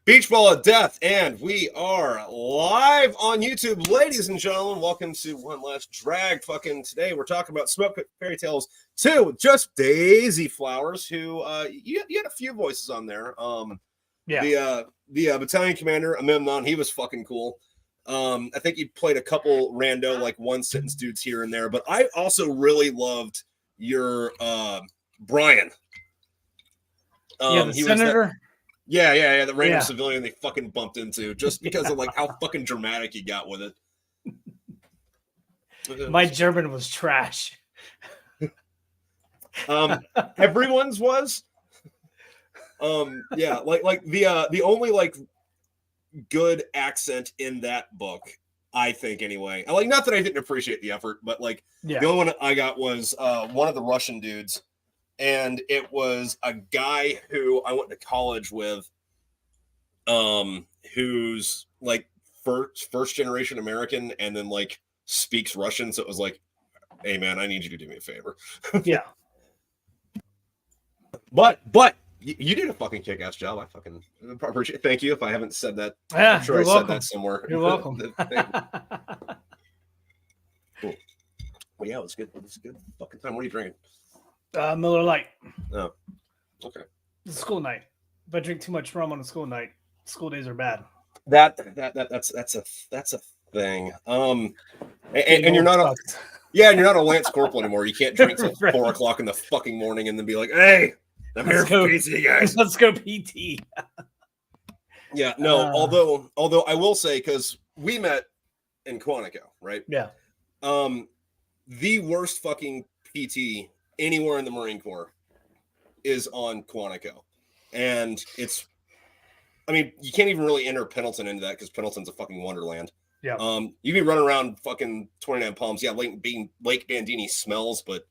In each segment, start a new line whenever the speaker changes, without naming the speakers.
Beach Ball of Death, and we are live on YouTube, ladies and gentlemen. Welcome to one last drag. Today we're talking about Smokepit Fairytales 2 with just Daisy Flowers, who you had a few voices on there. The battalion commander Amemnon, he was fucking cool. I think you played a couple rando, like one sentence dudes here and there, but I also really loved your Bryan.
The senator.
The random civilian they fucking bumped into just because of like how fucking dramatic he got with it.
My German was trash.
Everyone's was. The only like good accent in that book, I think anyway. Like, not that I didn't appreciate the effort, but like the only one I got was one of the Russian dudes. And it was a guy who I went to college with, who's like first generation American, and then like speaks Russian. So it was like, hey man, I need you to do me a favor.
Yeah.
But you did a fucking kick-ass job. I fucking appreciate it. Thank you. If I haven't said that, I'm sure I said that somewhere.
You're welcome.
Cool. Well, yeah, it was good. It was a good fucking time. What are you drinking?
Miller Lite.
Oh, okay.
It's a school night. If I drink too much rum on a school night, school days are bad.
That's a thing. And you're not a and you're not a Lance Corporal anymore. You can't drink till 4 o'clock in the fucking morning and then be like, hey, I'm here for PT, guys.
Let's go PT.
Yeah, no. Although I will say, because we met in Quantico, right?
Yeah.
The worst fucking PT anywhere in the Marine Corps is on Quantico. And you can't even really enter Pendleton into that because Pendleton's a fucking wonderland.
Yeah.
You can run around fucking 29 Palms. Yeah, Lake Bandini smells, but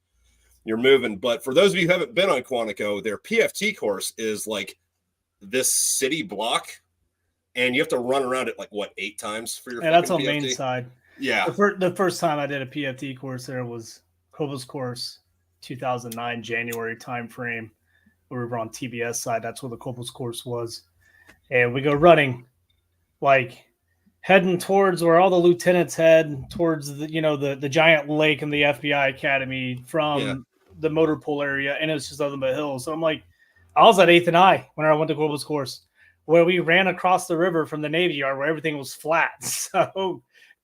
you're moving. But for those of you who haven't been on Quantico, their PFT course is like this city block, and you have to run around it like 8 times for your fucking
that's on
PFT?
main side.
Yeah.
The first time I did a PFT course there was Kova's course. 2009 January time frame. We were on TBS side. That's where the Corporal's course was, and we go running, like heading towards where all the lieutenants head towards the giant lake in the FBI Academy from the motor pool area, and it's just nothing but hills. So I'm like, I was at 8th and I when I went to Corporal's course, where we ran across the river from the Navy Yard where everything was flat. So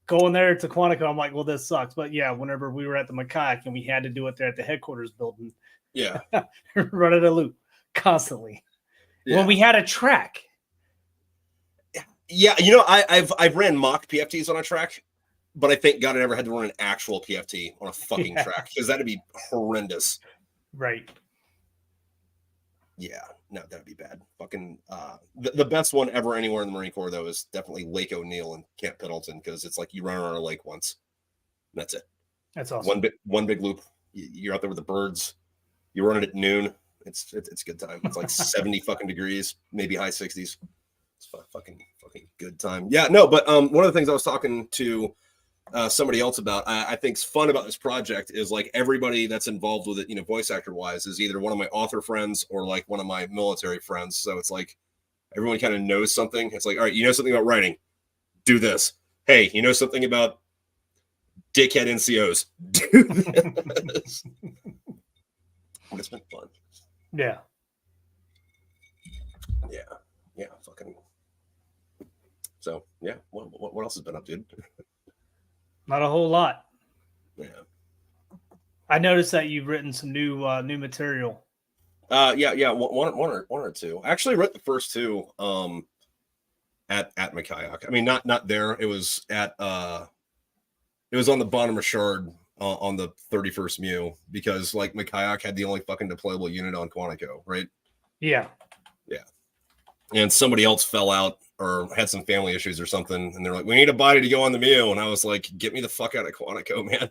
going there to Quantico, I'm like, well, this sucks. But yeah, whenever we were at the Macaque and we had to do it there at the headquarters building, running a loop constantly. Yeah. When we had a track.
Yeah, I've ran mock PFTs on a track, but I thank God I never had to run an actual PFT on a fucking track because that'd be horrendous.
Right.
Yeah. No, that'd be bad. Fucking the best one ever anywhere in the Marine Corps though is definitely Lake O'Neill and Camp Pendleton, because it's like you run around a lake once. That's it.
That's awesome.
One big loop. You're out there with the birds. You run it at noon. It's a good time. It's like 70 fucking degrees, maybe high 60s. It's fucking good time. Yeah, no, but one of the things I was talking to somebody else about, I think's fun about this project is like everybody that's involved with it, voice actor wise, is either one of my author friends or like one of my military friends. So it's like everyone kind of knows something. It's like, all right, you know something about writing, do this. Hey, you know something about dickhead NCOs, do this. It's been fun.
Yeah.
Fucking. So yeah, what else has been up, dude?
Not a whole lot.
Yeah. I
noticed that you've written some new material.
One or two. I actually wrote the first two at Makayak. I mean, not there. It was at it was on the bottom of Shard on the 31st Mew, because like Makayak had the only fucking deployable unit on Quantico, right?
Yeah.
And somebody else fell out or had some family issues or something, and they're like, we need a body to go on the Mew. And I was like, get me the fuck out of Quantico, man.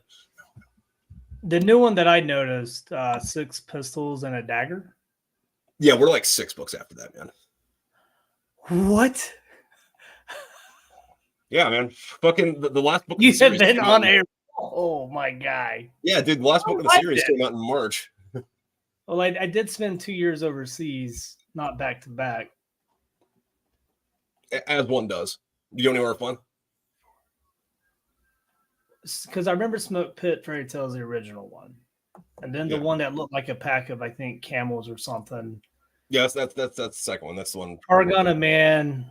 The new one that I noticed, 6 pistols and a dagger.
Yeah, we're like 6 books after that, man.
What?
Yeah, man. Fucking the last book.
You have been on air. Oh my guy.
Yeah, dude. The last book of the series came out in March.
Well, I did spend 2 years overseas, not back to back.
As one does. You go anywhere fun?
Because I remember Smokepit Fairytales, the original one, and then the one that looked like a pack of, I think, camels or something.
Yes, that's the second one. That's the one.
Argana Man,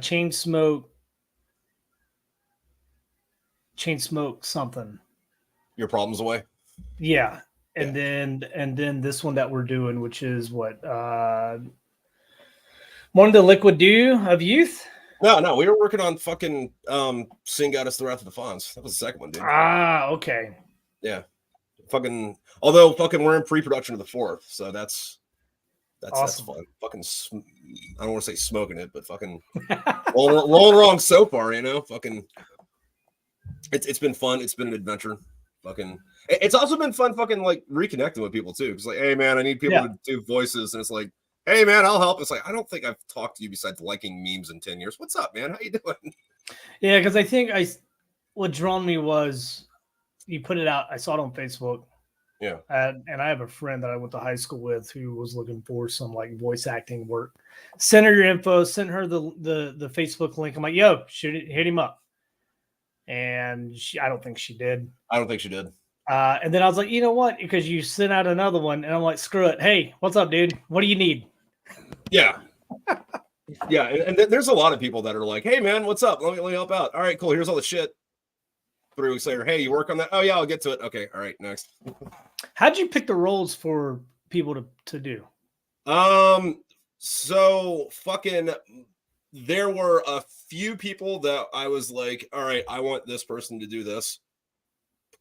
Chain Smoke something.
Your Problems Away.
Yeah. And then this one that we're doing, which is what More of the Liquid Dew of Youth.
No, we were working on fucking Sing Got Us the Wrath of the Fonz. That was the second one, dude.
Okay.
Yeah. Fucking although fucking we're in pre-production of the fourth, so that's
awesome.
That's fun. Fucking I don't want to say smoking it, but fucking rolling wrong so far, you know. Fucking it's been fun. It's been an adventure. Fucking it's also been fun fucking like reconnecting with people too. Because like, hey man, I need people to do voices, and it's like, hey man, I'll help. It's like, I don't think I've talked to you besides liking memes in 10 years. What's up, man? How you doing?
Yeah, because I think what drawn me was you put it out. I saw it on Facebook.
Yeah.
And I have a friend that I went to high school with who was looking for some like voice acting work. Send her your info, send her the Facebook link. I'm like, yo, hit him up. And I don't think she did. And then I was like, you know what? Because you sent out another one, and I'm like, screw it. Hey, what's up, dude? What do you need?
Yeah. Yeah. And there's a lot of people that are like, hey, man, what's up? Let me help out. All right, cool. Here's all the shit. 3 weeks later, hey, you work on that? Oh, yeah, I'll get to it. Okay. All right, next.
How'd you pick the roles for people to do?
So fucking there were a few people that I was like, all right, I want this person to do this.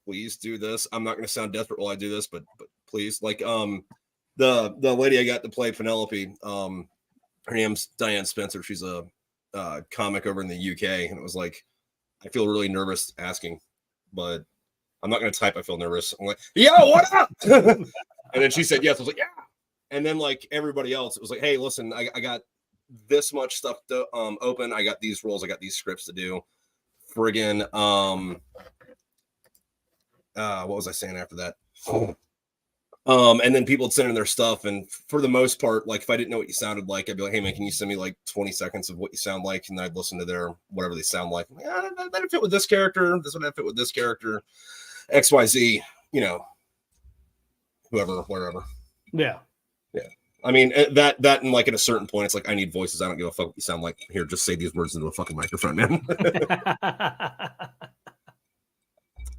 Please do this. I'm not going to sound desperate while I do this, but please. Like, the lady I got to play Penelope, her name's Diane Spencer. She's a comic over in the UK, and it was like, I feel really nervous asking, but I'm not going to type. I feel nervous. I'm like, yo, what up? And then she said yes. I was like, yeah. And then like everybody else, it was like, hey, listen, I got this much stuff to open. I got these roles. I got these scripts to do. Friggin' what was I saying after that? And then people would send in their stuff, and for the most part, like if I didn't know what you sounded like, I'd be like, hey man, can you send me like 20 seconds of what you sound like? And then I'd listen to their whatever they sound like. Yeah, that fit with this character. This would fit with this character. XYZ, you know, whoever, wherever.
Yeah.
I mean, that and like at a certain point, it's like, I need voices. I don't give a fuck what you sound like. Here, just say these words into a fucking microphone, man.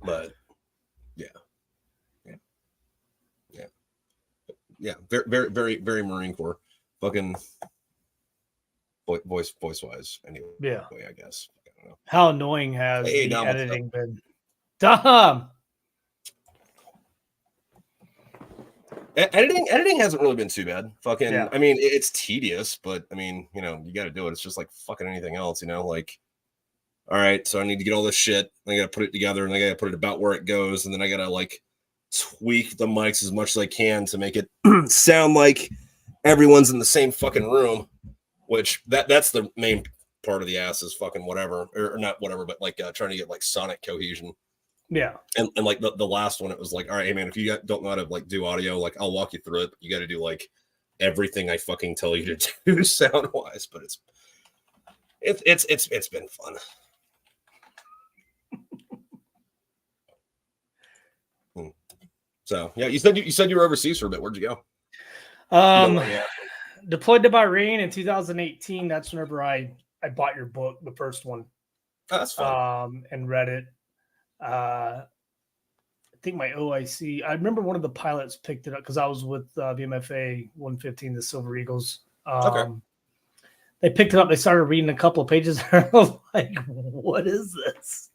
But yeah, very, very, very, very Marine Corps, fucking voice wise. Anyway, I guess. I don't know.
How annoying has the
Dom,
editing been? Dom.
Editing hasn't really been too bad. Fucking, I mean, it's tedious, but I mean, you know, you got to do it. It's just like fucking anything else, you know. Like, all right, so I need to get all this shit. I got to put it together, and I got to put it about where it goes, and then I got to like tweak the mics as much as I can to make it sound like everyone's in the same fucking room, which that's the main part of the ass is fucking whatever, or not whatever, but like trying to get like sonic cohesion.
Yeah.
And like the last one, it was like, all right, hey man, if you don't know how to like do audio, like I'll walk you through it, but you got to do like everything I fucking tell you to do sound wise. But it's been fun. So yeah, you said you were overseas for a bit. Where'd you go?
Deployed to Bahrain in 2018. That's whenever I bought your book, the first one.
Oh, that's fun.
And read it. I think my OIC. I remember one of the pilots picked it up because I was with BMFA 115, the Silver Eagles.
Okay.
They picked it up. They started reading a couple of pages. I was like, "What is this?"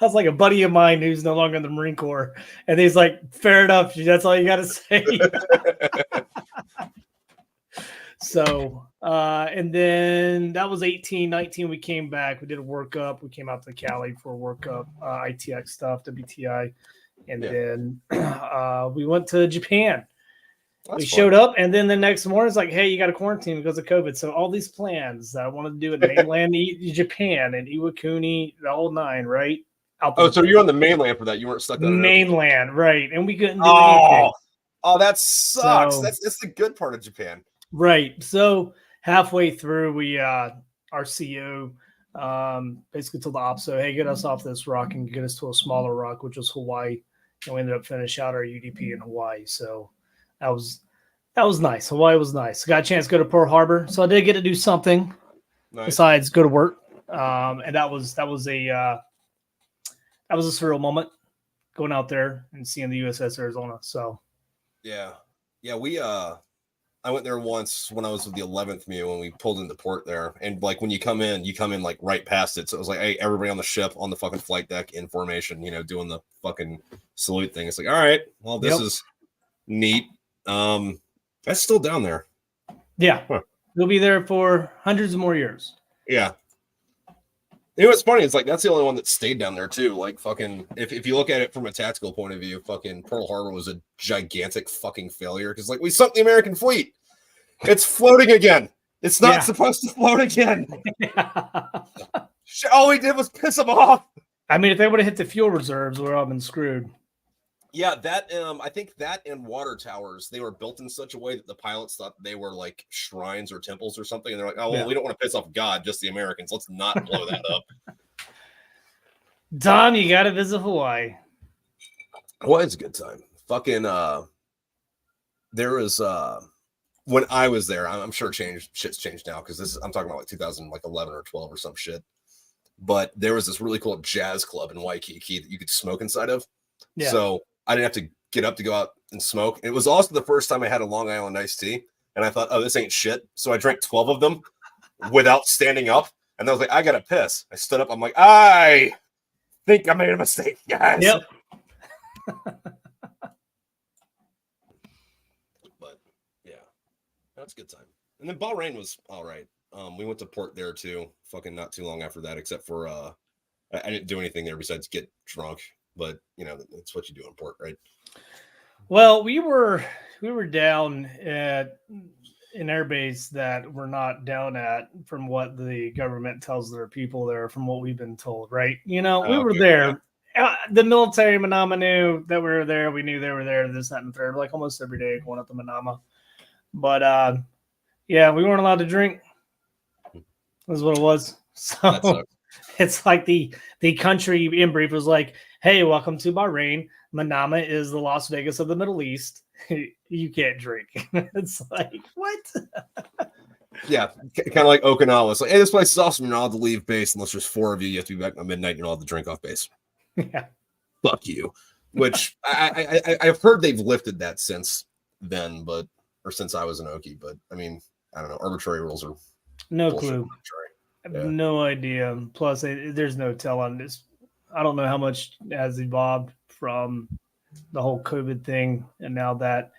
I was like a buddy of mine who's no longer in the Marine Corps, and he's like, "Fair enough. That's all you got to say." So, and then that was 18, 19. We came back. We did a workup. We came out to Cali for a workup, ITX stuff, WTI, and then we went to Japan. We showed up, and then the next morning it's like, hey, you got to quarantine because of COVID. So all these plans that I wanted to do in mainland Japan and Iwakuni, the whole nine, right?
So you're on the mainland for that. You weren't stuck on
mainland, right? And we couldn't do anything.
Oh, that sucks.
So,
that's the good part of Japan.
Right. So halfway through, our CO basically told the OPSO, hey, get us off this rock and get us to a smaller rock, which was Hawaii. And we ended up finishing out our UDP in Hawaii. So that was nice. Hawaii was nice. Got a chance to go to Pearl Harbor. So I did get to do something besides go to work. And that was a surreal moment going out there and seeing the USS Arizona. So
yeah, I went there once when I was with the 11th MEU when we pulled into port there. And like when you come in like right past it. So it was like, hey, everybody on the ship on the fucking flight deck in formation, doing the fucking salute thing. It's like, all right, well, this is neat. That's still down there.
Yeah. Huh. We'll be there for hundreds of more years.
Yeah. What's funny? It's like that's the only one that stayed down there too. Like fucking, if you look at it from a tactical point of view, fucking Pearl Harbor was a gigantic fucking failure because like we sunk the American fleet. It's floating again. It's not supposed to float again. All we did was piss them off.
I mean, if they would have hit the fuel reserves, we'd all been screwed.
Yeah, that I think that and water towers, they were built in such a way that the pilots thought they were like shrines or temples or something. And they're like, oh, well, we don't want to piss off God, just the Americans. Let's not blow that up.
Tom, you got to visit Hawaii.
Hawaii's a good time. Fucking, there was, when I was there, I'm sure shit's changed now because I'm talking about like 2011 or 12 or some shit. But there was this really cool jazz club in Waikiki that you could smoke inside of. Yeah. So I didn't have to get up to go out and smoke. It was also the first time I had a Long Island iced tea. And I thought, oh, this ain't shit. So I drank 12 of them without standing up. And I was like, I got to piss. I stood up. I'm like, I think I made a mistake, guys.
Yep.
But, yeah, that's a good time. And then Bahrain was all right. We went to port there, too. Fucking not too long after that, except for I didn't do anything there besides get drunk. But that's what you do in port, right?
Well, we were down at an airbase that we're not down at from what the government tells their people there, from what we've been told, right? We were there. Yeah. The military Manama knew that we were there. We knew they were there. This, that, and the third. Like almost every day going up to Manama. But yeah, we weren't allowed to drink. That's what it was. So it's like the country in brief was like, hey, welcome to Bahrain. Manama is the Las Vegas of the Middle East. You can't drink. It's like, what?
Yeah, kind of like Okinawa. It's like, hey, this place is awesome. You're not allowed to leave base unless there's 4 of you. You have to be back by midnight. You're not allowed to drink off base.
Yeah.
Fuck you. Which I've heard they've lifted that since then, or since I was an Okie. But I mean, I don't know. Arbitrary rules are
no clue. I have no idea. Plus, there's no tell on this. I don't know how much has evolved from the whole COVID thing. And now that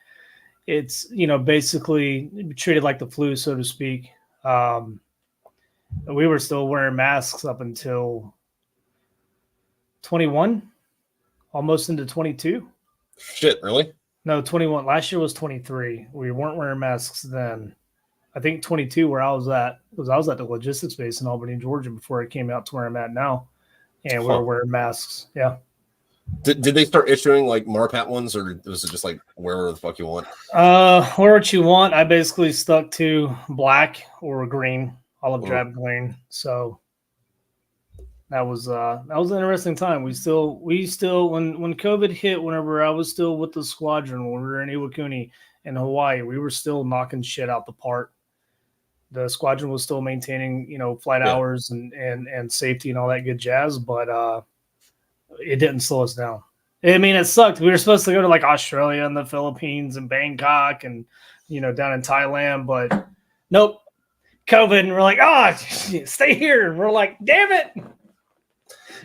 it's, basically treated like the flu, so to speak. We were still wearing masks up until 21, almost into 22.
Shit, really?
No, 21. Last year was 23. We weren't wearing masks then. I think 22 where I was at, because I was at the logistics base in Albany, Georgia before it came out to where I'm at now. And we were wearing masks. Yeah.
Did they start issuing like Marpat ones, or was it just like wherever the fuck you want?
Where what you want. I basically stuck to black or green, olive drab green. So that was an interesting time. We still when COVID hit, whenever I was still with the squadron, when we were in Iwakuni in Hawaii, we were still knocking shit out the park. The squadron was still maintaining, flight hours and safety and all that good jazz, but it didn't slow us down. I mean, it sucked. We were supposed to go to like Australia and the Philippines and Bangkok and, down in Thailand, but nope, COVID. And we're like, stay here. And we're like, damn it.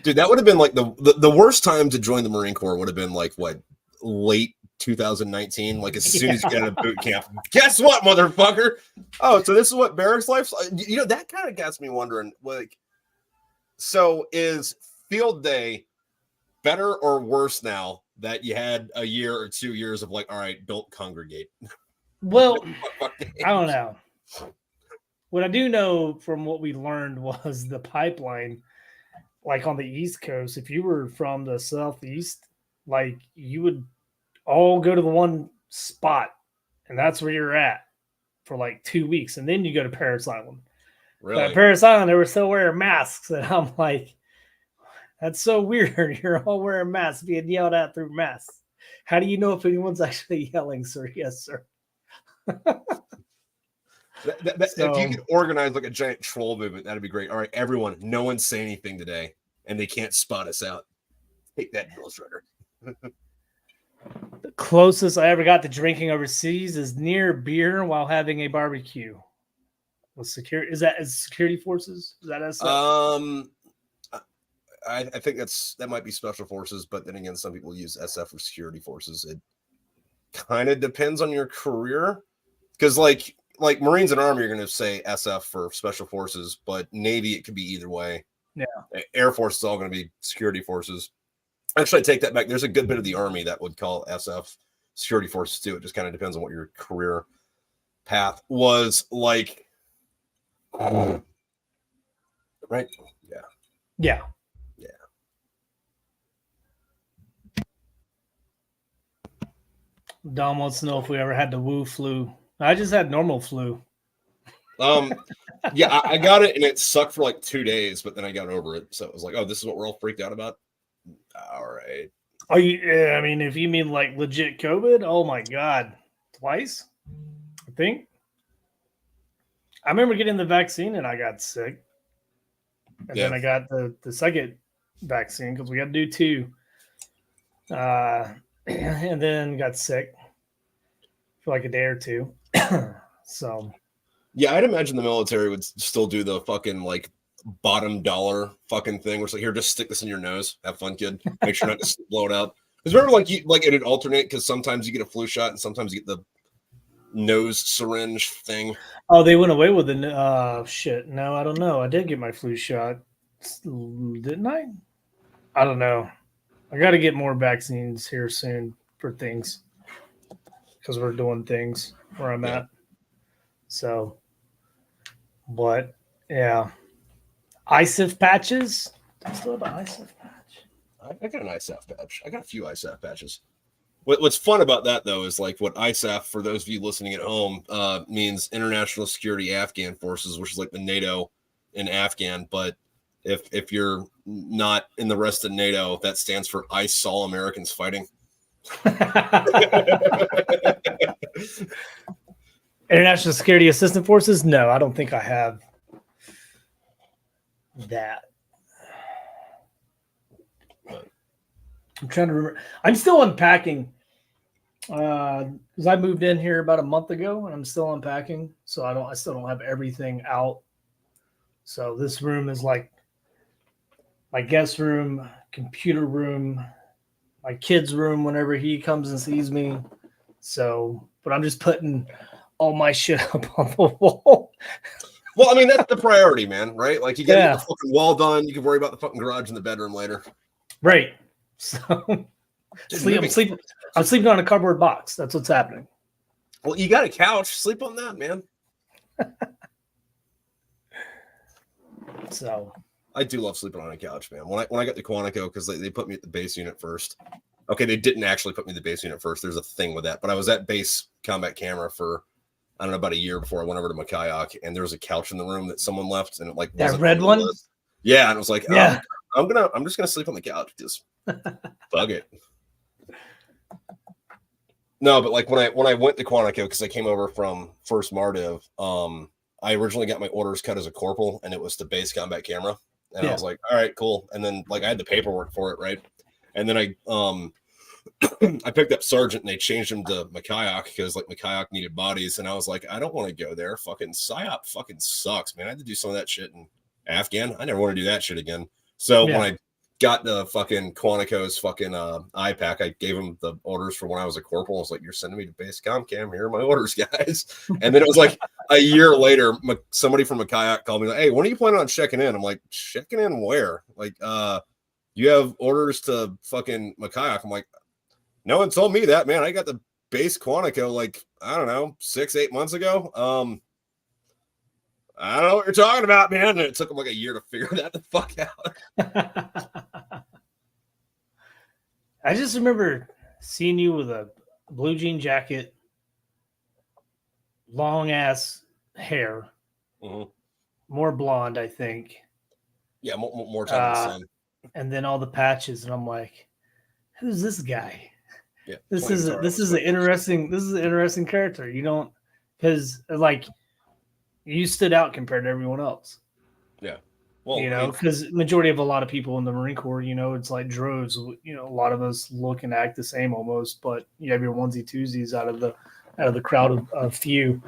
Dude, that would have been like the worst time to join the Marine Corps would have been like what, late 2019, like as soon as you get out of boot camp. Guess what, motherfucker? Oh, so this is what barracks life's like. That kind of gets me wondering, like, so is field day better or worse now that you had a year or 2 years of like, all right, don't congregate?
Well, I don't know. What I do know from what we learned was the pipeline, like on the East Coast, if you were from the Southeast, like you would all go to the one spot, and that's where you're at. for like 2 weeks, and then you go to Paris Island. But
Really?
at Paris Island, they were still wearing masks, and I'm like, that's so weird. You're all wearing masks, being yelled at through masks. How do you know if anyone's actually yelling, sir? Yes, sir.
If you could organize like a giant troll movement, that'd be great. All right, everyone, no one say anything today, and they can't spot us out. Take that, Ghost Rider.
The closest I ever got to drinking overseas is near beer while having a barbecue. With security, is security forces? Is that SF?
I think that might be special forces, but then again, some people use SF for security forces. It kind of depends on your career, because like Marines and Army are going to say SF for special forces, but Navy it could be either way.
Yeah,
Air Force is all going to be security forces. Actually, I take that back. There's a good bit of the Army that would call SF security forces too. It just kind of depends on what your career path was like. Right? Yeah.
Yeah.
Yeah.
Dom wants to know if we ever had the Wu flu. I just had normal flu.
Yeah, I got it and it sucked for like 2 days, but then I got over it. So it was like, oh, this is what we're all freaked out about. All right.
Oh, I mean, if you mean like legit COVID, oh my God, twice, I think. I remember getting the vaccine and I got sick. And then I got the second vaccine because we had to do 2. And then got sick for like a day or 2. So.
Yeah, I'd imagine the military would still do the fucking like bottom dollar fucking thing where it's like, here, just stick this in your nose. Have fun, kid. Make sure not to blow it out. Because remember, it'd alternate because sometimes you get a flu shot and sometimes you get the nose syringe thing.
Oh, they went away with the shit. No, I don't know. I did get my flu shot, didn't I? I don't know. I got to get more vaccines here soon for things because we're doing things where I'm at. So, but yeah, ISIF patches. Do I still have an ISIF patch?
I got an ISAF patch. I got a few ISAF patches. What's fun about that, though, is like what ISAF, for those of you listening at home, means International Security Afghan Forces, which is like the NATO in Afghan. But if you're not in the rest of NATO, that stands for I Saw Americans Fighting.
International Security Assistance Forces? No, I don't think I have that. I'm trying to remember. I'm still unpacking because I moved in here about a month ago, and I'm still unpacking. So I still don't have everything out. So this room is like my guest room, computer room, my kid's room whenever he comes and sees me. So, but I'm just putting all my shit up on the wall.
Well, I mean, that's the priority, man, right? Like, you got to get the fucking wall done. You can worry about the fucking garage and the bedroom later.
Right. So, I'm sleeping on a cardboard box. That's what's happening.
Well, you got a couch. Sleep on that, man.
So,
I do love sleeping on a couch, man. When I got to Quantico, because they put me at the base unit first. Okay, they didn't actually put me at the base unit first. There's a thing with that. But I was at base combat camera for, I don't know, about a year before I went over to Makayak, and there was a couch in the room that someone left, and it like
that red one.
Yeah, and I was like,
yeah,
I'm just gonna sleep on the couch. Just bug it. No, but like when I went to Quantico, because I came over from First Mardiv, I originally got my orders cut as a corporal, and it was to base combat camera, and I was like, all right, cool. And then like I had the paperwork for it, right? And then I I picked up sergeant, and they changed him to Makayak because like Makayak needed bodies, and I was like, I don't want to go there. Fucking PSYOP fucking sucks, man. I had to do some of that shit in Afghan. I never want to do that shit again. So when I got the fucking Quantico's fucking IPAC, I gave him the orders for when I was a corporal. I was like, you're sending me to base comp cam. Here are my orders, guys. And then it was like a year later, somebody from Makayak called me like, hey, when are you planning on checking in? I'm like, checking in where? Like, you have orders to fucking Makayak. I'm like, no one told me that, man. I got the base Quantico like, I don't know, 6-8 months ago. I don't know what you're talking about, man. And it took them like a year to figure that the fuck out.
I just remember seeing you with a blue jean jacket, long ass hair, more blonde, I think.
Yeah, more time in the sun.
And then all the patches, and I'm like, who's this guy?
Yeah,
This is an interesting character. You don't, because like you stood out compared to everyone else.
Yeah. Well,
you know, because majority of a lot of people in the Marine Corps, you know, it's like droves. You know, a lot of us look and act the same almost, but you have your onesie twosies out of the crowd of few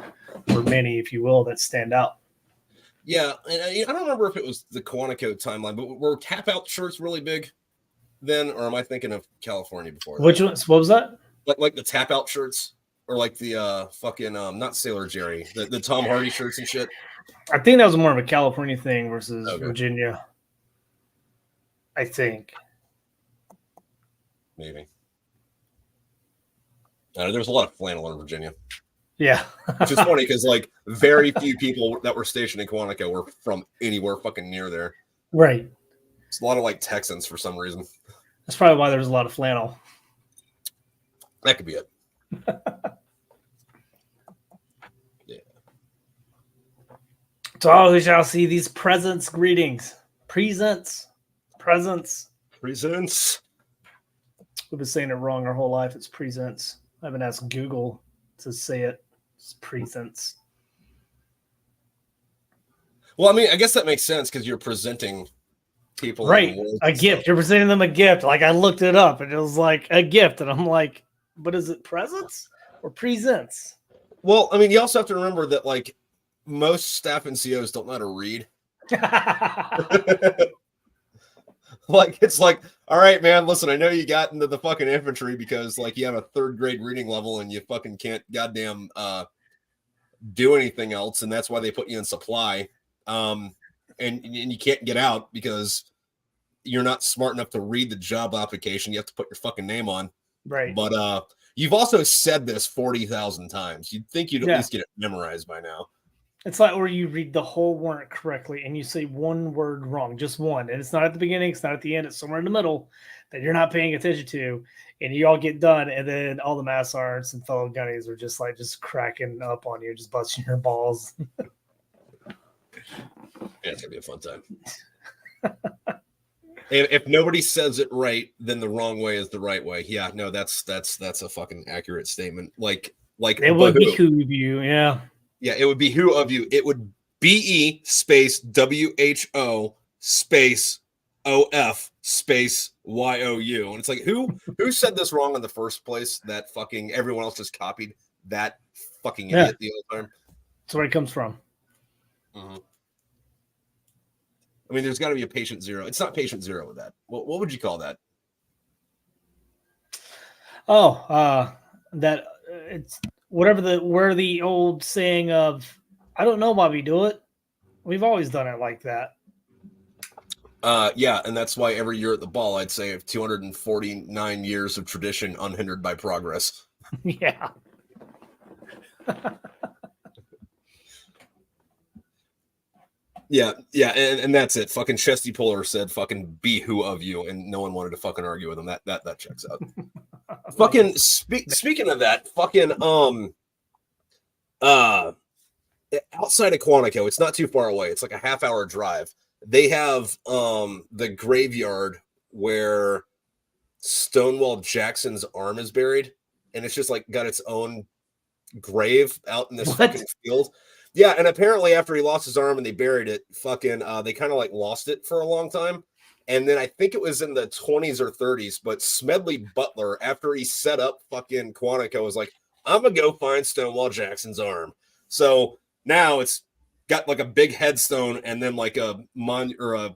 or many, if you will, that stand out.
Yeah, and I don't remember if it was the Quantico timeline, but were tap out shirts really big then, or am I thinking of California before?
Which one? What was that?
Like the tap out shirts, or like the fucking not Sailor Jerry, the Tom Hardy shirts and shit.
I think that was more of a California thing versus Virginia. I think.
Maybe. There's a lot of flannel in Virginia.
Yeah.
Which is funny because like very few people that were stationed in Quantico were from anywhere fucking near there.
Right.
It's a lot of like Texans for some reason.
That's probably why there's a lot of flannel.
That could be it. Yeah.
To all who shall see these presents, greetings. Presents.
We've
been saying it wrong our whole life. It's presents. I haven't asked Google to say it. It's presents.
Well, I mean, I guess that makes sense because you're presenting people
right a gift. You're presenting them a gift. Like I looked it up and it was like a gift, and I'm like, but is it presents or presents?
Well, I mean, you also have to remember that like most staff and COs don't know how to read. Like it's like, all right, man, listen, I know you got into the fucking infantry because like you have a 3rd grade reading level and you fucking can't goddamn do anything else, and that's why they put you in supply. And you can't get out because you're not smart enough to read the job application. You have to put your fucking name on.
Right.
But you've also said this 40,000 times. You'd think you'd at least get it memorized by now.
It's like where you read the whole warrant correctly and you say one word wrong, just one. And it's not at the beginning, it's not at the end, it's somewhere in the middle that you're not paying attention to. And you all get done, and then all the mass sergeants and fellow gunnies are just cracking up on you, just busting your balls.
Yeah, it's gonna be a fun time. If nobody says it right, then the wrong way is the right way. Yeah, no, that's a fucking accurate statement. Like
it would behoove you, yeah.
Yeah, it would be who of you. It would BE space WHO space OF space YOU. And it's like, who said this wrong in the first place? That fucking everyone else just copied that fucking idiot the other time.
That's where it comes from.
Mm-hmm. I mean, there's got to be a patient zero. It's not patient zero with that. What would you call that?
Oh, that it's whatever where the old saying of, I don't know why we do it. We've always done it like that.
Yeah, and that's why every year at the ball, I'd say of 249 years of tradition unhindered by progress.
Yeah.
Yeah, and that's it. Fucking Chesty Puller said fucking be who of you, and no one wanted to fucking argue with him. That checks out. Fucking speaking of that, fucking outside of Quantico, it's not too far away. It's like a half-hour drive. They have the graveyard where Stonewall Jackson's arm is buried, and it's just like got its own grave out in this fucking field. Yeah, and apparently after he lost his arm and they buried it, fucking they kind of like lost it for a long time. And then I think it was in the 20s or 30s, but Smedley Butler, after he set up fucking Quantico, was like, I'm gonna go find Stonewall Jackson's arm. So now it's got like a big headstone and then like a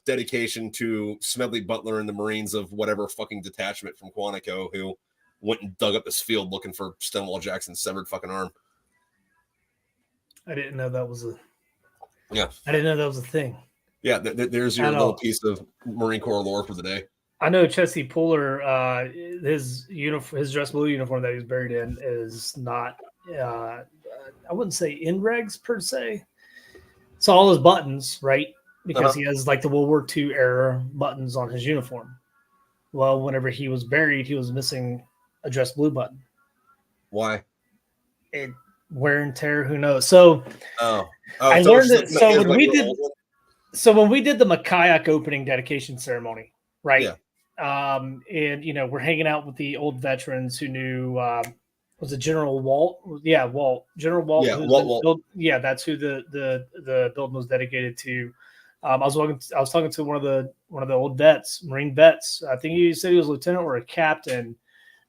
dedication to Smedley Butler and the Marines of whatever fucking detachment from Quantico who went and dug up this field looking for Stonewall Jackson's severed fucking arm.
I didn't know that was
I
didn't know that was a thing.
Yeah, there's your little piece of Marine Corps lore for the day.
I know Chesty Puller, his dress blue uniform that he was buried in is not, I wouldn't say in regs per se. It's all his buttons, right? Because he has like the World War II era buttons on his uniform. Well, whenever he was buried, he was missing a dress blue button.
Why?
wear and tear, who knows? So I
so
learned that.
it's
So when we did the Makayak opening dedication ceremony, right?
Yeah.
And we're hanging out with the old veterans who knew was it General Walt? Yeah, Walt. General Walt.
Yeah, Walt.
That's who the building was dedicated to. I was talking to one of the old vets, Marine vets. I think he said he was a lieutenant or a captain.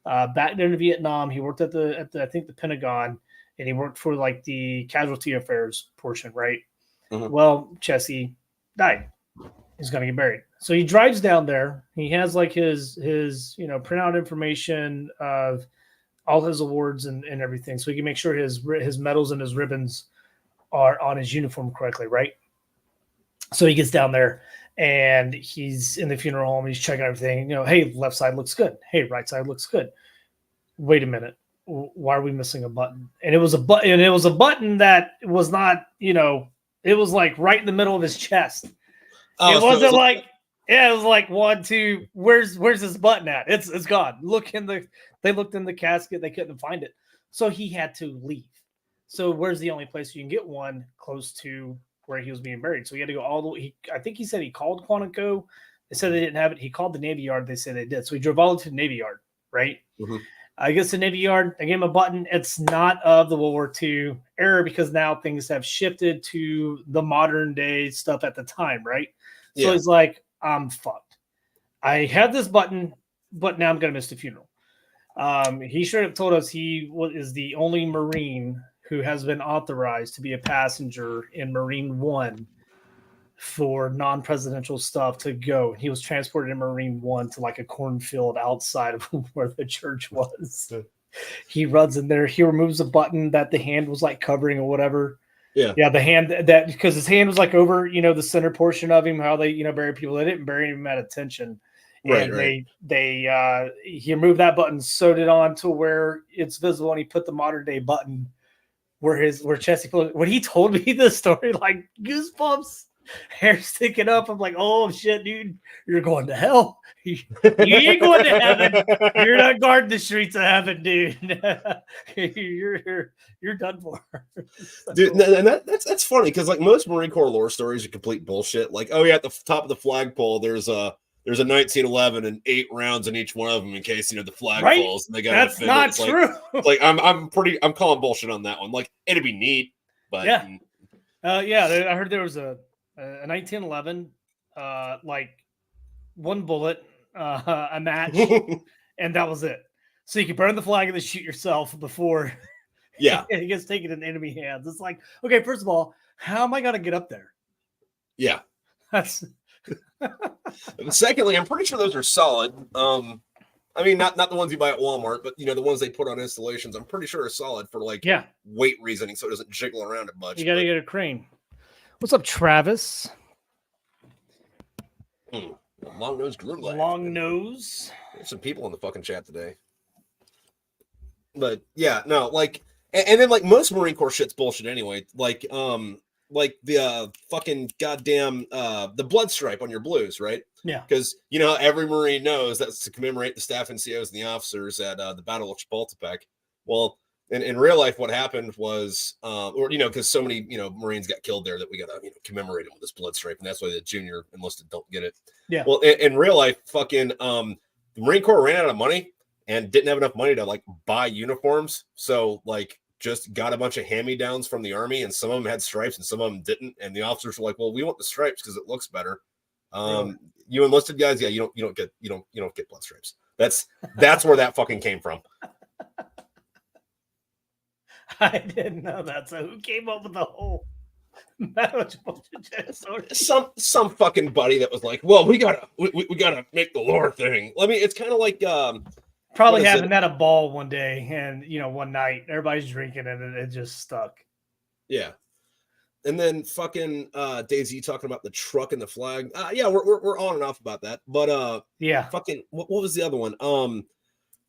Back then in Vietnam, he worked at the I think the Pentagon, and he worked for like the casualty affairs portion, right?
Mm-hmm.
Well, Chessie died. He's going to get buried. So he drives down there. He has like his printout information of all his awards and everything, so he can make sure his medals and his ribbons are on his uniform correctly, right? So he gets down there and he's in the funeral home. He's checking everything. Hey, left side looks good. Hey, right side looks good. Wait a minute. Why are we missing a button? And it was a button. And it was a button that was not, it was like right in the middle of his chest. It wasn't it was like 1, 2. Where's this button at? It's gone. They looked in the casket. They couldn't find it. So he had to leave. So where's the only place you can get one close to where he was being buried? So he had to go all the way. I think he said he called Quantico. They said they didn't have it. He called the Navy Yard. They said they did. So he drove all the way to the Navy Yard, right?
Mm-hmm.
I guess the Navy Yard, I gave him a button. It's not of the World War II era because now things have shifted to the modern day stuff at the time, right? So he's like, I'm fucked. I had this button, but now I'm going to miss the funeral. He straight up told us he is the only Marine who has been authorized to be a passenger in Marine One for non-presidential stuff to go. He was transported in Marine One to like a cornfield outside of where the church was. He runs in there. He removes a button that the hand was like covering or whatever. Yeah, the hand that because his hand was like over, the center portion of him. How they, bury people. They didn't bury him at attention. Right. He removed that button, sewed it on to where it's visible, and he put the modern day button where Chessie. When he told me this story, like goosebumps, hair sticking up. I'm like, oh shit, dude, you're going to hell. You ain't going to heaven. You're not guarding the streets of heaven, dude. You're done for,
dude. And that's funny because like most Marine Corps lore stories are complete bullshit. Like, oh yeah, at the top of the flagpole, there's a 1911 and 8 rounds in each one of them in case the flag falls. And they got
that's not true.
I'm calling bullshit on that one. Like it'd be neat, but
yeah. I heard there was a 1911, like one bullet, a match, and that was it. So you can burn the flag and then shoot yourself before it gets taken in enemy hands. It's like, okay, first of all, how am I going to get up there?
Yeah.
That's
secondly, I'm pretty sure those are solid. I mean, not the ones you buy at Walmart, but the ones they put on installations. I'm pretty sure are solid for weight reasoning, so it doesn't jiggle around it much.
You got to get a crane. What's up, Travis?
Long nose grew life.
Long nose.
There's some people in the fucking chat today. But yeah, no, like, and then like most Marine Corps shit's bullshit anyway. Like the fucking goddamn the blood stripe on your blues, right?
Yeah.
Because every Marine knows that's to commemorate the staff NCOs and the officers at the Battle of Chapultepec. Well, in real life, what happened was, because so many Marines got killed there that we got to commemorate them with this blood stripe, and that's why the junior enlisted don't get it.
Yeah.
Well, in real life, fucking the Marine Corps ran out of money and didn't have enough money to like buy uniforms, so like just got a bunch of hand-me-downs from the Army, and some of them had stripes and some of them didn't, and the officers were like, well, we want the stripes because it looks better. Really? You enlisted guys, you don't get blood stripes. That's where that fucking came from.
I didn't know that. So who came up with the whole
some fucking buddy that was like, well, we gotta make the lore thing. I mean, it's kind of like
probably happened at a ball one day, and one night everybody's drinking and it just stuck.
Yeah. And then fucking DAiSEY talking about the truck and the flag. Yeah, we're on and off about that. But
yeah,
fucking what was the other one?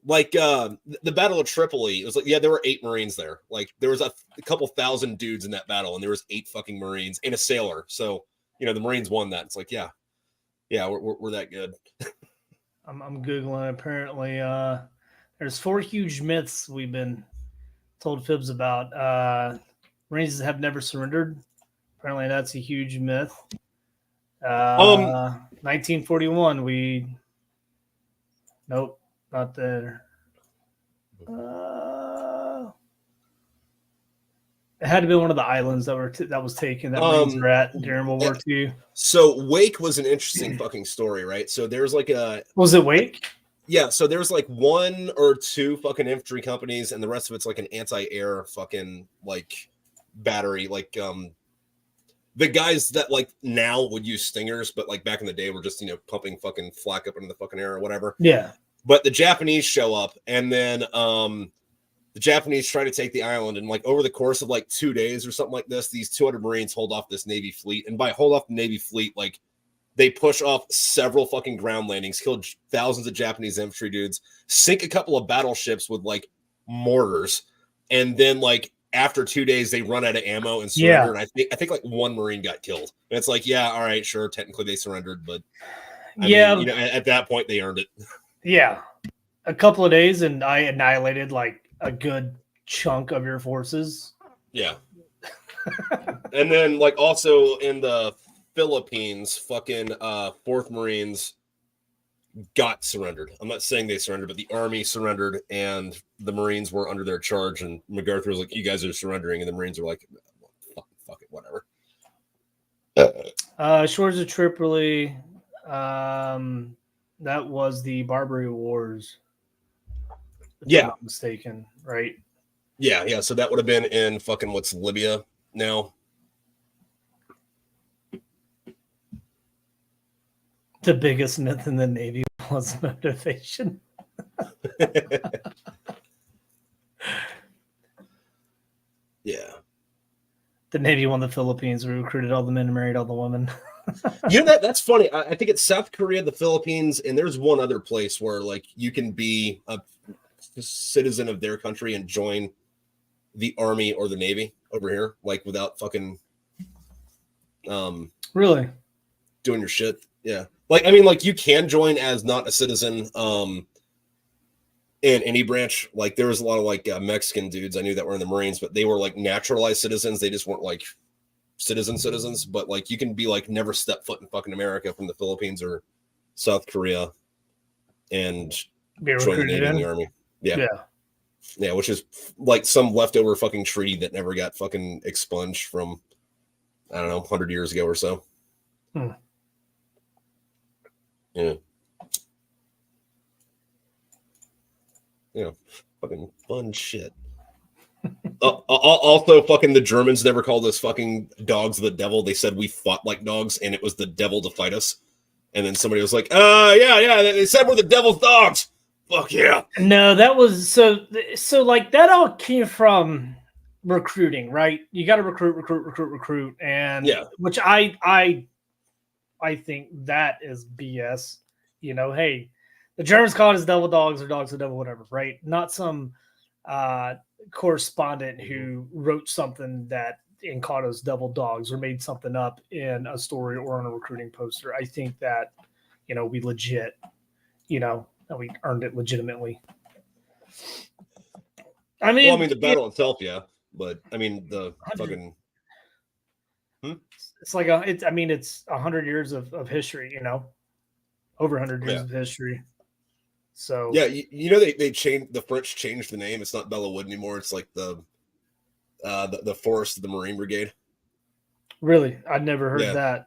The Battle of Tripoli. It was like, yeah, there were 8 Marines there. Like there was a couple thousand dudes in that battle, and there was 8 fucking Marines and a sailor. So the Marines won that. It's like, yeah, we're that good.
I'm googling. Apparently, there's 4 huge myths we've been told fibs about. Marines have never surrendered. Apparently, that's a huge myth. 1941, nope, not there. It had to be one of the islands that was taken that Marines were at during World War II.
So Wake was an interesting fucking story, right? So there's like
was it Wake?
Yeah, so there's like 1 or 2 fucking infantry companies, and the rest of it's like an anti-air fucking like battery, like the guys that like now would use Stingers, but like back in the day were just pumping fucking flak up into the fucking air or whatever.
Yeah.
But the Japanese show up, and then the Japanese try to take the island, and like over the course of like 2 days or something like this, these 200 Marines hold off this Navy fleet, and by hold off the Navy fleet, like they push off several fucking ground landings, kill thousands of Japanese infantry dudes, sink a couple of battleships with like mortars, and then like after 2 days they run out of ammo and surrender.
Yeah.
And I think like 1 Marine got killed. And it's like, yeah, all right, sure, technically they surrendered, but I mean, at that point they earned it.
Yeah, a couple of days, and I annihilated like a good chunk of your forces.
Yeah. And then like also in the Philippines, fucking 4th Marines got surrendered. I'm not saying they surrendered, but the army surrendered, and the Marines were under their charge. And MacArthur was like, "You guys are surrendering," and the Marines are like, "Fuck it, whatever."
Shores of Tripoli. That was the Barbary Wars. If I'm not mistaken, right?
Yeah. So that would have been in fucking what's Libya now.
The biggest myth in the Navy was motivation.
Yeah.
The Navy won the Philippines. We recruited all the men and married all the women.
That's funny. I think it's South Korea, the Philippines, and there's one other place where like you can be a citizen of their country and join the army or the Navy over here, like without fucking
really
doing your shit. Yeah. Like, I mean, like you can join as not a citizen in any branch. Like there was a lot of like Mexican dudes I knew that were in the Marines, but they were like naturalized citizens. They just weren't like citizens, but like you can be like never step foot in fucking America from the Philippines or South Korea and join the Navy and the Army. Yeah, which is like some leftover fucking treaty that never got fucking expunged from, I don't know, 100 years ago or so. Yeah. Fucking fun shit. Also, fucking the Germans never called us fucking dogs of the devil. They said we fought like dogs, and it was the devil to fight us. And then somebody was like, yeah, they said we're the devil's dogs. Fuck yeah.
No, that was so like that all came from recruiting, right? You got to recruit, and which I think that is BS. Hey, the Germans call us devil dogs or dogs of the devil, whatever, right? Not some correspondent who wrote something that and called us devil dogs or made something up in a story or on a recruiting poster. I think that we legit, that we earned it legitimately. I mean,
the battle itself, yeah, but I mean the fucking.
It's like it's 100 years of history, over 100 years of history. So
yeah, they changed, the French changed the name. It's not Bellawood anymore. It's like the Forest of the Marine Brigade.
Really, I'd never heard that.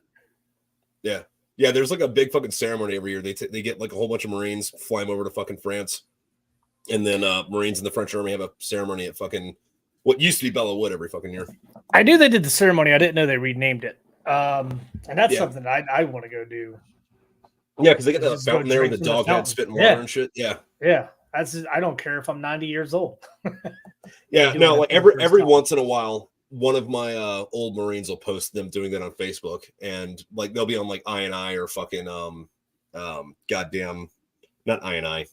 Yeah. There's like a big fucking ceremony every year. They get like a whole bunch of Marines, fly them over to fucking France, and then Marines in the French army have a ceremony at fucking what used to be Bellawood every fucking year.
I knew they did the ceremony. I didn't know they renamed it. And that's something I want to go do.
Yeah, because they get that fountain there with the dog head spitting water and shit. Yeah.
I don't care if I'm 90 years old.
Yeah, no, like every once in a while, one of my old Marines will post them doing that on Facebook, and like they'll be on like INI or fucking goddamn, not INI,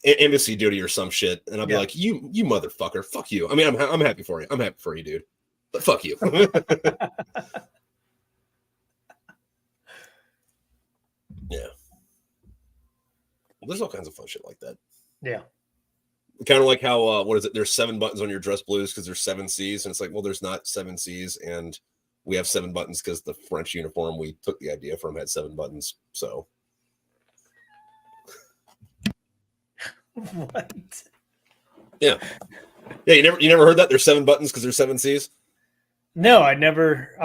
embassy duty or some shit, and I'll be like, you motherfucker, fuck you. I mean, I'm happy for you. I'm happy for you, dude, but fuck you. Yeah. Well, there's all kinds of fun shit like that.
Yeah.
Kind of like how what is it? There's 7 buttons on your dress blues because there's 7 C's, and it's like, well, there's not 7 C's, and we have 7 buttons because the French uniform we took the idea from had 7 buttons. So
What?
yeah. You never heard that there's 7 buttons because there's 7 C's.
No, I never.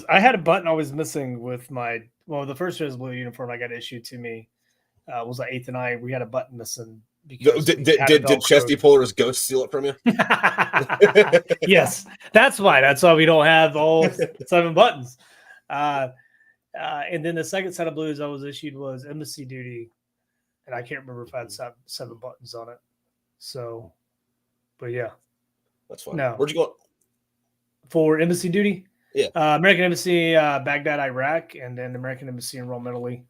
I had a button always missing with my the first dress blue uniform I got issued to me was like 8th and I. We had a button missing.
Did Chesty pull his ghost steal it from you?
Yes, that's why. That's why we don't have all 7 buttons. And then the second set of blues I was issued was embassy duty, and I can't remember if I had 7 buttons on it. So, but yeah,
that's fine.
No,
where'd you go
for embassy duty?
Yeah,
American Embassy, Baghdad, Iraq, and then American Embassy in Rome, Italy.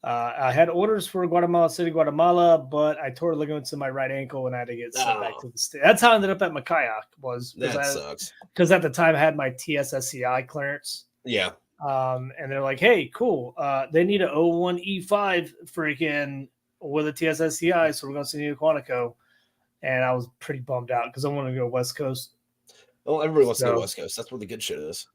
I had orders for Guatemala City, Guatemala, but I tore ligaments in my right ankle and I had to get sent back to the state. That's how I ended up at Makayak.
Sucks.
Because at the time I had my TSSCI clearance.
Yeah.
And they're like, hey, cool. They need an 01E5 freaking with a TSSCI, so we're going to send you to Quantico. And I was pretty bummed out because I wanted to go West Coast.
Well, everybody wants to go West Coast. That's where the good shit is.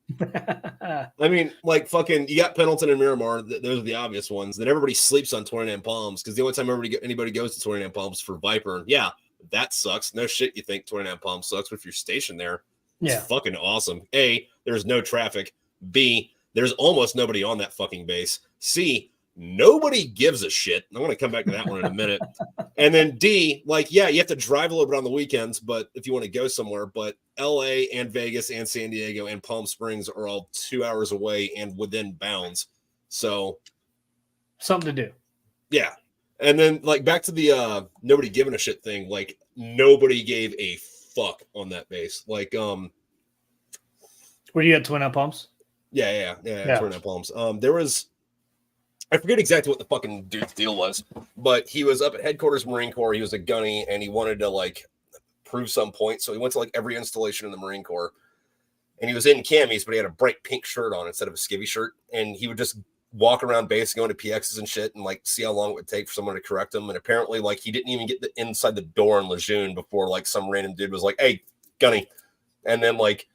I mean, like fucking, you got Pendleton and Miramar. Those are the obvious ones. Then everybody sleeps on 29 Palms because the only time anybody goes to 29 Palms for Viper. Yeah, that sucks. No shit, you think 29 Palms sucks, but if you're stationed there, it's fucking awesome. A, there's no traffic. B, there's almost nobody on that fucking base. C, nobody gives a shit. I'm going to come back to that one in a minute. And then D, like, yeah, you have to drive a little bit on the weekends, but if you want to go somewhere, but LA and Vegas and San Diego and Palm Springs are all 2 hours away and within bounds. So
something to do. Yeah.
And then like back to the nobody giving a shit thing, like nobody gave a fuck on that base. Like
were you at Twin Palms?
Yeah. Twin Palms. There was, I forget exactly what the fucking dude's deal was, but he was up at headquarters Marine Corps. He was a gunny and he wanted to like prove some point. So he went to like every installation in the Marine Corps and he was in camis, but he had a bright pink shirt on instead of a skivvy shirt. And he would just walk around base, going to PXs and shit and like see how long it would take for someone to correct him. And apparently like he didn't even get inside the door in Lejeune before like some random dude was like, hey, gunny. And then like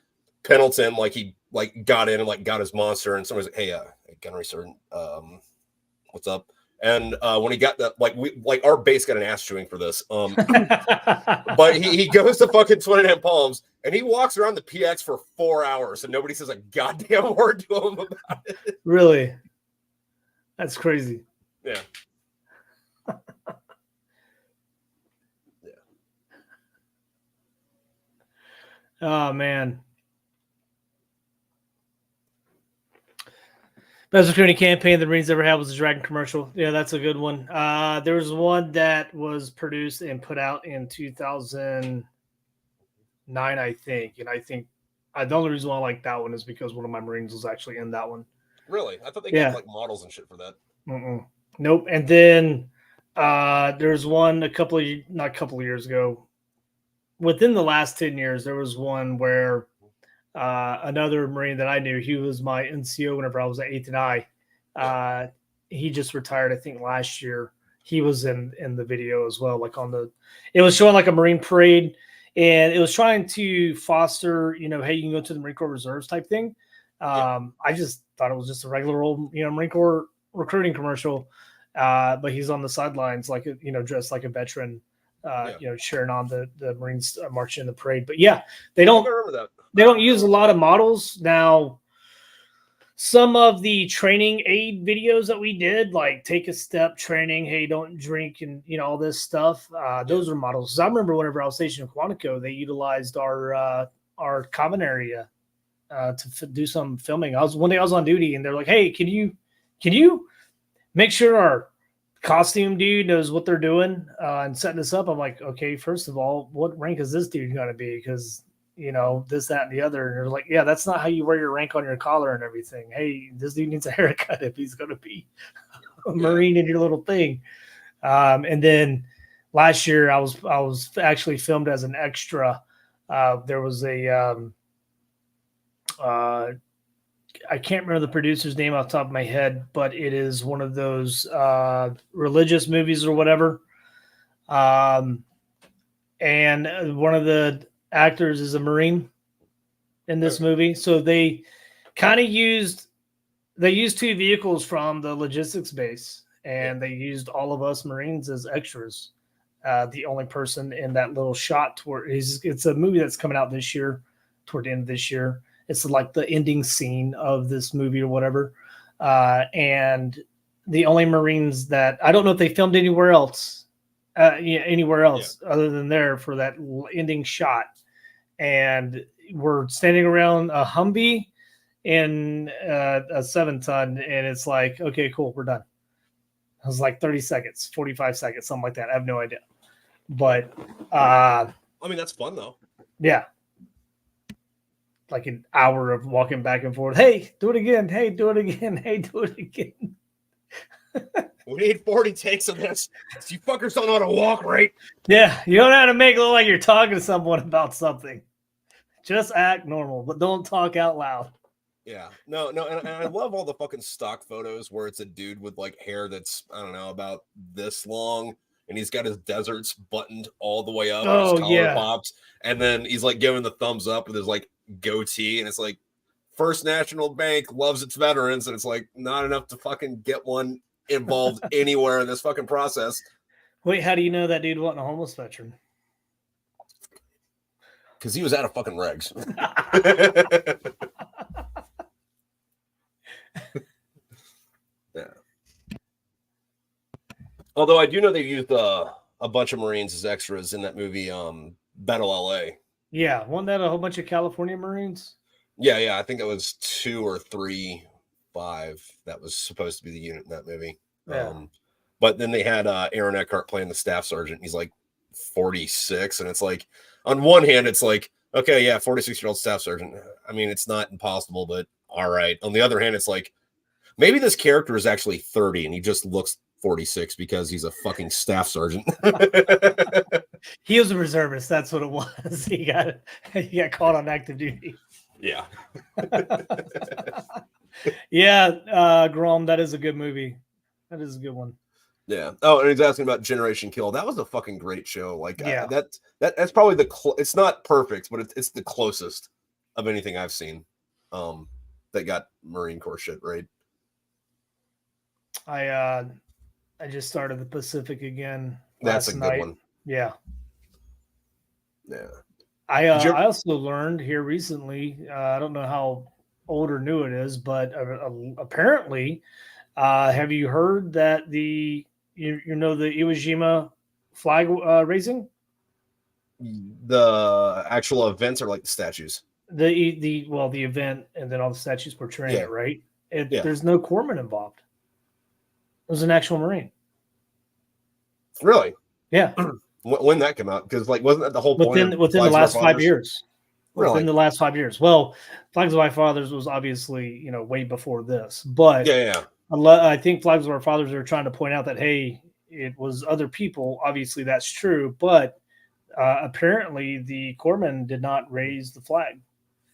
Pendleton, like he like got in and like got his monster and someone was like, hey, gunnery sergeant, what's up? And when he got that, like our base got an ass chewing for this. But he goes to fucking 29 Palms and he walks around the PX for 4 hours and nobody says a goddamn word to him about it.
Really? That's crazy.
Yeah.
Oh man. Best recruiting campaign the Marines ever had was the Dragon commercial. Yeah, that's a good one. There was one that was produced and put out in 2009, I think. And I think the only reason why I like that one is because one of my Marines was actually in that one.
Really? I thought they got like models and shit for that.
Nope. And then there's one not a couple of years ago. Within the last 10 years, there was one where another Marine that I knew, he was my NCO whenever I was at 8th and I. He just retired, I think, last year. He was in the video as well, like it was showing like a Marine parade, and it was trying to foster, hey, you can go to the Marine Corps Reserves type thing. I just thought it was just a regular old, Marine Corps recruiting commercial, but he's on the sidelines, like, dressed like a veteran, cheering on the Marines marching in the parade. But yeah, they don't use a lot of models. Now, some of the training aid videos that we did, like take a step training, hey, don't drink and, all this stuff. Those are models. I remember whenever I was stationed in Quantico, they utilized our common area to do some filming. One day I was on duty and they're like, hey, can you make sure our costume dude knows what they're doing and setting this up? I'm like, okay, first of all, what rank is this dude going to be? Because, this, that, and the other. And they're like, yeah, that's not how you wear your rank on your collar and everything. Hey, this dude needs a haircut if he's going to be a Marine in your little thing. And then last year I was actually filmed as an extra. There was a, I can't remember the producer's name off the top of my head, but it is one of those religious movies or whatever. and one of the actors is a Marine in this movie. So they kind of used 2 vehicles from the logistics base, and they used all of us Marines as extras. The only person in that little shot it's a movie that's coming out this year, toward the end of this year. It's like the ending scene of this movie or whatever. And the only Marines that I don't know if they filmed anywhere else, other than there for that ending shot. And we're standing around a Humvee in a 7-ton, and it's like, okay, cool, we're done. It was like 30 seconds, 45 seconds, something like that. I have no idea. But
I mean, that's fun though.
Yeah. Like an hour of walking back and forth. Hey, do it again. Hey, do it again. Hey, do it again.
We need 40 takes of this. You fuckers don't know how to walk right.
Yeah, you don't know how to make it look like you're talking to someone about something. Just act normal, but don't talk out loud.
Yeah, no, and I love all the fucking stock photos where it's a dude with like hair that's, I don't know, about this long, and he's got his deserts buttoned all the way up.
Oh,
his collar
yeah.
pops, and then he's like giving the thumbs up with his like goatee, and it's like First National Bank loves its veterans, and it's like not enough to fucking get one involved anywhere in this fucking process.
Wait, how do you know that dude wasn't a homeless veteran?
Because he was out of fucking regs. Yeah. Although I do know they used a bunch of Marines as extras in that movie, Battle LA.
Yeah, wasn't that a whole bunch of California Marines?
Yeah. I think it was 2 or 3, 5 that was supposed to be the unit in that movie.
Yeah.
But then they had Aaron Eckhart playing the staff sergeant. He's like 46, and it's like, on one hand, it's like, okay, yeah, 46-year-old staff sergeant. I mean, it's not impossible, but all right. On the other hand, it's like, maybe this character is actually 30 and he just looks 46 because he's a fucking staff sergeant.
He was a reservist. That's what it was. He got caught on active duty.
Yeah.
Yeah, Grom, that is a good movie. That is a good one.
Yeah. Oh, and he's asking about Generation Kill. That was a fucking great show. Like,
yeah.
That's probably it's not perfect, but it's the closest of anything I've seen that got Marine Corps shit right.
I just started the Pacific again.
That's a good one.
Yeah.
Yeah.
I also learned here recently. I don't know how old or new it is, but apparently, have you heard that the Iwo Jima flag raising?
The actual events are like the statues.
The event, and then all the statues portraying it, right? There's no corpsman involved. It was an actual Marine.
Really?
Yeah.
When that came out? Because like, wasn't that the whole point?
Within the last 5 years.
Really?
Within the last 5 years. Well, Flags of Our Fathers was obviously way before this, but
yeah.
I think Flags of Our Fathers are trying to point out that hey, it was other people. Obviously, that's true, but apparently the corpsmen did not raise the flag.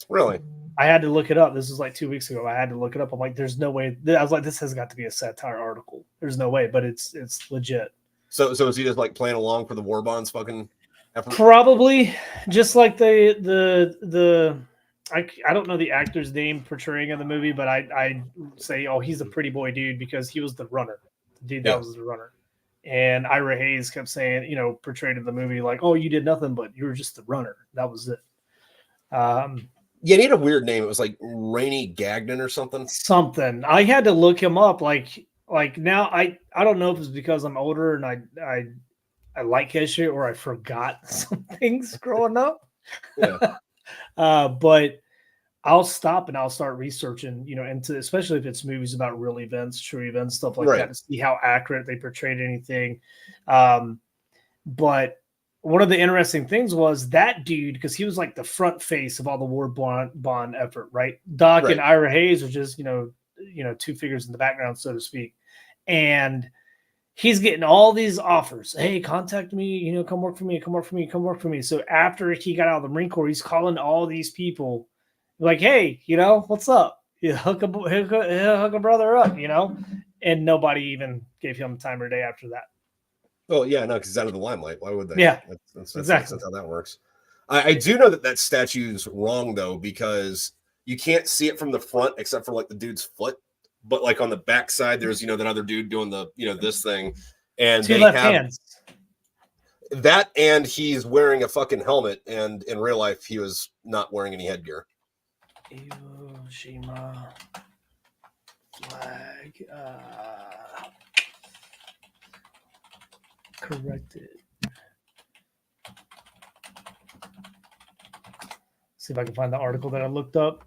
Really?
I had to look it up. This is like 2 weeks ago. I had to look it up. I'm like, there's no way. I was like, this has got to be a satire article. There's no way, but it's legit.
So is he just like playing along for the war bonds fucking effort?
Probably, just like the I don't know the actor's name portraying in the movie, but I say, oh, he's a pretty boy dude because he was the runner. The dude that was the runner. And Ira Hayes kept saying, portrayed in the movie like, oh, you did nothing, but you were just the runner. That was it.
Yeah, he had a weird name. It was like Rainey Gagnon or something.
Something. I had to look him up. Like now, I don't know if it's because I'm older and I like history or I forgot some things growing up.
Yeah.
But I'll stop and I'll start researching, into, especially if it's movies about real events, true events, stuff like that, to see how accurate they portrayed anything. But one of the interesting things was that dude, because he was like the front face of all the war bond effort, right? Doc and Ira Hayes are just, two figures in the background, so to speak. And he's getting all these offers. Hey, contact me, come work for me, come work for me, come work for me. So after he got out of the Marine Corps, he's calling all these people like, hey, what's up? Hook a brother up, and nobody even gave him time or day after that.
Well, yeah, no, because he's out of the limelight. Why would they?
Yeah,
That's
exactly.
how that works. I do know that statue's wrong though, because you can't see it from the front except for like the dude's foot, but like on the back side, there's that other dude doing the this thing, and
Two
they
left
have
hands.
that, and he's wearing a fucking helmet, and in real life, he was not wearing any headgear.
Iwo Jima flag. Corrected. See if I can find the article that I looked up.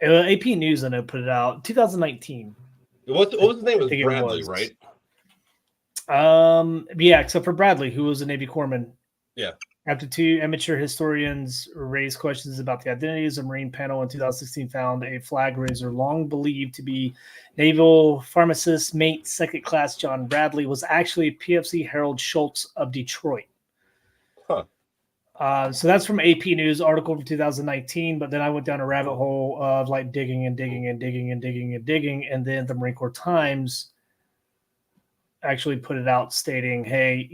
AP News, I know, put it out 2019.
What was his name? It was
think it
Bradley,
was.
right?
Yeah, except for Bradley, who was a Navy corpsman.
Yeah.
After 2 amateur historians raised questions about the identities, a Marine panel in 2016 found a flag raiser long believed to be naval pharmacist mate second class John Bradley was actually PFC Harold Schultz of Detroit.
Huh.
So that's from AP News article from 2019. But then I went down a rabbit hole of like digging, and then the Marine Corps Times actually put it out stating, "Hey,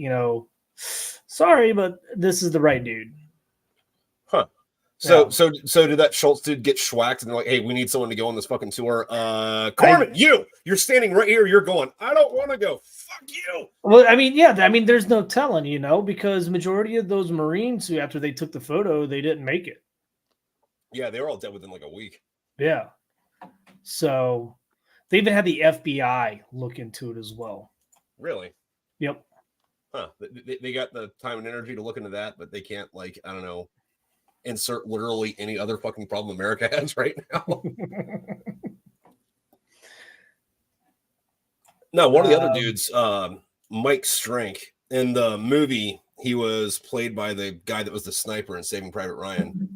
sorry, but this is the right dude."
Huh. So did that Schultz dude get schwacked and they're like, hey, we need someone to go on this fucking tour? Corman, you're standing right here. You're going, I don't want to go. Fuck you.
Well, I mean, yeah, there's no telling, because majority of those Marines who, after they took the photo, they didn't make it.
Yeah, they were all dead within like a week.
Yeah. So they even had the FBI look into it as well.
Really?
Yep.
Huh. They got the time and energy to look into that, but they can't, like, I don't know, insert literally any other fucking problem America has right now. No, one of the other dudes, Mike Strank, in the movie, he was played by the guy that was the sniper in Saving Private Ryan.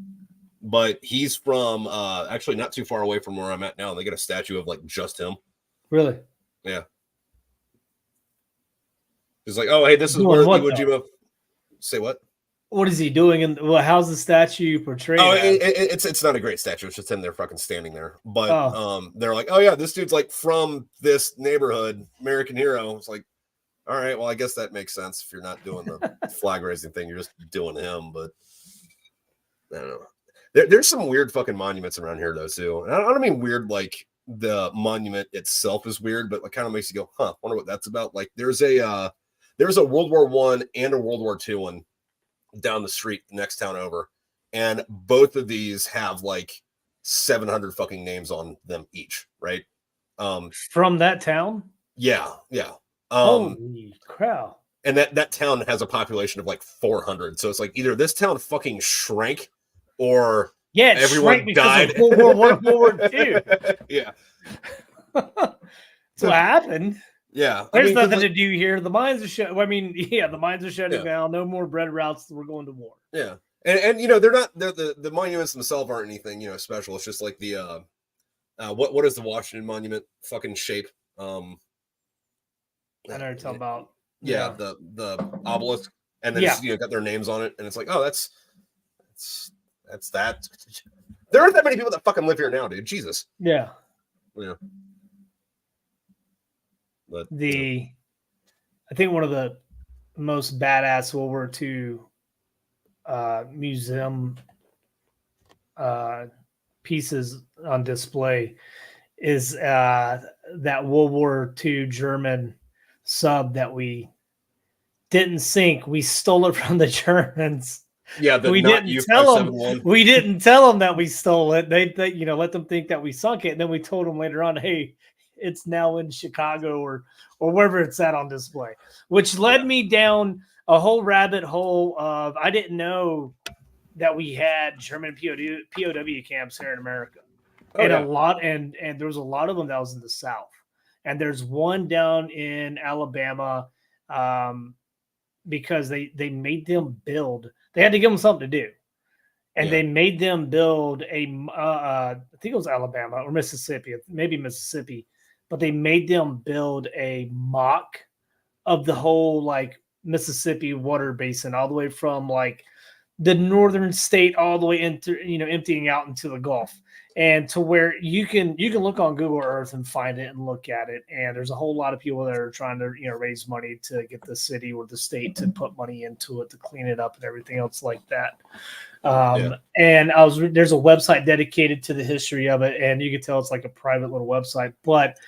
But he's from actually not too far away from where I'm at now. And they got a statue of like just him.
Really?
Yeah. It's like, oh, hey, this is where Iwo Jima. Say what?
What is he doing? And how's the statue portrayed?
Oh, it's not a great statue. It's just him there fucking standing there. But they're like, oh yeah, this dude's like from this neighborhood, American hero. It's like, all right, well, I guess that makes sense if you're not doing the flag raising thing. You're just doing him. But I don't know. There's some weird fucking monuments around here though too. And I don't mean weird like the monument itself is weird, but it kind of makes you go, huh, wonder what that's about. Like there's a World War I and a World War II one down the street, next town over, and both of these have like 700 fucking names on them each, right?
From that town?
Yeah.
Holy crap.
And that town has a population of like 400. So it's like either this town fucking shrank or everyone died.
World War I, World War II.
Yeah.
So what happened?
Yeah.
There's nothing to do here. The mines are the mines are shutting down. No more bread routes. We're going to war.
Yeah. And they're not the monuments themselves aren't anything, special. It's just like the what is the Washington Monument fucking shape?
I know you're talking about.
Yeah, the obelisk. And then it's, got their names on it, and it's like, oh, that's that. There aren't that many people that fucking live here now, dude. Jesus.
Yeah.
Yeah. But
I think one of the most badass World War II museum pieces on display is that World War II German sub that we didn't sink. We stole it from the Germans.
Yeah,
we didn't tell them. We didn't tell them that we stole it. They let them think that we sunk it, and then we told them later on, hey, it's now in Chicago or wherever it's at on display, which led me down a whole rabbit hole of I didn't know that we had German POW camps here in America, and there was a lot of them that was in the South, and there's one down in Alabama, because they made them build. They had to give them something to do. And they made them build I think it was Alabama or Mississippi, maybe Mississippi, but they made them build a mock of the whole like Mississippi water basin, all the way from like the northern state all the way into, emptying out into the Gulf. and to where you can look on Google Earth and find it and look at it. And there's a whole lot of people that are trying to raise money to get the city or the state to put money into it to clean it up and everything else like that. And there's a website dedicated to the history of it, and you can tell it's like a private little website, but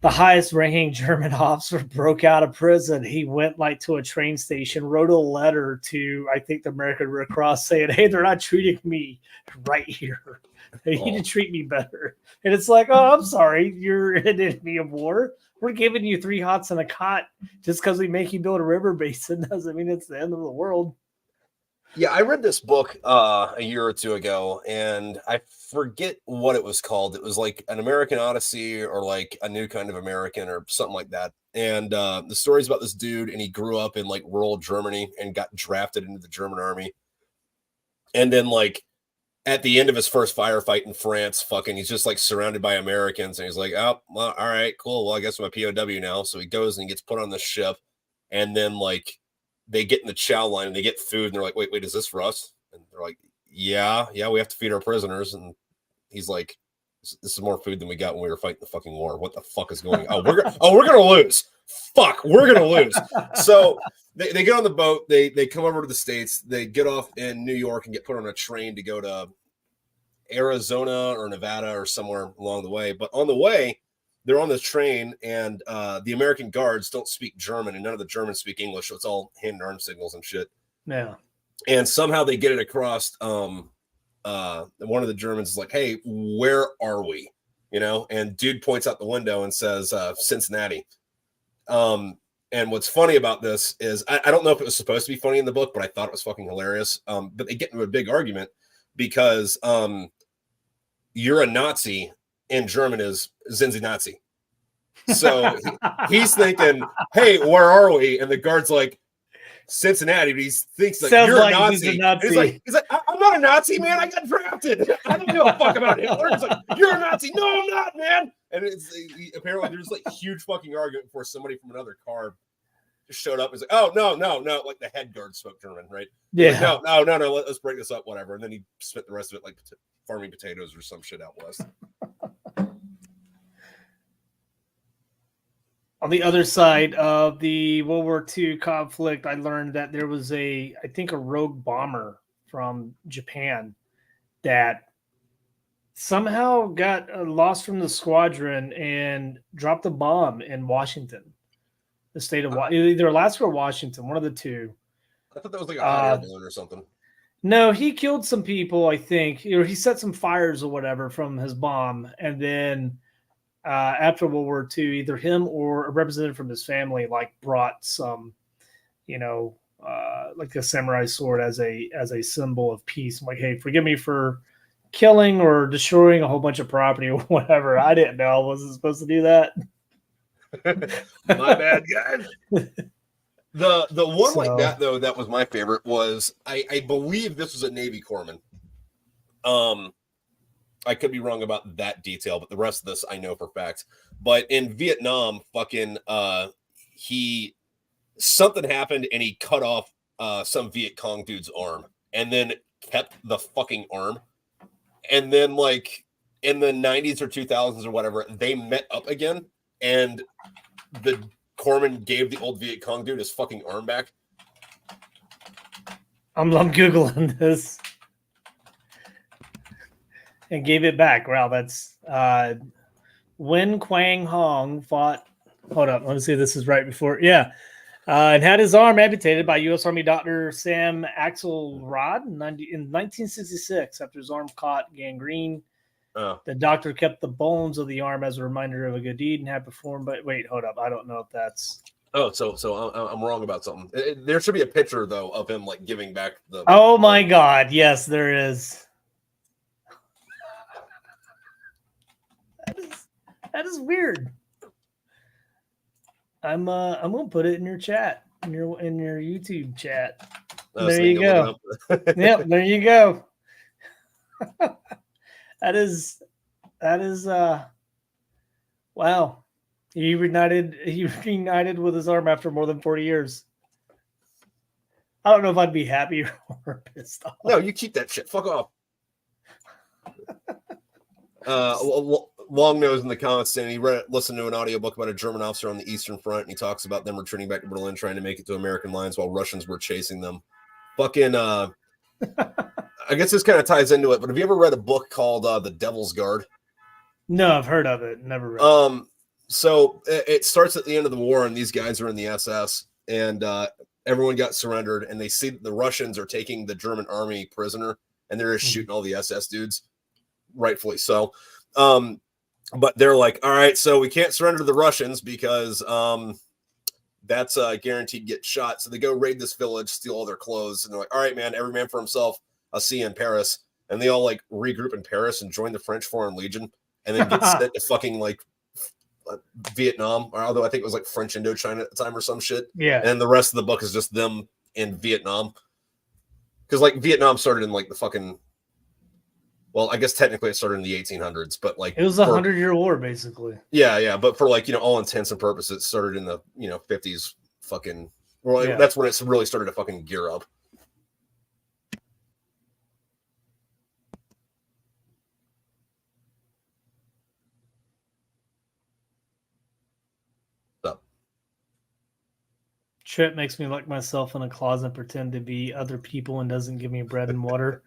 the highest ranking German officer broke out of prison. He went like to a train station, wrote a letter to, I think, the American Red Cross saying, hey, they're not treating me right here. They need to treat me better. And it's like, oh, I'm sorry. You're an enemy of war. We're giving you 3 hots and a cot just because we make you build a river basin. Doesn't mean it's the end of the world.
Yeah, I read this book a year or two ago, and I forget what it was called. It was like An American Odyssey or like A New Kind of American or something like that. And the story's about this dude, and he grew up in like rural Germany and got drafted into the German army. And then like at the end of his first firefight in France, he's just like surrounded by Americans, and he's like, oh, well, all right, cool. Well, I guess I'm a POW now. So he goes and he gets put on the ship, and then like they get in the chow line and they get food, and they're like, wait, is this for us? And they're like, yeah, we have to feed our prisoners. And he's like, this is more food than we got when we were fighting the fucking war. What the fuck is going on? We're gonna lose. Fuck, we're gonna lose. So they get on the boat, they come over to the States, they get off in New York and get put on a train to go to Arizona or Nevada or somewhere along the way. But on the way, they're on this train, and the American guards don't speak German, and none of the Germans speak English, so it's all hand and arm signals and shit.
Yeah. And
somehow they get it across. One of the Germans is like, hey, where are we? And dude points out the window and says, Cincinnati. And what's funny about this is, I don't know if it was supposed to be funny in the book, but I thought it was fucking hilarious. But they get into a big argument because you're a Nazi in German is Zinzi Nazi. So he's thinking, hey, where are we? And the guard's like, Cincinnati, but he thinks like, you're like a Nazi. He's like, I'm not a Nazi, man. I got drafted. I don't give a fuck about Hitler. He's like, you're a Nazi. No, I'm not, man. And apparently there's like huge fucking argument before somebody from another car just showed up. He's like, oh, no. Like the head guard spoke German, right?
Yeah.
Like, no. Let's break this up, whatever. And then he spent the rest of it like farming potatoes or some shit out west.
On the other side of the World War II conflict, I learned that there was I think a rogue bomber from Japan that somehow got lost from the squadron and dropped a bomb in Washington, the state of either Alaska or Washington, one of the two.
I thought that was like a hot air balloon or something.
No, he killed some people, I think. He set some fires or whatever from his bomb, and then after World War II, either him or a representative from his family like brought some, like a samurai sword as a symbol of peace. I'm like, hey, forgive me for killing or destroying a whole bunch of property or whatever. I didn't know I wasn't supposed to do that.
My bad, guys. The one like that though, that was my favorite. Was I believe this was a Navy corpsman. I could be wrong about that detail, but the rest of this I know for fact. But in Vietnam, something happened and he cut off some Viet Cong dude's arm and then kept the fucking arm. And then like in the 90s or 2000s or whatever, they met up again and the corpsman gave the old Viet Cong dude his fucking arm back.
I'm Googling this. And gave it back. Wow, that's Wen Quang Hong fought. Hold up, let me see if this is right before. Yeah. And had his arm amputated by U.S. Army Dr. Sam Axelrod in 1966 after his arm caught gangrene. Oh. The doctor kept the bones of the arm as a reminder of a good deed and had performed. But wait, hold up. I don't know if that's.
Oh, so I'm wrong about something. There should be a picture, though, of him like giving back the.
Oh, my God. Yes, there is. That is weird. I'm gonna put it in your chat, in your YouTube chat. There you go. Yep, there you go. That is wow. He reunited with his arm after more than 40 years. I don't know if I'd be happy or pissed off.
No, you keep that shit. Fuck off. Long Nose in the comments saying he listened to an audiobook about a German officer on the Eastern Front, and he talks about them returning back to Berlin, trying to make it to American lines while Russians were chasing them. Fucking, I guess this kind of ties into it, but have you ever read a book called The Devil's Guard?
No, I've heard of it. Never read it.
So it starts at the end of the war, and these guys are in the SS, and everyone got surrendered, and they see that the Russians are taking the German army prisoner, and they're just shooting all the SS dudes, rightfully so. But they're like, all right, so we can't surrender to the Russians because that's guaranteed to get shot. So they go raid this village, steal all their clothes, and they're like, all right, man, every man for himself. I'll see you in Paris. And they all like regroup in Paris and join the French Foreign Legion, and then get sent to fucking like Vietnam, or although I think it was like French Indochina at the time or some shit.
Yeah.
And the rest of the book is just them in Vietnam. Because like Vietnam started in like the fucking, well, I guess technically it started in the 1800s, but like
it was a 100-year war, basically.
Yeah. But for like, all intents and purposes, it started in the, 50s fucking, well, yeah. That's when it really started to fucking gear up.
Trip makes me lock myself in a closet and pretend to be other people and doesn't give me bread and water.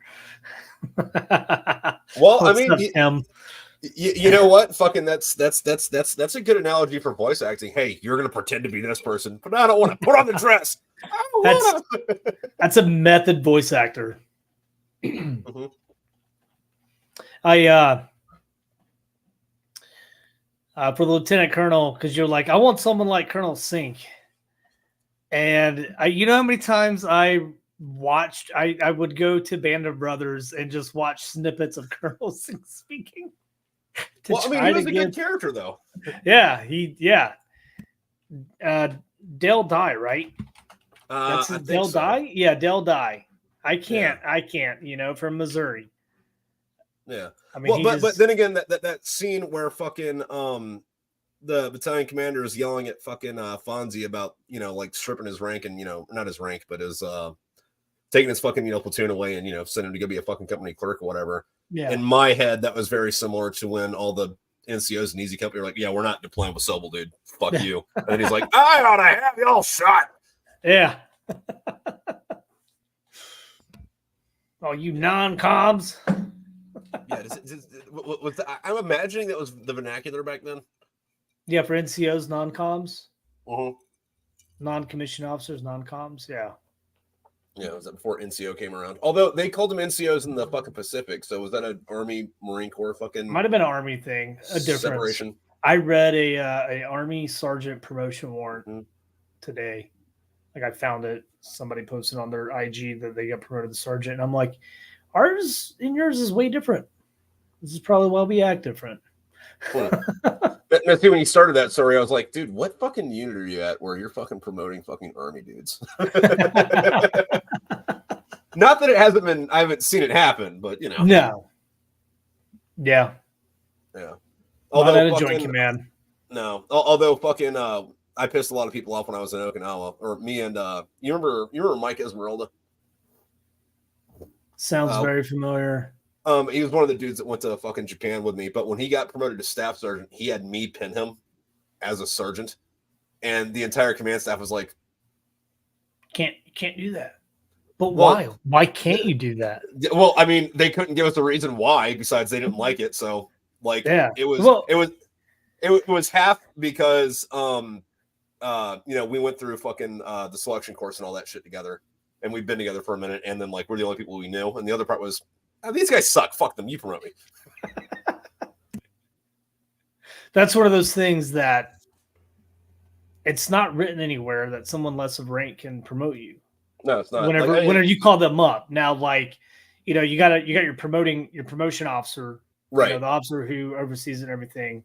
Well, I mean, you know what? Fucking that's a good analogy for voice acting. Hey, you're gonna pretend to be this person, but I don't want to put on the dress.
That's a method voice actor.
Mm-hmm.
For the lieutenant colonel, because you're like, I want someone like Colonel Sink. And you know how many times I would go to Band of Brothers and just watch snippets of Colonel Sink speaking.
Well, I mean, he was a good character, though.
Yeah, Dale Dye, right? That's Dale Dye? Yeah, Dale Dye. I can't, from Missouri.
Yeah.
I mean,
but then again, that scene where fucking the battalion commander is yelling at fucking Fonzie about, like stripping his rank and, not his rank, but his taking his fucking, platoon away and, sending him to go be a fucking company clerk or whatever.
Yeah.
In my head, that was very similar to when all the NCOs and Easy Company are like, yeah, we're not deploying with Sobel, dude. Fuck you. And then he's like, I ought to have y'all shot.
Yeah. Oh, you non-coms.
Yeah. I'm imagining that was the vernacular back then.
Yeah, for NCOs, non-coms.
Uh-huh.
Non-commissioned officers, non-coms. Yeah.
Yeah, was that before NCO came around? Although they called them NCOs in the fucking Pacific, so was that an Army Marine Corps fucking?
Might have been an Army thing. A difference.
Separation.
I read a Army sergeant promotion warrant today. Like I found it. Somebody posted on their IG that they got promoted to sergeant, and I'm like, ours and yours is way different. This is probably why we act different.
Now, see, when you started that story, I was like, dude, what fucking unit are you at where you're fucking promoting fucking Army dudes? Not that it hasn't been, I haven't seen it happen, but
No. Yeah.
Yeah.
Although not a joint command.
No. Although fucking I pissed a lot of people off when I was in Okinawa. Or me and you remember Mike Esmeralda?
Sounds very familiar.
He was one of the dudes that went to fucking Japan with me, but when he got promoted to staff sergeant, he had me pin him as a sergeant, and the entire command staff was like,
"Can't do that." But why? Why can't you do that?
Well, I mean, they couldn't give us a reason why besides they didn't like it. So, like, it was half because we went through fucking the selection course and all that shit together, and we've been together for a minute, and then like we're the only people we knew, and the other part was, these guys suck. Fuck them. You promote me.
That's one of those things that it's not written anywhere that someone less of rank can promote you.
No, it's not.
Whenever you call them up. Now, like, you got your promotion officer,
right?
The officer who oversees it and everything.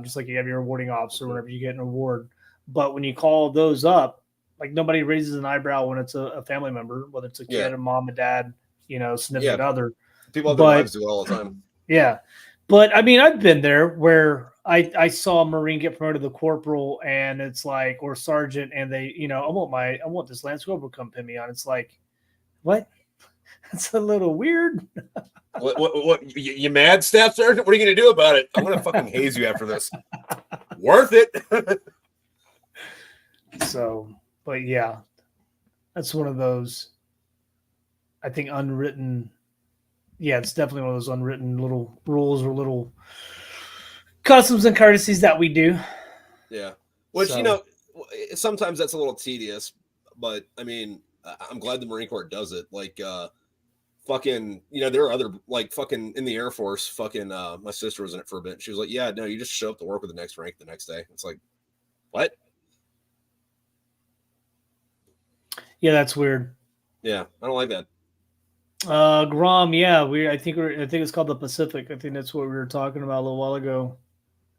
Just like you have your awarding officer whenever you get an award. But when you call those up, like nobody raises an eyebrow when it's a family member, whether it's a kid, a mom, a dad, significant other.
People have their lives do it all the time.
Yeah. But I mean, I've been there where I saw a Marine get promoted to corporal and it's like, or sergeant, and they, I want this Lance Corporal to come pin me on. It's like, what? That's a little weird.
What you mad, Staff Sergeant? What are you going to do about it? I'm going to fucking haze you after this. Worth it.
So, but yeah, that's one of those, I think, unwritten. Yeah, it's definitely one of those unwritten little rules or little customs and courtesies that we do.
Yeah. Which,
So,
sometimes that's a little tedious, but I mean, I'm glad the Marine Corps does it. Like, fucking, there are other, like, fucking in the Air Force, fucking, my sister was in it for a bit. She was like, yeah, no, you just show up to work with the next rank the next day. It's like, what?
yeah, that's weird.
Yeah, I don't like that.
Grom, yeah, I think it's called the Pacific. I think that's what we were talking about a little while ago.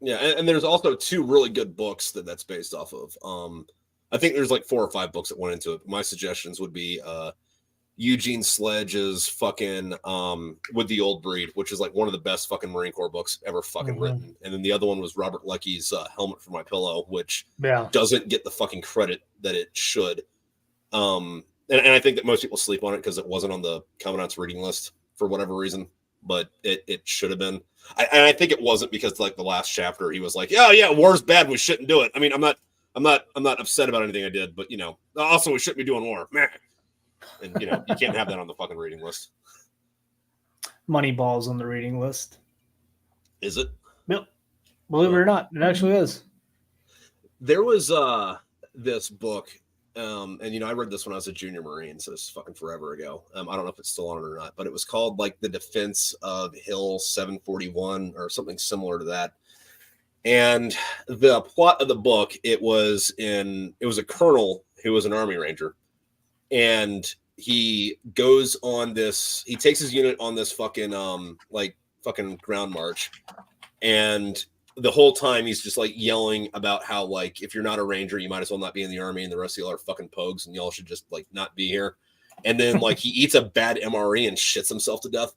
Yeah, and there's also 2 really good books that's based off of. I think there's like 4 or 5 books that went into it. My suggestions would be Eugene Sledge's fucking With the Old Breed, which is like one of the best fucking Marine Corps books ever fucking written. And then the other one was Robert Lecky's Helmet for My Pillow, which doesn't get the fucking credit that it should. And I think that most people sleep on it because it wasn't on the Commandant's reading list for whatever reason, but it should have been. And I think it wasn't because like the last chapter he was like, yeah, war's bad, we shouldn't do it. I mean, I'm not upset about anything I did, but also we shouldn't be doing war. And you can't have that on the fucking reading list.
Moneyball's on the reading list.
Is it?
Yep. Believe it or not, it actually is.
There was this book, and I read this when I was a junior Marine, so it's fucking forever ago. I don't know if it's still on it or not, but it was called like The Defense of Hill 741 or something similar to that. And the plot of the book, it was a colonel who was an Army Ranger, and he goes on this. He takes his unit on this fucking fucking ground march, and the whole time he's just like yelling about how like if you're not a ranger, you might as well not be in the army, and the rest of y'all are fucking pogues, and y'all should just like not be here. And then like he eats a bad MRE and shits himself to death,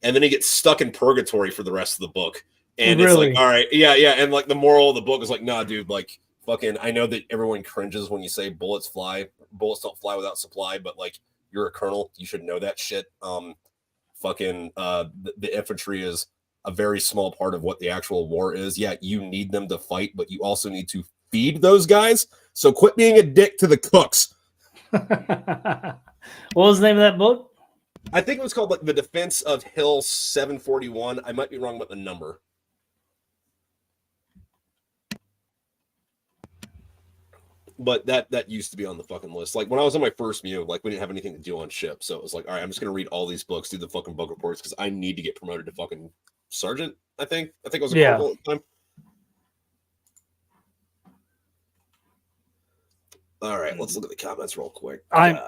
and then he gets stuck in purgatory for the rest of the book. And
Really?
It's like, all right, yeah, and like the moral of the book is like, nah, dude, like fucking, I know that everyone cringes when you say bullets don't fly without supply, but like you're a colonel, you should know that shit. The infantry is a very small part of what the actual war is. Yeah, you need them to fight, but you also need to feed those guys. So quit being a dick to the cooks.
What was the name of that book?
I think it was called like The Defense of Hill 741. I might be wrong about the number. But that used to be on the fucking list. Like when I was on my first MEU, like we didn't have anything to do on ship. So it was like, all right, I'm just going to read all these books, do the fucking book reports because I need to get promoted to fucking sergeant, I think it was a corporal at the time. All right, let's look at the comments real quick.
I'm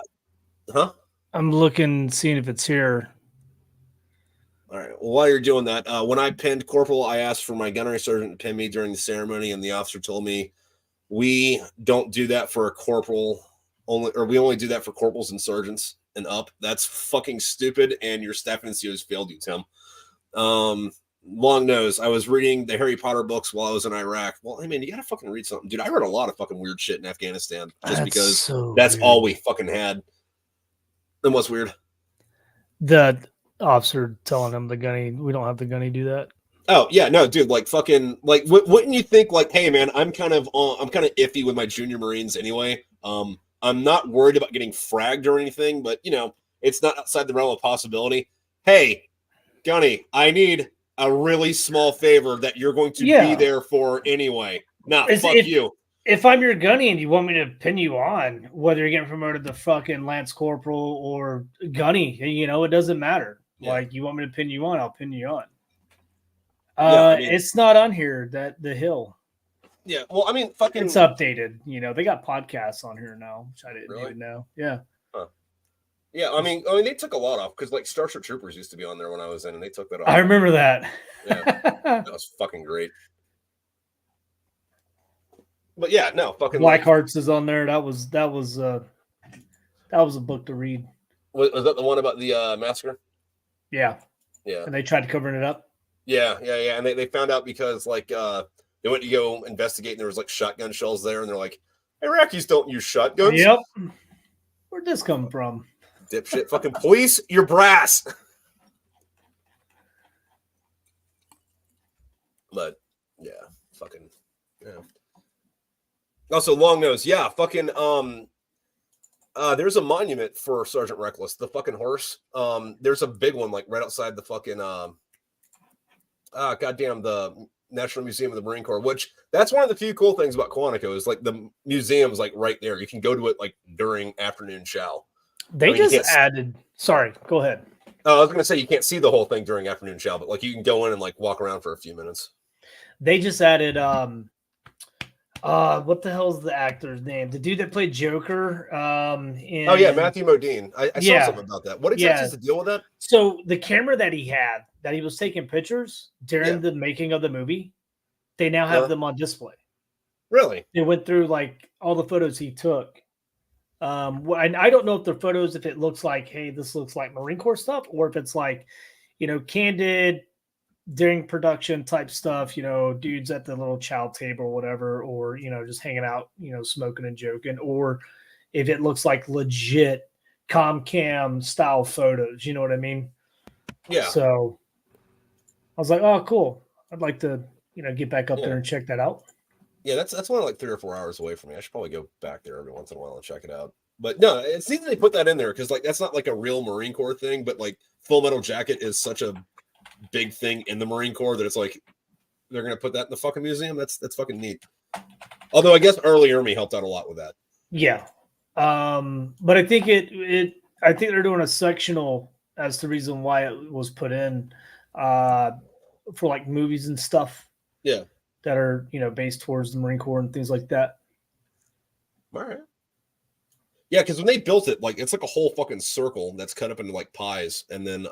looking, seeing if it's here.
All right, well, while you're doing that, when I pinned corporal, I asked for my gunnery sergeant to pin me during the ceremony, and the officer told me we don't do that for a corporal we only do that for corporals and sergeants and up. That's fucking stupid, and your staff NCOs failed you, Tim. Long nose. I was reading the Harry Potter books while I was in Iraq. Well, I mean, you gotta fucking read something, dude. I read a lot of fucking weird shit in Afghanistan just because that's weird. All we fucking had. And what's weird?
The officer telling him we don't have the gunny do that.
Oh yeah, no, dude. Like fucking, like wouldn't you think like, hey man, I'm kind of iffy with my junior Marines anyway. I'm not worried about getting fragged or anything, but it's not outside the realm of possibility. Hey, Gunny, I need a really small favor that you're going to be there for anyway. Nah, fuck you.
If I'm your gunny and you want me to pin you on, whether you're getting promoted to fucking Lance Corporal or gunny, it doesn't matter. Yeah. Like you want me to pin you on, I'll pin you on. It's not on here, that the Hill.
Yeah, well, I mean, fucking...
It's updated. They got podcasts on here now, which I didn't even know. Yeah.
Huh. Yeah, I mean, they took a lot off, because, like, Starship Troopers used to be on there when I was in, and they took that off.
I remember that.
Yeah, that was fucking great. But, yeah, no, fucking...
Black Hearts is on there. That was a book to read.
Was that the one about the massacre?
Yeah.
Yeah.
And they tried covering it up?
Yeah. And they found out because, like... they went to go investigate, and there was like shotgun shells there, and they're like, Iraqis don't use shotguns.
Yep. Where'd this come from?
Dipshit fucking police, you're brass. But yeah, fucking yeah. Also, long nose. Yeah, fucking there's a monument for Sergeant Reckless, the fucking horse. There's a big one like right outside the fucking goddamn the National Museum of the Marine Corps, which that's one of the few cool things about Quantico is like the museum's like right there. You can go to it like during afternoon chow.
They just added. Sorry, go ahead.
I was gonna say you can't see the whole thing during afternoon chow, but like you can go in and like walk around for a few minutes.
They just added what the hell's the actor's name? The dude that played Joker.
Oh yeah, Matthew Modine. I saw something about that. What exactly is the deal with that?
So the camera that he was taking pictures during the making of the movie, they now have them on display.
Really?
They went through like all the photos he took. And I don't know if the photos, if it looks like, hey, this looks like Marine Corps stuff, or if it's like, candid during production type stuff, dudes at the little chow table or whatever, or, just hanging out, smoking and joking, or if it looks like legit cam style photos, you know what I mean?
Yeah.
So I was like, oh, cool. I'd like to, get back up there and check that out.
Yeah, that's only like 3 or 4 hours away from me. I should probably go back there every once in a while and check it out. But no, it's neat that they put that in there because like that's not like a real Marine Corps thing, but like Full Metal Jacket is such a big thing in the Marine Corps that it's like they're gonna put that in the fucking museum. That's fucking neat. Although I guess Early Army helped out a lot with that.
Yeah. But I think I think they're doing a sectional as the reason why it was put in for like movies and stuff.
Yeah.
That are, based towards the Marine Corps and things like that.
All right. Yeah, because when they built it, like it's like a whole fucking circle that's cut up into like pies, and then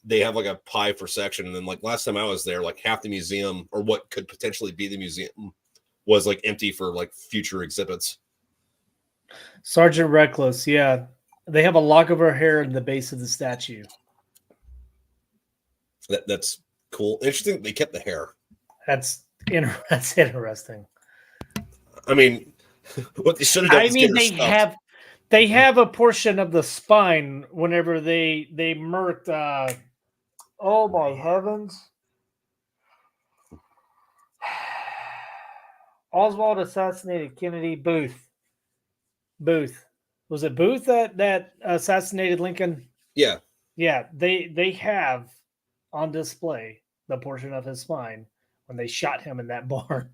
they have like a pie for section, and then like last time I was there, like half the museum or what could potentially be the museum was like empty for like future exhibits.
Sergeant Reckless, yeah, they have a lock of her hair in the base of the statue.
That's cool. Interesting. They kept the hair.
That's interesting.
I mean, what they should have done.
I mean, they have a portion of the spine whenever they murked. Oh my heavens! Oswald assassinated Kennedy. Booth. Was it Booth that assassinated Lincoln?
Yeah.
Yeah. They have on display the portion of his spine when they shot him in that barn.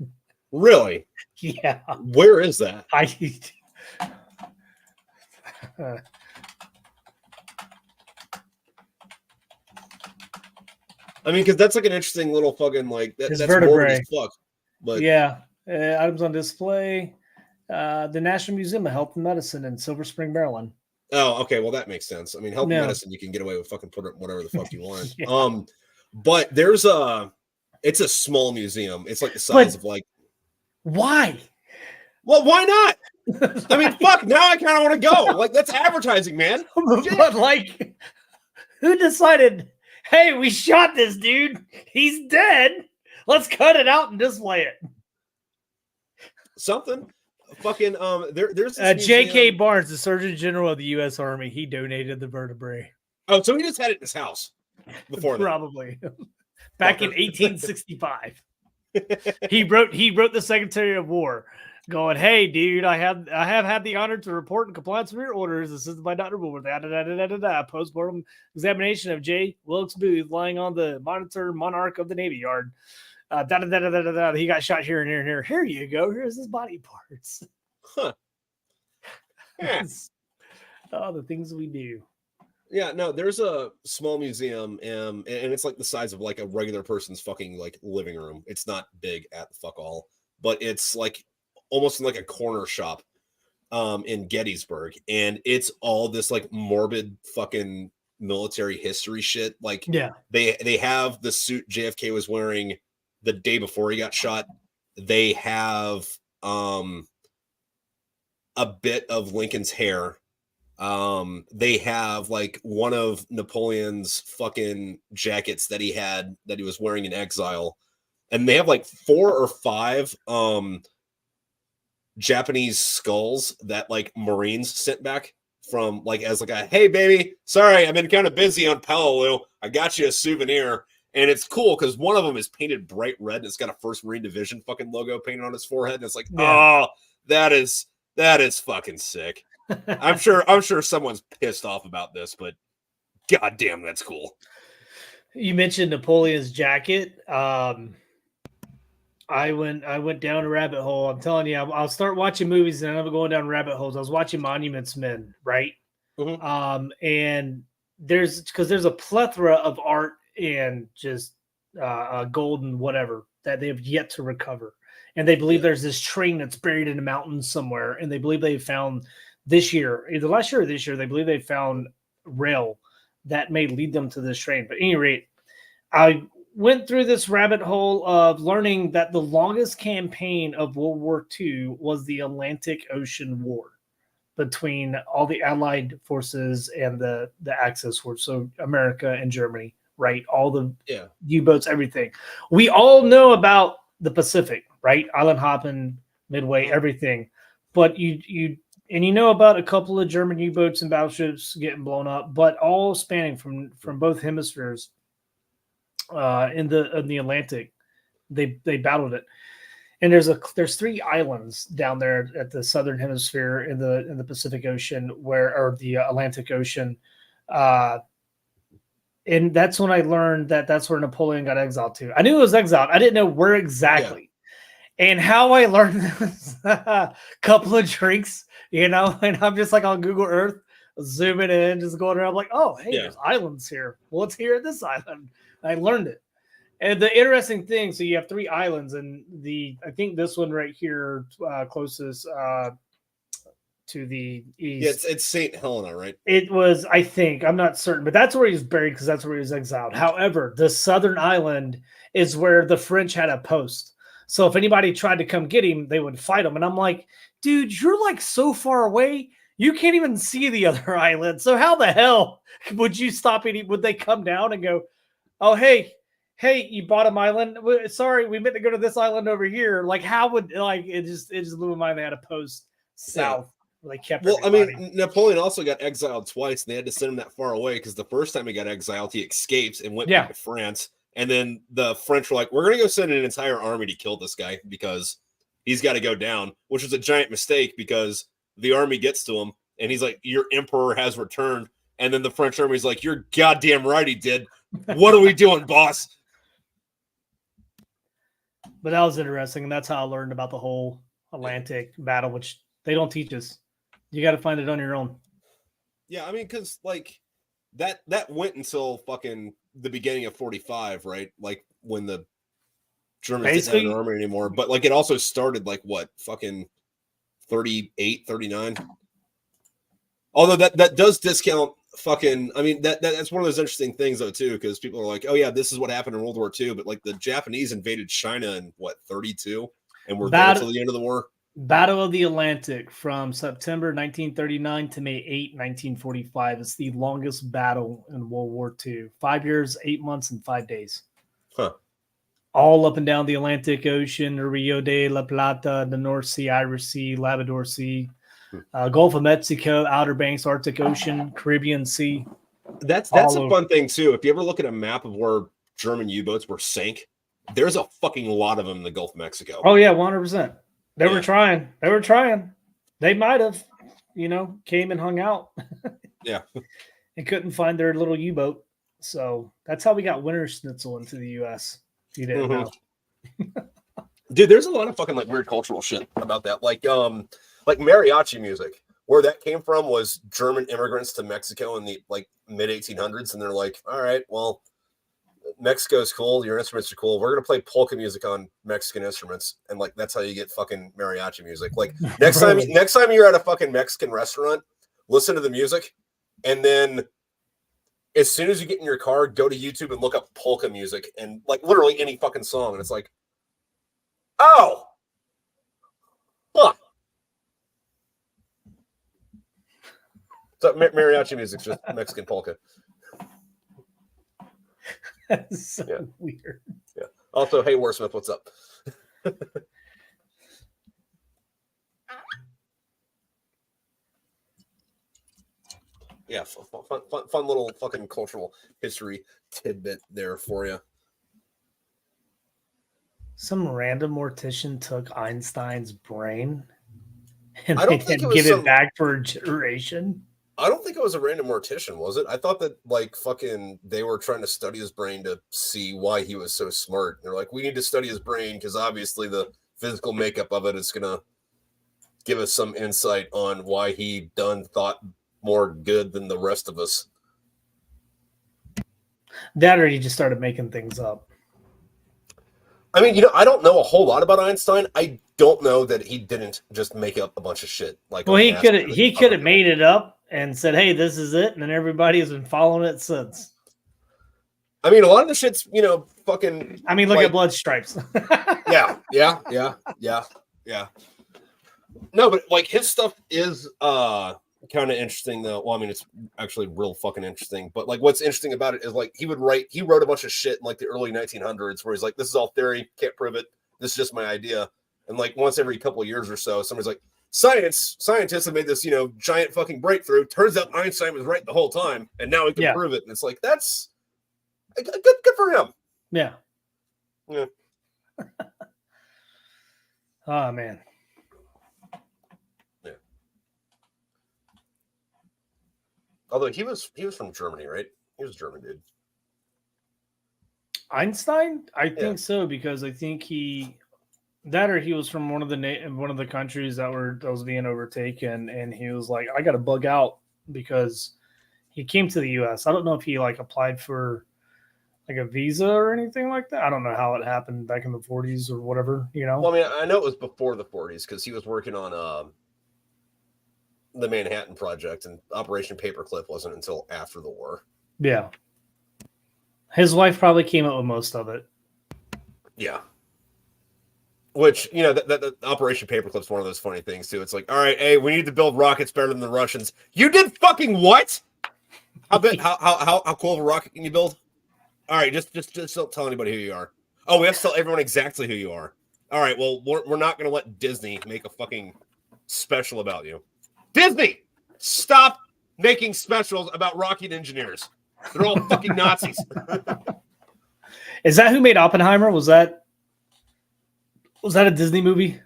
Really?
Yeah.
Where is that?
I
mean, because that's like an interesting little fucking like that's
vertebrae.
Morbid as fuck. But
yeah, items on display. The National Museum of Health and Medicine in Silver Spring, Maryland.
Oh, okay. Well, that makes sense. I mean, health and medicine, you can get away with fucking put it whatever the fuck you want. But there's it's a small museum. It's like the size of like.
Why?
Well, why not? I mean, fuck. Now I kind of want to go. Like that's advertising, man.
But like, who decided? Hey, we shot this dude. He's dead. Let's cut it out and display it.
Something. Fucking there's
J.K. Barnes, the Surgeon General of the U.S. Army. He donated the vertebrae.
Oh, so he just had it in his house before
probably back in 1865. he wrote the Secretary of War, going, "Hey, dude, I have had the honor to report in compliance with your orders, assisted by Dr. Woolworth. Postmortem examination of J. Wilkes Booth lying on the monitor monarch of the Navy Yard. He got shot here and here and here. Here you go. Here's his body parts."
Huh. Yeah.
Oh, the things we do.
Yeah, no, there's a small museum, and it's like the size of like a regular person's fucking like living room. It's not big at the fuck all, but it's like almost in like a corner shop in Gettysburg, and it's all this like morbid fucking military history shit. Like,
yeah,
they have the suit JFK was wearing the day before he got shot. They have a bit of Lincoln's hair. They have like one of Napoleon's fucking jackets that he was wearing in exile, and they have like 4 or 5 Japanese skulls that like Marines sent back from like as like a, hey baby, sorry, I've been kind of busy on Peleliu, I got you a souvenir. And it's cool because one of them is painted bright red and it's got a First Marine Division fucking logo painted on his forehead. And it's like, oh, that is fucking sick. I'm sure someone's pissed off about this, but goddamn, that's cool.
You mentioned Napoleon's jacket. I went down a rabbit hole. I'm telling you, I'll start watching movies and I'm going down rabbit holes. I was watching Monuments Men, right?
Mm-hmm.
And there's a plethora of art and just gold and whatever that they have yet to recover. And they believe there's this train that's buried in the mountains somewhere. And they believe they found this year, either last year or this year, they believe they found rail that may lead them to this train. But at any rate, I went through this rabbit hole of learning that the longest campaign of World War II was the Atlantic Ocean War between all the Allied forces and the Axis force, so America and Germany, right? All the U-boats, everything. We all know about the Pacific, right? Island hopping, Midway, everything. But you know about a couple of German U-boats and battleships getting blown up, but all spanning from both hemispheres. In the Atlantic, they battled it, and there's 3 islands down there at the southern hemisphere in the Pacific Ocean or the Atlantic Ocean, and that's when I learned that's where Napoleon got exiled to. I knew it was exiled. I didn't know where exactly, and how I learned this a couple of drinks, and I'm just like on Google Earth, zooming in, just going around, like, oh, hey, there's islands here. Well, it's here at this island. I learned it. And the interesting thing, so you have 3 islands, and I think this one right here, closest to the east.
Yeah, it's St. Helena, right?
It was, I think, I'm not certain, but that's where he's buried because that's where he was exiled. However, the southern island is where the French had a post. So if anybody tried to come get him, they would fight him. And I'm like, dude, you're like so far away. You can't even see the other island. So how the hell would you stop any? Would they come down and go, oh, hey, you bottom island. Sorry, we meant to go to this island over here. Like, how would it just blew my mind. They had a post south. They kept.
Well, everybody. I mean, Napoleon also got exiled twice, and they had to send him that far away because the first time he got exiled, he escaped and went back to France. And then the French were like, "We're going to go send an entire army to kill this guy because he's got to go down," which was a giant mistake because the army gets to him, and he's like, "Your emperor has returned." And then the French army's like, "You're goddamn right, he did. What are we doing, boss?"
But that was interesting, and that's how I learned about the whole Atlantic battle, which they don't teach us. You got to find it on your own.
Yeah, I mean, because like that went until fucking the beginning of 45, right? Like when the Germans didn't have an army anymore. But like it also started like what, fucking 38, 39. Although that does discount fucking, I mean, that's one of those interesting things though too, because people are like, oh yeah, this is what happened in World War II, but like the Japanese invaded China in what, 32, and were there till the end of the war.
Battle of the Atlantic from September 1939 to May 8, 1945. It's the longest battle in World War II. 5 years, 8 months, and 5 days.
Huh.
All up and down the Atlantic Ocean, Rio de la Plata, the North Sea, Irish Sea, Labrador Sea, Gulf of Mexico, Outer Banks, Arctic Ocean, Caribbean Sea.
That's a fun thing too. If you ever look at a map of where German U-boats were sank, there's a fucking lot of them in the Gulf of Mexico.
Oh yeah, 100%. They were trying. They might have, came and hung out.
Yeah.
And couldn't find their little U-boat. So that's how we got winter schnitzel into the U.S. If you didn't know.
Dude, there's a lot of fucking like weird cultural shit about that. Like mariachi music. Where that came from was German immigrants to Mexico in the like mid 1800s, and they're like, all right, well, Mexico's cool, your instruments are cool, we're gonna play polka music on Mexican instruments, and like that's how you get fucking mariachi music. Like next time you're at a fucking Mexican restaurant, listen to the music, and then as soon as you get in your car, go to YouTube and look up polka music, and like literally any fucking song, and it's like, oh, huh. So mariachi music's just Mexican polka.
That's so weird.
Yeah. Also, hey, Warsmith, what's up? Yeah, fun little fucking cultural history tidbit there for you.
some random mortician took Einstein's brain and
I
they
don't think it
didn't
was
give
some.
it back for a generation?
I don't think it was a random mortician, was it? I thought that like fucking they were trying to study his brain to see why he was so smart. They're like, we need to study his brain because obviously the physical makeup of it is gonna give us some insight on why he done thought more good than the rest of us.
That or he just started making things up.
I mean, I don't know a whole lot about Einstein. I don't know that he didn't just make up a bunch of shit. Like,
Well,
on
he
acid
could
and
he
covered
could have
it.
made it up and said, "Hey, this is it," and then everybody has been following it since.
I mean, a lot of the shit's fucking.
I mean, look
like,
at Blood Stripes.
yeah. No, but like his stuff is kind of interesting though. Well, I mean, it's actually real fucking interesting. But like, what's interesting about it is like he wrote a bunch of shit in like the early 1900s where he's like, "This is all theory, can't prove it. This is just my idea." And like once every couple of years or so, somebody's like, scientists have made this giant fucking breakthrough. Turns out Einstein was right the whole time, and now we can prove it. And it's like that's good for him.
Yeah.
Yeah.
Oh man.
Yeah. Although he was from Germany, right? He was a German dude.
Einstein? I think so, because I think he was from one of the countries that was being overtaken, and he was like, I got to bug out because he came to the U.S. I don't know if he like applied for like a visa or anything like that. I don't know how it happened back in the 40s or whatever.
Well, I mean, I know it was before the 40s because he was working on the Manhattan Project, and Operation Paperclip wasn't until after the war.
Yeah. His wife probably came up with most of it.
Yeah. Which, that Operation Paperclip's one of those funny things, too. It's like, all right, hey, we need to build rockets better than the Russians. You did fucking what? How cool of a rocket can you build? All right, just don't tell anybody who you are. Oh, we have to tell everyone exactly who you are. All right, well, we're not going to let Disney make a fucking special about you. Disney, stop making specials about rocket engineers. They're all fucking Nazis.
Is that who made Oppenheimer? Was that a Disney movie?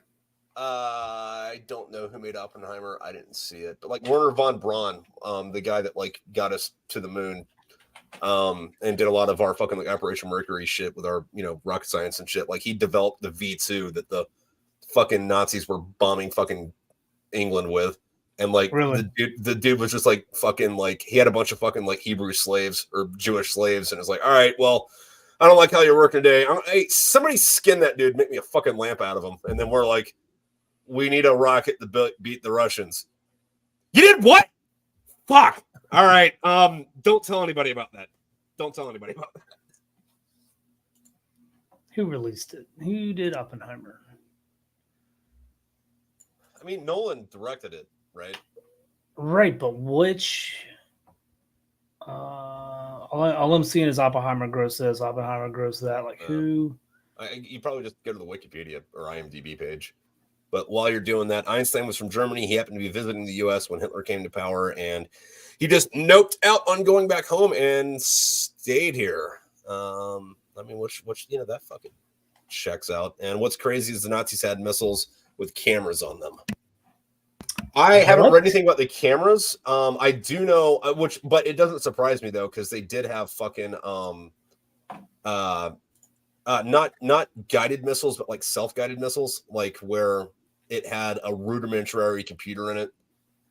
I don't know who made Oppenheimer. I didn't see it. But like Werner von Braun, the guy that like got us to the moon, and did a lot of our fucking like Operation Mercury shit with our, rocket science and shit. Like he developed the V2 that the fucking Nazis were bombing fucking England with. And like
really?
the dude was just like fucking like he had a bunch of fucking like Hebrew slaves or Jewish slaves, and it's like, all right, well, I don't like how you're working today. Hey, somebody skin that dude, make me a fucking lamp out of him. And then we're like, we need a rocket to beat the Russians. You did what? Fuck. All right. Don't tell anybody about that. Don't tell anybody about that.
Who released it? Who did Oppenheimer?
I mean, Nolan directed it, right?
Right, but which? All I'm seeing is Oppenheimer gross this, Oppenheimer gross that. Like who?
You probably just go to the Wikipedia or IMDb page. But while you're doing that, Einstein was from Germany. He happened to be visiting the U.S. when Hitler came to power, and he just noped out on going back home and stayed here. I mean, which that fucking checks out. And what's crazy is the Nazis had missiles with cameras on them. I haven't read anything about the cameras. I do know but it doesn't surprise me though, because they did have fucking not guided missiles, but like self-guided missiles, like where it had a rudimentary computer in it.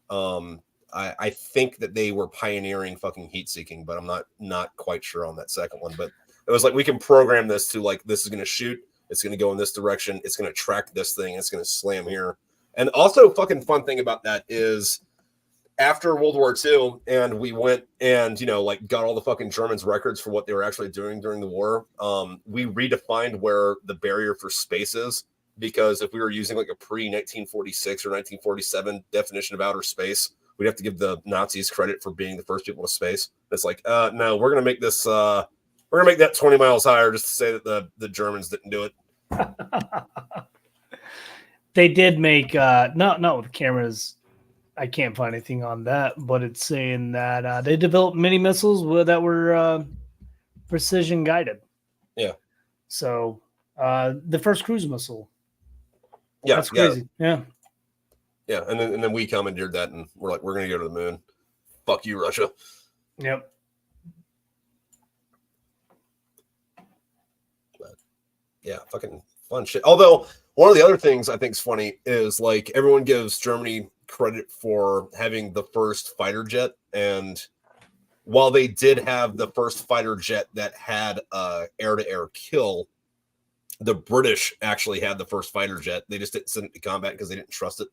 I think that they were pioneering fucking heat seeking, but I'm not quite sure on that second one. But it was like, we can program this to like, this is going to shoot, it's going to go in this direction, it's going to track this thing, it's going to slam here. And also, fucking fun thing about that is, after World War II, and we went and like got all the fucking Germans records for what they were actually doing during the war. We redefined where the barrier for space is, because if we were using like a pre-1946 or 1947 definition of outer space, we'd have to give the Nazis credit for being the first people to space. It's like, no, we're gonna make this. We're gonna make that 20 miles higher just to say that the Germans didn't do it.
They did make not with cameras. I can't find anything on that, but it's saying that they developed mini missiles that were precision guided.
Yeah.
So The first cruise missile.
Yeah,
That's crazy.
Yeah. And then we commandeered that, and we're like, we're gonna go to the moon. Fuck you, Russia.
Yep.
But, yeah, fucking fun shit. Although one of the other things I think is funny is like everyone gives Germany credit for having the first fighter jet, and while they did have the first fighter jet that had air-to-air kill, the British actually had the first fighter jet. They just didn't send it to combat because they didn't trust it.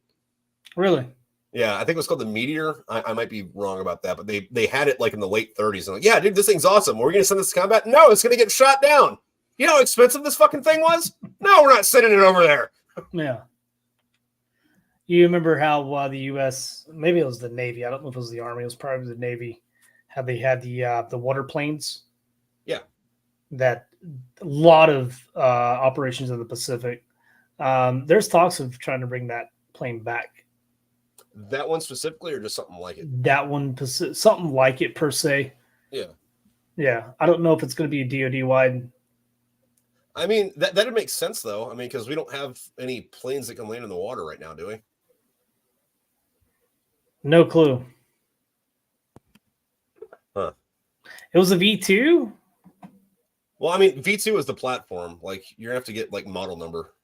Really?
Yeah, I think it was called the Meteor. I might be wrong about that, but they had it like in the late 30s. And like, yeah, dude, this thing's awesome. We're gonna send this to combat. No, it's gonna get shot down. You know how expensive this fucking thing was? No, we're not sending it over there.
Yeah. You remember how the U.S. maybe it was the Navy. I don't know if it was the Army. It was probably the Navy. How they had the water planes.
Yeah.
That a lot of operations in the Pacific. There's talks of trying to bring that plane back.
That one specifically, or just something like it?
That one, something like it per se.
Yeah.
Yeah. I don't know if it's going to be DoD wide.
I mean, that'd make sense though. I mean, because we don't have any planes that can land in the water right now, do we?
No clue.
Huh.
It was a V2?
Well, I mean, V2 is the platform. Like, you're going to have to get, like, model number.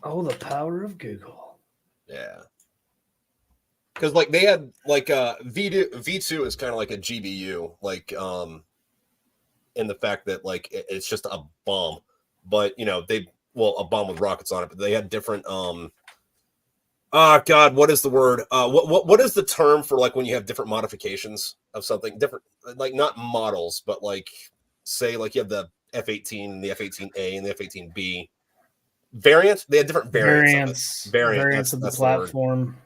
Oh, the power of Google.
Yeah. Because, like, they had, like, V2 is kind of like a GBU. Like, in the fact that, like, it's just a bomb. But, you know, a bomb with rockets on it. But they had different, God, what is the word? What is the term for like when you have different modifications of something? Different, like not models, but like say like you have the F-18 and the F-18A and the F-18B variant. They had different variants.
Variants of the platform.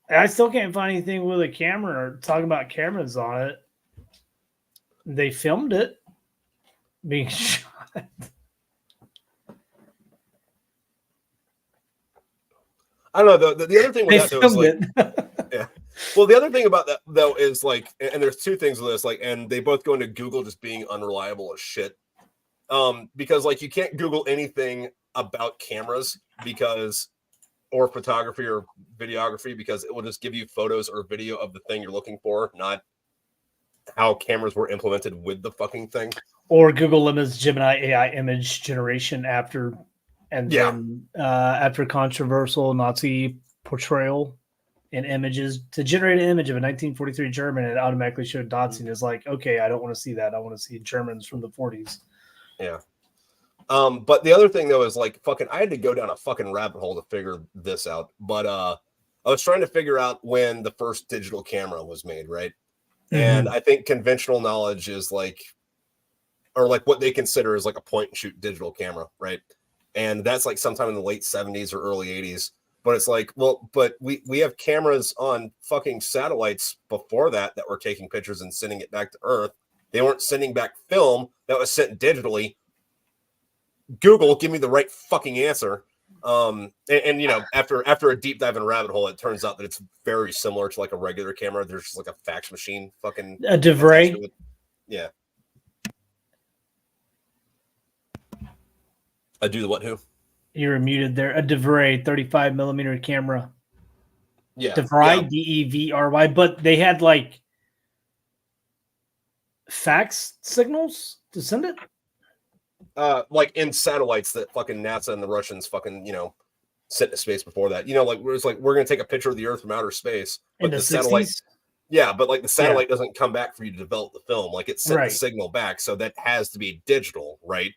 I still can't find anything with a camera or talking about cameras on it. They filmed it being shot.
I don't know. The other thing with that though is like, yeah. Well, the other thing about that though is like, and there's two things with this, like, and they both go into Google just being unreliable as shit. Because like you can't Google anything about cameras or photography or videography because it will just give you photos or video of the thing you're looking for, not how cameras were implemented with the fucking thing.
Or Google limits Gemini AI image generation after controversial Nazi portrayal in images to generate an image of a 1943 German, and it automatically showed Nazi. And it's like, okay, I don't want to see that. I want to see Germans from the 40s.
Yeah. But the other thing though is like fucking I had to go down a fucking rabbit hole to figure this out. But I was trying to figure out when the first digital camera was made, right? Mm-hmm. And I think conventional knowledge is like, or like what they consider is like a point and shoot digital camera, right? And that's like sometime in the late 70s or early 80s. But it's like, well, but we have cameras on fucking satellites before that were taking pictures and sending it back to Earth. They weren't sending back film that was sent digitally. Google, give me the right fucking answer. And you know, after a deep dive in a rabbit hole, it turns out that it's very similar to like a regular camera. There's just like a fax machine fucking
a DeVray.
Yeah. I do the what? Who?
You're muted there. A DeVray 35 millimeter camera.
Yeah.
DeVry, D-E-V-R-Y. But they had like fax signals to send it.
Like in satellites that fucking NASA and the Russians fucking, you know, sent to space before that. You know, like it's like we're gonna take a picture of the Earth from outer space, but the satellite. Yeah, but like the satellite doesn't come back for you to develop the film. Like it sent the signal back, so that has to be digital, right?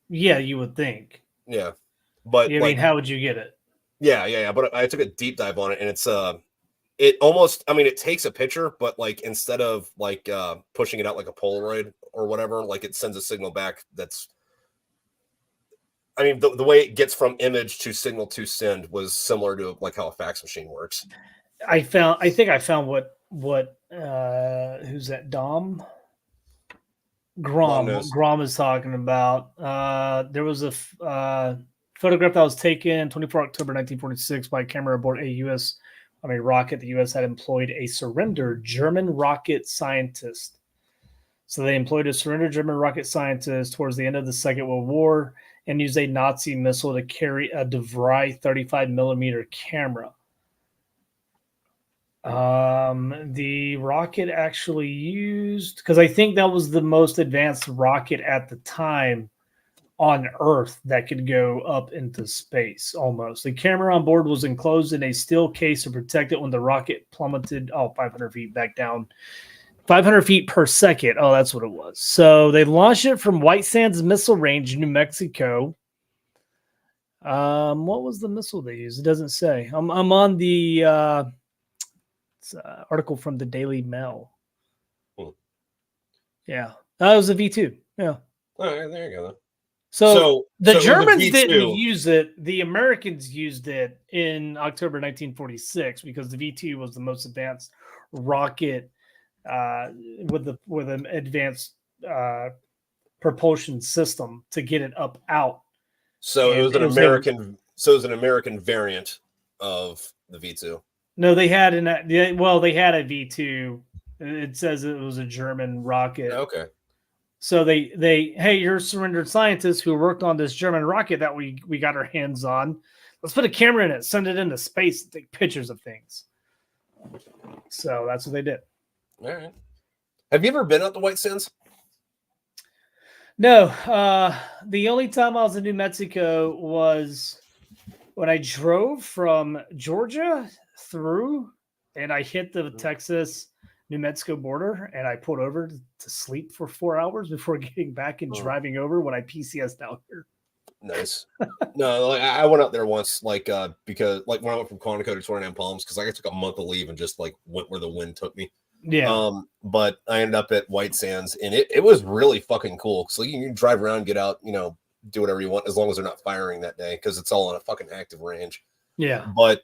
Yeah, you would think.
Yeah, but
I mean, how would you get it?
Yeah. But I took a deep dive on it, and it's it almost. I mean, it takes a picture, but like instead of like pushing it out like a Polaroid or whatever, like it sends a signal back. That's. I mean, the way it gets from image to signal to send was similar to like how a fax machine works.
I think I found what who's that? Dom Grom is talking about. There was a photograph that was taken 24 October 1946 by a camera aboard a U.S. rocket, the U.S. had employed a surrendered German rocket scientist. So they employed a surrendered German rocket scientist towards the end of the Second World War and used a Nazi missile to carry a DeVry 35 millimeter camera. The rocket actually used, because I think that was the most advanced rocket at the time on Earth that could go up into space almost. The camera on board was enclosed in a steel case to protect it when the rocket plummeted 500 feet back down. 500 feet per second. Oh, that's what it was. So they launched it from White Sands Missile Range, New Mexico. What was the missile they used? It doesn't say. I'm on the article from the Daily Mail. Yeah, that was a V2. Yeah.
All right, there you go.
So the Germans didn't use it. The Americans used it in October 1946 because the V2 was the most advanced rocket with an advanced propulsion system to get it up out.
So it was an American. So it was an American variant of the V2.
No, they had they had a V2. It says it was a German rocket.
Okay.
So hey, you're a surrendered scientist who worked on this German rocket that we got our hands on. Let's put a camera in it, send it into space, and take pictures of things. So that's what they did.
All right. Have you ever been out to White Sands?
No. The only time I was in New Mexico was when I drove from Georgia through and I hit the Texas-New Mexico border and I pulled over to sleep for 4 hours before getting back and driving over when I PCS'd out here.
Nice. No, like I went out there once, because when I went from Quantico to Tornado Palms, because I took a month of leave and just went where the wind took me.
Yeah.
But I ended up at White Sands and it was really fucking cool. So you can drive around, get out, do whatever you want as long as they're not firing that day because it's all on a fucking active range.
Yeah.
But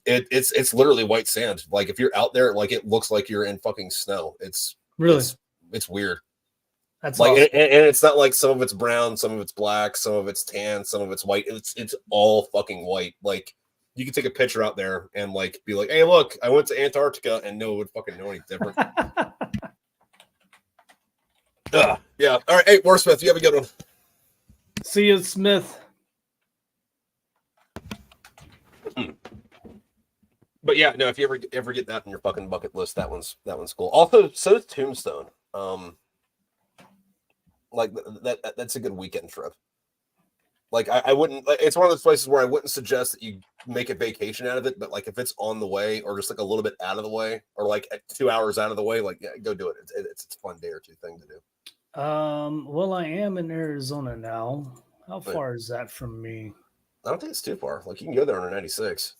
it's literally white sand. Like if you're out there, it looks like you're in fucking snow. It's
really
it's weird.
That's
awesome.
And
it's not like some of it's brown, some of it's black, some of it's tan, some of it's white. It's all fucking white. Like you can take a picture out there and be like, hey, look, I went to Antarctica, and no one would fucking know any different. Yeah. All right. Hey, Warsmith, you have a good one.
See you, Smith.
But yeah, no, if you ever get that on your fucking bucket list, that one's cool. Also, so is Tombstone. That's a good weekend trip. I wouldn't. It's one of those places where I wouldn't suggest that you make a vacation out of it. But if it's on the way or just a little bit out of the way, or 2 hours out of the way, go do it. It's a fun day or two thing to do.
Well, I am in Arizona now. How far is that from me?
I don't think it's too far. You can go there on a 96.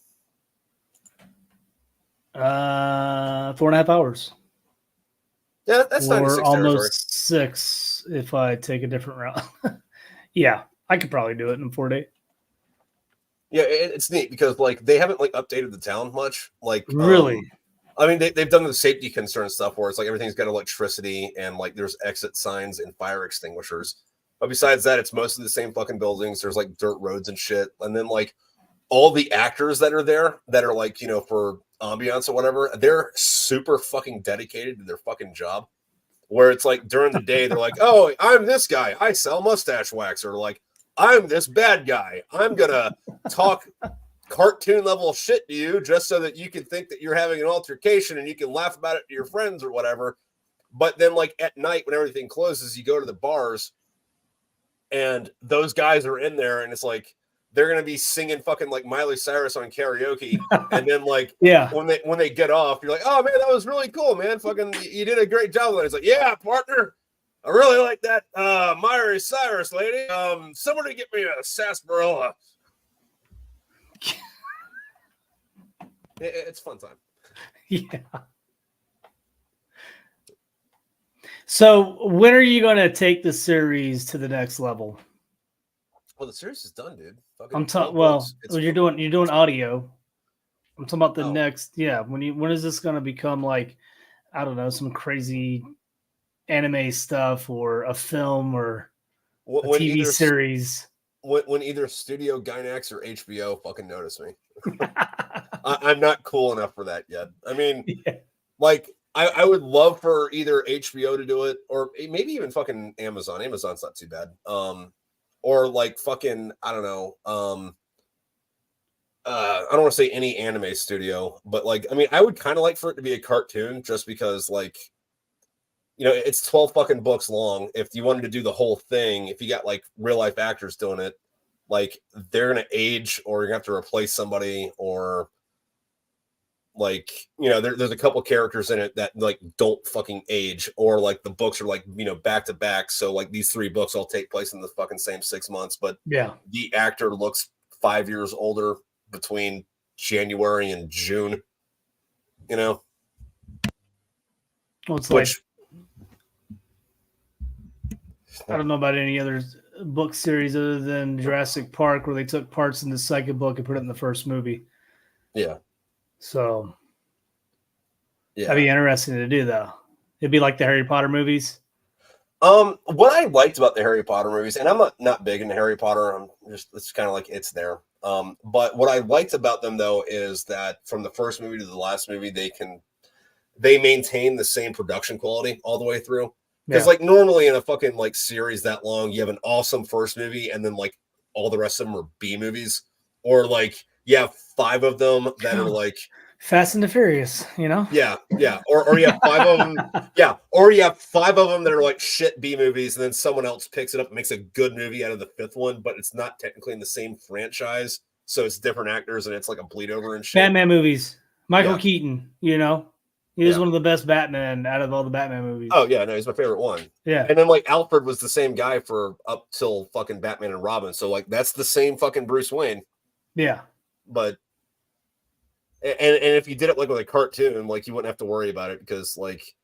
4.5 hours.
Yeah, that's 96
almost
territory.
6 if I take a different route. Yeah, I could probably do it in 4 days.
Yeah, it's neat because they haven't updated the town much.
Really?
I mean, they've done the safety concern stuff where it's everything's got electricity and there's exit signs and fire extinguishers. But besides that, it's mostly the same fucking buildings. There's dirt roads and shit. And then all the actors that are there that are for ambiance or whatever, they're super fucking dedicated to their fucking job. Where it's during the day, they're oh, I'm this guy. I sell mustache wax. Or I'm this bad guy. I'm going to talk cartoon level shit to you just so that you can think that you're having an altercation and you can laugh about it to your friends or whatever. But then at night when everything closes, you go to the bars and those guys are in there and it's they're going to be singing fucking Miley Cyrus on karaoke. And then
yeah,
when they get off, you're oh man, that was really cool, man. Fucking, you did a great job. And it's yeah, partner, I really like that Miley Cyrus lady. Somebody get me a sarsaparilla. It's fun time.
Yeah. So when are you going to take the series to the next level?
Well, the series is done, dude.
I'm talking. Well, you're doing audio. I'm talking about the next. Yeah. When is this going to become I don't know, some crazy anime stuff or a film or a TV series?
When either Studio Gainax or HBO fucking notice me. I'm not cool enough for that yet. I mean,
Yeah.
like, I would love for either HBO to do it or maybe even fucking Amazon. Amazon's not too bad. Or like fucking, I don't know. I don't want to say any anime studio, but like, I mean, I would kind of like for it to be a cartoon just because, like, it's 12 fucking books long. If you wanted to do the whole thing, if you got like real life actors doing it, like they're gonna age, or you're gonna have to replace somebody, or like there's a couple characters in it that like don't fucking age, or like the books are like back to back, so like these 3 books all take place in the fucking same 6 months, but
Yeah.
the actor looks 5 years older between January and June.
Well, it's
Which
I don't know about any other book series other than Jurassic Park, where they took parts in the second book and put it in the first movie.
yeah.
So
Yeah.
that'd be interesting to do, though. It'd be like the Harry Potter movies.
What I liked about the Harry Potter movies, and I'm not big into Harry Potter, it's kind of like it's there. But what I liked about them though is that from the first movie to the last movie, they maintain the same production quality all the way through. Because like normally in a fucking like series that long, you have an awesome first movie and then like all the rest of them are B movies, or like you have 5 of them that are like
Fast and the Furious,
Yeah. Or you have 5 of them. Yeah. Or you have 5 of them that are like shit B movies, and then someone else picks it up and makes a good movie out of the 5th one, but it's not technically in the same franchise. So it's different actors and it's like a bleed over and shit.
Batman movies. Michael Keaton, he was one of the best Batman out of all the Batman movies.
Oh, yeah. No, he's my favorite one.
Yeah.
And then like Alfred was the same guy for up till fucking Batman and Robin. So like that's the same fucking Bruce Wayne.
Yeah.
But and if you did it like with a cartoon, like you wouldn't have to worry about it, because like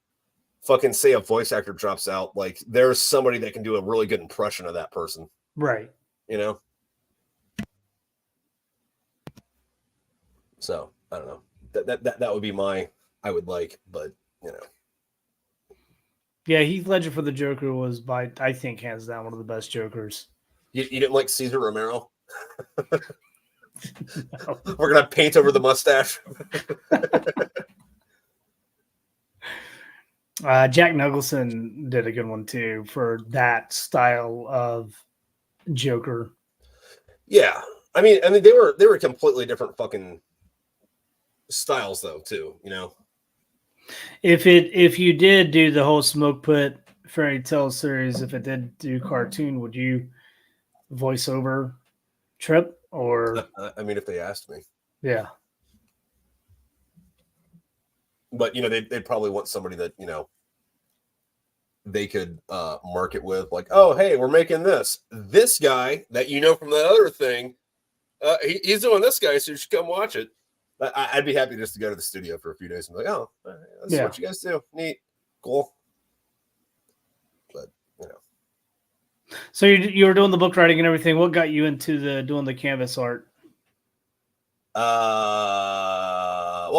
fucking say a voice actor drops out, like there's somebody that can do a really good impression of that person.
Right.
So I don't know. That would be I would like, but
Yeah, Heath Ledger for the Joker was I think hands down one of the best Jokers.
You didn't like Caesar Romero?
No.
We're gonna paint over the mustache.
Jack Nicholson did a good one too for that style of Joker.
Yeah, I mean they were completely different fucking styles though too.
If you did do the whole Smokepit Fairytales series, if it did do cartoon, would you voice over Trip or?
I mean, if they asked me,
yeah.
But they'd probably want somebody that they could market with, like, oh hey, we're making this guy that from the other thing, he's doing this guy, so you should come watch it. I'd be happy just to go to the studio for a few days and be like, oh, this is what you guys do, neat, cool. But
so you were doing the book writing and everything. What got you into doing the canvas art?
Well,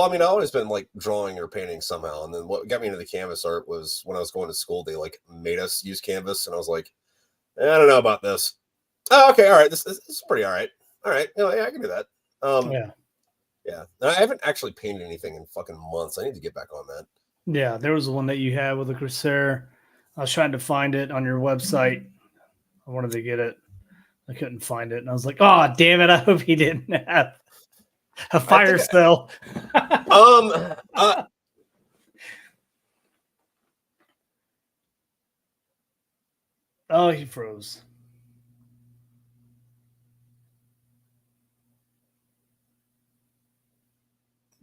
I mean, I've always been like drawing or painting somehow, and then what got me into the canvas art was when I was going to school. They like made us use canvas, and I was like, I don't know about this. Oh, okay, all right, this is pretty all right. All right, yeah, I can do that. Yeah. I haven't actually painted anything in fucking months. I need to get back on that.
Yeah, there was one that you had with a Corsair. I was trying to find it on your website. I wanted to get it. I couldn't find it, and I was like, "Oh, damn it! I hope he didn't have a fire spell." Oh, he froze.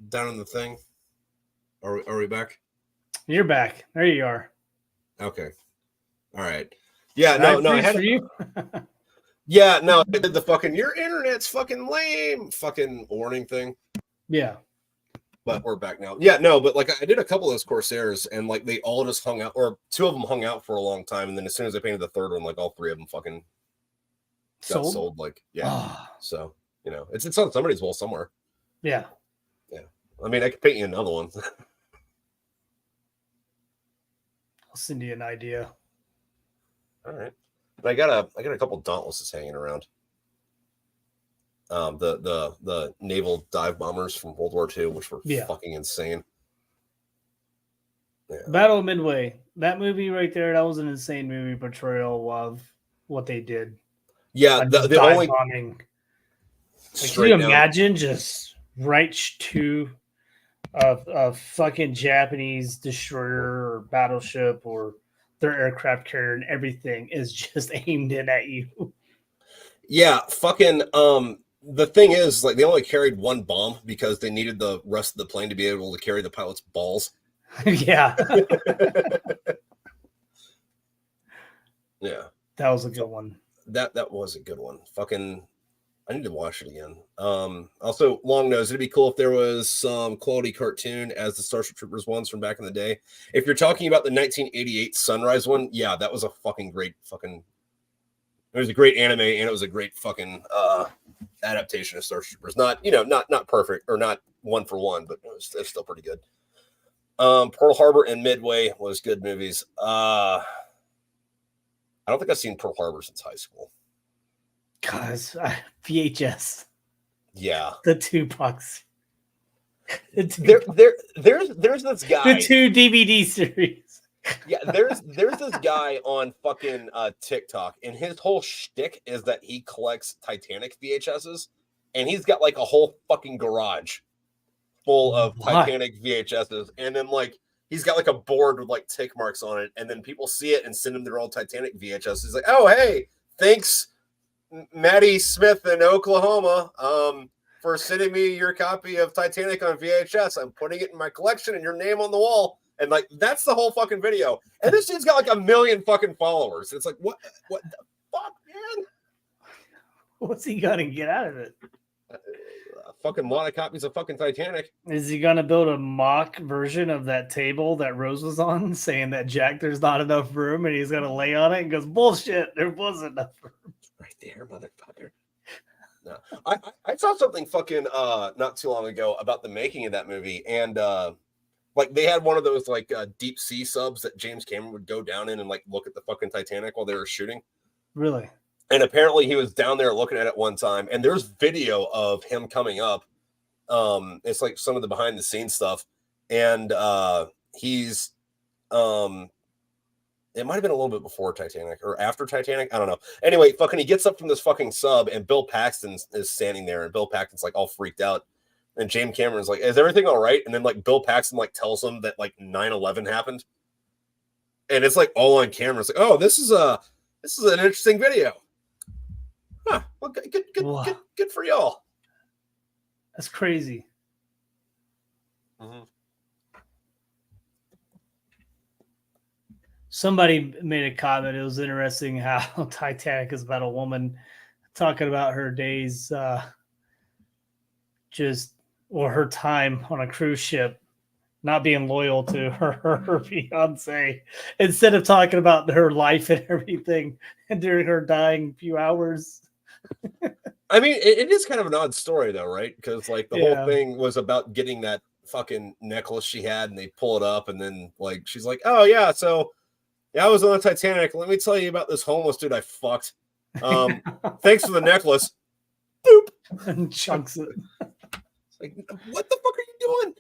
Down in the thing. Are we back?
You're back. There you are.
Okay. All right. Yeah. No. I had
for you.
Yeah. No. I did the fucking your internet's fucking lame fucking warning thing.
Yeah.
But we're back now. Yeah. No. But like I did a couple of those Corsairs, and like they all just hung out, or 2 of them hung out for a long time, and then as soon as I painted the 3rd one, like all 3 of them fucking got sold. Like So it's on somebody's wall somewhere.
Yeah.
I mean, I could paint you another one.
I'll send you an idea.
All right. I got a couple Dauntlesses hanging around. The naval dive bombers from World War II, which were
Yeah.
fucking insane. Yeah.
Battle of Midway. That movie right there, that was an insane movie portrayal of what they did.
Yeah,
Just
the
dive
only
bombing. Like, can
straight
you
down.
imagine just right to a fucking Japanese destroyer or battleship or their aircraft carrier and everything is just aimed in at you?
Yeah, fucking the thing is, like, they only carried one bomb because they needed the rest of the plane to be able to carry the pilot's balls.
Yeah.
Yeah.
That was a good one.
That was a good one. Fucking I need to watch it again. Also, long nose. It'd be cool if there was some quality cartoon as the Starship Troopers ones from back in the day. If you're talking about the 1988 Sunrise one, yeah, that was a fucking great fucking. It was a great anime, and it was a great fucking adaptation of Starship Troopers. Not not perfect or not one for one, but it's still pretty good. Pearl Harbor and Midway was good movies. I don't think I've seen Pearl Harbor since high school.
Guys, VHS.
Yeah,
The Tupacs.
there's this guy.
The 2 DVD series.
Yeah, there's this guy on fucking TikTok, and his whole shtick is that he collects Titanic VHSs, and he's got like a whole fucking garage full of Titanic VHSs, and then like he's got like a board with like tick marks on it, and then people see it and send him their old Titanic VHSs. He's like, oh hey, thanks, Maddie Smith in Oklahoma, for sending me your copy of Titanic on VHS. I'm putting it in my collection and your name on the wall. And like that's the whole fucking video. And this dude's got like 1 million fucking followers. It's like what the fuck, man?
What's he gonna get out of it?
A fucking lot of copies of fucking Titanic.
Is he gonna build a mock version of that table that Rose was on, saying that Jack, there's not enough room, and he's gonna lay on it and goes, bullshit, there wasn't enough room.
Right there, motherfucker. No. I saw something fucking not too long ago about the making of that movie, and like they had one of those like deep sea subs that James Cameron would go down in and like look at the fucking Titanic while they were shooting.
Really?
And apparently he was down there looking at it one time, and there's video of him coming up. It's like some of the behind the scenes stuff, and he's it might have been a little bit before Titanic or after Titanic. I don't know. Anyway, fucking he gets up from this fucking sub, and Bill Paxton is standing there, and Bill Paxton's like all freaked out. And James Cameron's like, is everything all right? And then like Bill Paxton like tells him that like 9/11 happened. And it's like all on camera. It's like, oh, this is an interesting video. Huh. Well, good for y'all.
That's crazy.
Mm-hmm.
Somebody made a comment. It was interesting how Titanic is about a woman talking about her days or her time on a cruise ship, not being loyal to her fiance, instead of talking about her life and everything and during her dying few hours.
I mean, it is kind of an odd story though, right? Because like the whole thing was about getting that fucking necklace she had, and they pull it up, and then like she's like, oh yeah, so yeah, I was on the Titanic. Let me tell you about this homeless dude I fucked. Thanks for the necklace. Boop.
And chunks it.
Like, what the fuck are you doing?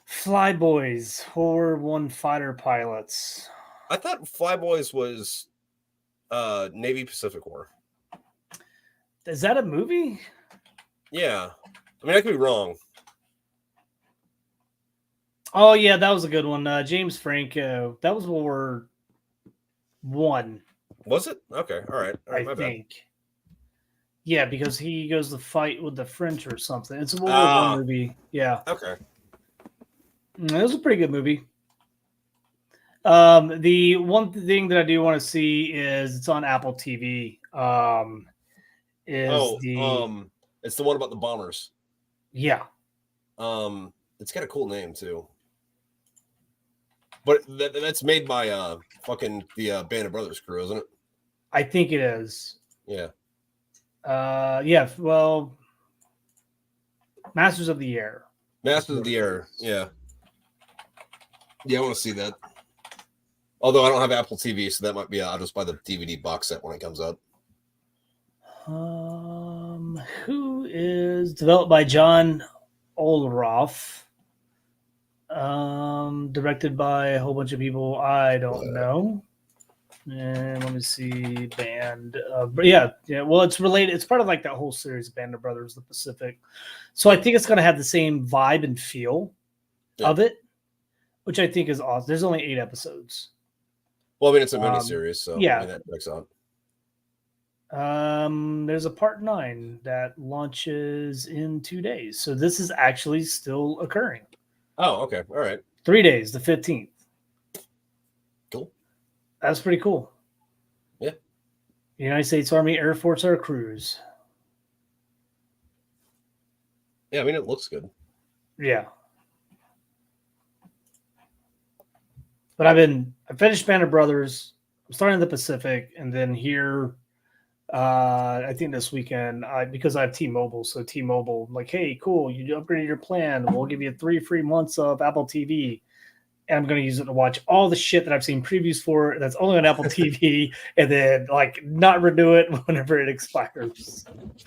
Flyboys, World War I fighter pilots.
I thought Flyboys was Navy Pacific War.
Is that a movie?
Yeah. I mean, I could be wrong.
Oh, yeah, that was a good one. James Franco. That was World War I.
Was it? Okay. All right.
I think. Bad. Yeah, because he goes to fight with the French or something. It's a World War I movie. Yeah.
Okay.
It was a pretty good movie. The one thing that I do want to see is it's on Apple TV.
It's the one about the bombers.
Yeah.
It's got a cool name too. But that's made by fucking the Band of Brothers crew, isn't it?
I think it is.
Yeah.
Yeah. Well, Masters of the Air.
Masters of the Air. Yeah. Yeah, I want to see that. Although I don't have Apple TV, so that might be. I'll just buy the DVD box set when it comes out.
Who is developed by John Olroff. Directed by a whole bunch of people I don't know. And let me see, Band. But yeah. Well, it's related. It's part of like that whole series, Band of Brothers, The Pacific. So I think it's going to have the same vibe and feel of it, which I think is awesome. There's only 8 episodes.
Well, I mean, it's a miniseries, so
yeah.
I mean, that checks out.
There's a part 9 that launches in 2 days. So this is actually still occurring.
Oh, okay. All right.
3 days, the 15th.
Cool.
That's pretty cool.
Yeah.
United States Army Air Force Air Cruise.
Yeah, I mean, it looks good.
Yeah. But I finished Band of Brothers. I'm starting the Pacific, and then here, I think this weekend, because I have T-Mobile, so T-Mobile, like, hey, cool, you upgraded your plan. We'll give you 3 free months of Apple TV. And I'm going to use it to watch all the shit that I've seen previews for that's only on Apple TV, and then like not renew it whenever it expires.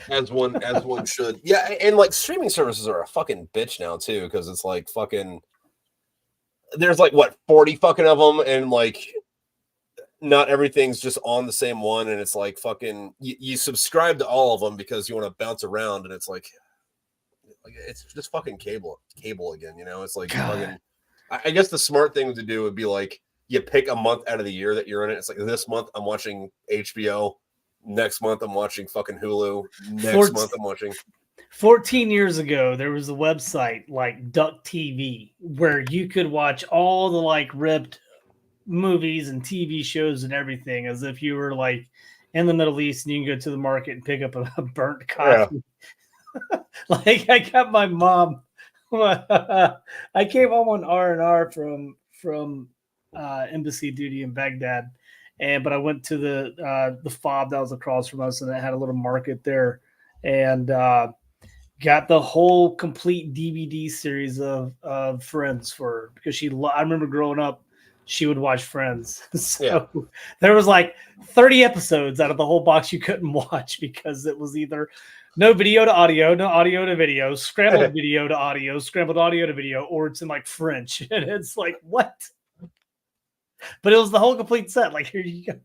As one should. Yeah, and like streaming services are a fucking bitch now too, because it's like fucking. There's like what 40 fucking of them, and like not everything's just on the same one, and it's like fucking you subscribe to all of them because you want to bounce around, and it's like it's just fucking cable again, you know? It's like fucking. I guess the smart thing to do would be like you pick a month out of the year that you're in it. It's like this month I'm watching HBO. Next month I'm watching fucking Hulu. Next month I'm watching.
14 years ago, there was a website like Duck TV where you could watch all the like ripped movies and TV shows and everything as if you were like in the Middle East and you can go to the market and pick up a burnt coffee. Yeah. Like I got my mom. I came home on R&R from embassy duty in Baghdad, but I went to the fob that was across from us, and it had a little market there, and got the whole complete DVD series of Friends for her because I remember growing up, she would watch Friends. So there was like 30 episodes out of the whole box you couldn't watch because it was either no video to audio, no audio to video, scrambled video to audio, scrambled audio to video, or it's in like French. And it's like, what? But it was the whole complete set. Like, here you go.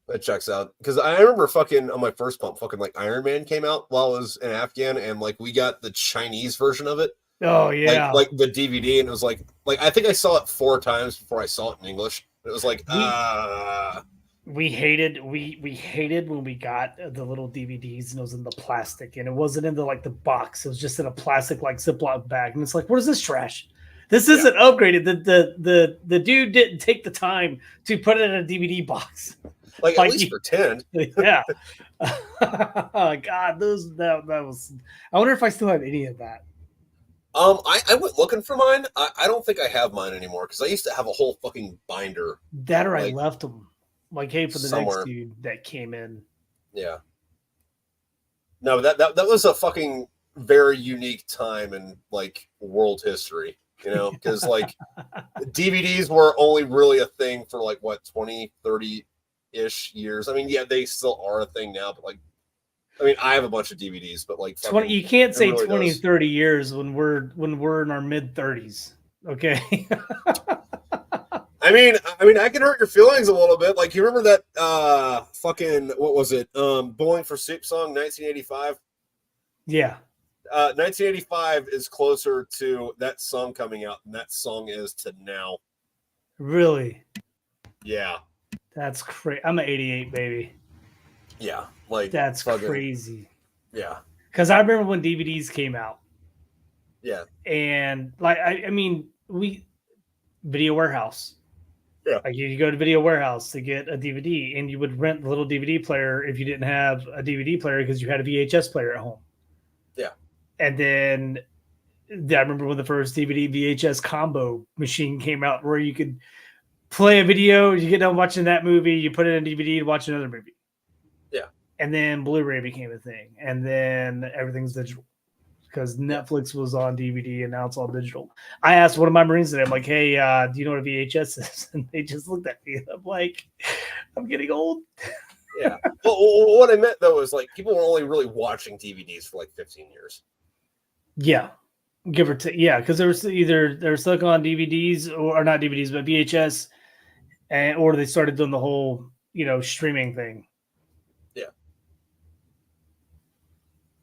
That checks out. Because I remember fucking on my first pump, fucking like Iron Man came out while I was in Afghan, and like we got the Chinese version of it.
Oh, yeah.
Like the DVD, and it was like I think I saw it 4 times before I saw it in English. It was like,
We hated when we got the little DVDs and it was in the plastic and it wasn't in the like the box. It was just in a plastic like Ziploc bag. And it's like, what is this trash? This isn't upgraded. The dude didn't take the time to put it in a DVD box.
Like at least pretend.
Yeah. God, that was. I wonder if I still have any of that.
I went looking for mine. I don't think I have mine anymore because I used to have a whole fucking binder.
That or I left them. Like, hey, for the
somewhere.
next dude that came in.
Yeah. No, that was a fucking very unique time in like world history, you know, because like DVDs were only really a thing for like what 20, 30-ish years. I mean, yeah, they still are a thing now, but like I mean, I have a bunch of DVDs, but like
20 you can't say really 20, 30 years when we're in our mid 30s. Okay.
I mean, I can hurt your feelings a little bit. Like, you remember that fucking, what was it? Bowling for Soup song, 1985?
Yeah.
1985 is closer to that song coming out than that song is to now.
Really?
Yeah.
That's crazy. I'm an 88 baby.
Yeah. Like,
that's fucking crazy.
Yeah.
Because I remember when DVDs came out.
Yeah.
And, like, I mean, Video Warehouse.
Yeah.
Like you go to Video Warehouse to get a DVD, and you would rent the little DVD player if you didn't have a DVD player because you had a VHS player at home.
Yeah.
And then I remember when the first DVD VHS combo machine came out, where you could play a video, you get done watching that movie, you put it in DVD to watch another movie.
Yeah.
And then Blu-ray became a thing, and then everything's digital. Because Netflix was on DVD and now it's all digital. I asked one of my Marines today, I'm like, hey, do you know what a VHS is? And they just looked at me. And I'm like, I'm getting old.
Yeah. Well, what I meant though is like people were only really watching DVDs for like 15 years.
Yeah, give or take. Yeah, because there was either they were stuck on DVDs or not DVDs, but VHS, or they started doing the whole streaming thing.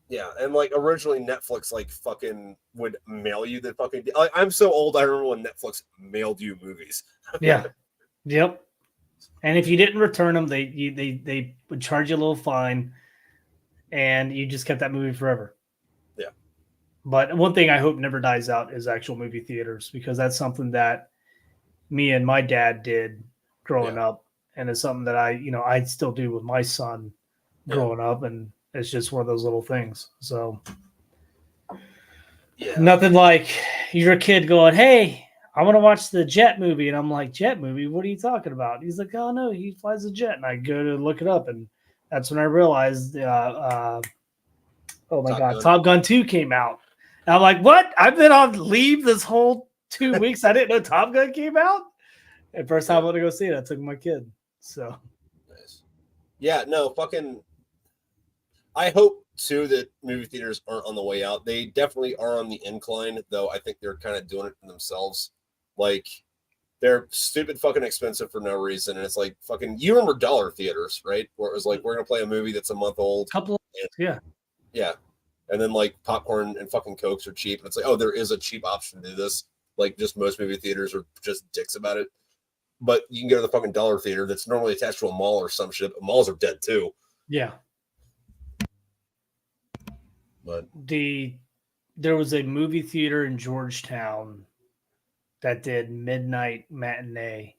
Yeah, and like originally Netflix like fucking would mail you the fucking. I'm so old. I remember when Netflix mailed you movies.
Yeah. Yep. And if you didn't return them, they would charge you a little fine, and you just kept that movie forever.
Yeah.
But one thing I hope never dies out is actual movie theaters, because that's something that me and my dad did growing up, and it's something that I still do with my son growing up, and it's just one of those little things. So nothing like you're a kid going, "Hey, I want to watch the Jet movie," and I'm like, "Jet movie? What are you talking about?" He's like, "Oh no, he flies a jet," and I go to look it up, and that's when I realized, oh my God, Top Gun 2 came out. And I'm like, "What? I've been on leave this whole 2 weeks. I didn't know Top Gun came out." And first time I went to go see it, I took my kid. So
nice. Yeah, no, fucking. I hope too that movie theaters aren't on the way out. They definitely are on the incline, though. I think they're kind of doing it for themselves. Like they're stupid fucking expensive for no reason, and it's like fucking. You remember dollar theaters, right? Where it was like we're gonna play a movie that's a month old. Yeah. And then like popcorn and fucking Cokes are cheap, and it's like, oh, there is a cheap option to do this. Like just most movie theaters are just dicks about it. But you can go to the fucking dollar theater that's normally attached to a mall or some shit. But malls are dead too.
Yeah.
But
there was a movie theater in Georgetown that did midnight matinee.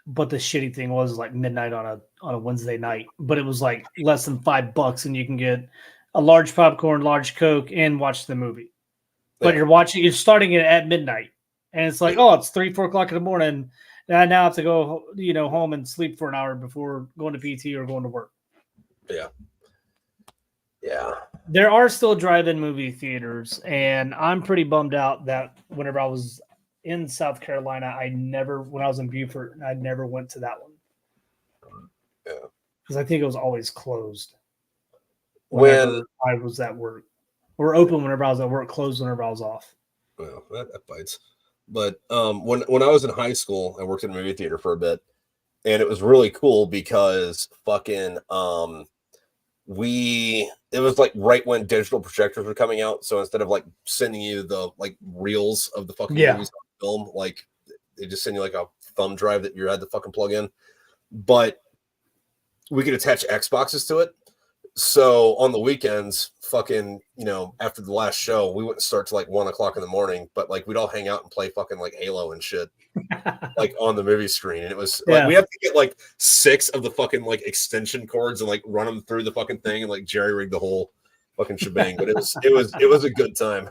But the shitty thing was like midnight on a Wednesday night. But it was like less than $5, and you can get a large popcorn, large Coke, and watch the movie. But you're starting it at midnight. And it's like, oh, it's 3, 4 o'clock in the morning. And I now have to go, home and sleep for an hour before going to PT or going to work.
Yeah. Yeah.
There are still drive-in movie theaters, and I'm pretty bummed out that whenever I was in South Carolina, when I was in Beaufort, I never went to that one.
Yeah.
Because I think it was always closed.
When
I was at work. Or open whenever I was at work, closed whenever I was off.
Well, that bites. But when I was in high school, I worked in a movie theater for a bit, and it was really cool because fucking it was like right when digital projectors were coming out. So instead of like sending you the like reels of the fucking movies on film, like they just send you like a thumb drive that you had to fucking plug in. But we could attach Xboxes to it. So on the weekends, fucking, after the last show, we wouldn't start till like 1 o'clock in the morning, but like we'd all hang out and play fucking like Halo and shit, like on the movie screen. And it was like we have to get like 6 of the fucking like extension cords and like run them through the fucking thing and like jerry rig the whole fucking shebang. But it was a good time.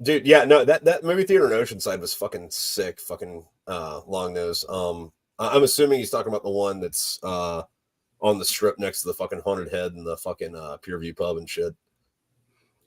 Dude, yeah, no, that movie theater in Oceanside was fucking sick, fucking long nose. I'm assuming he's talking about the one that's on the strip next to the fucking Haunted Head and the fucking Pure View pub and shit.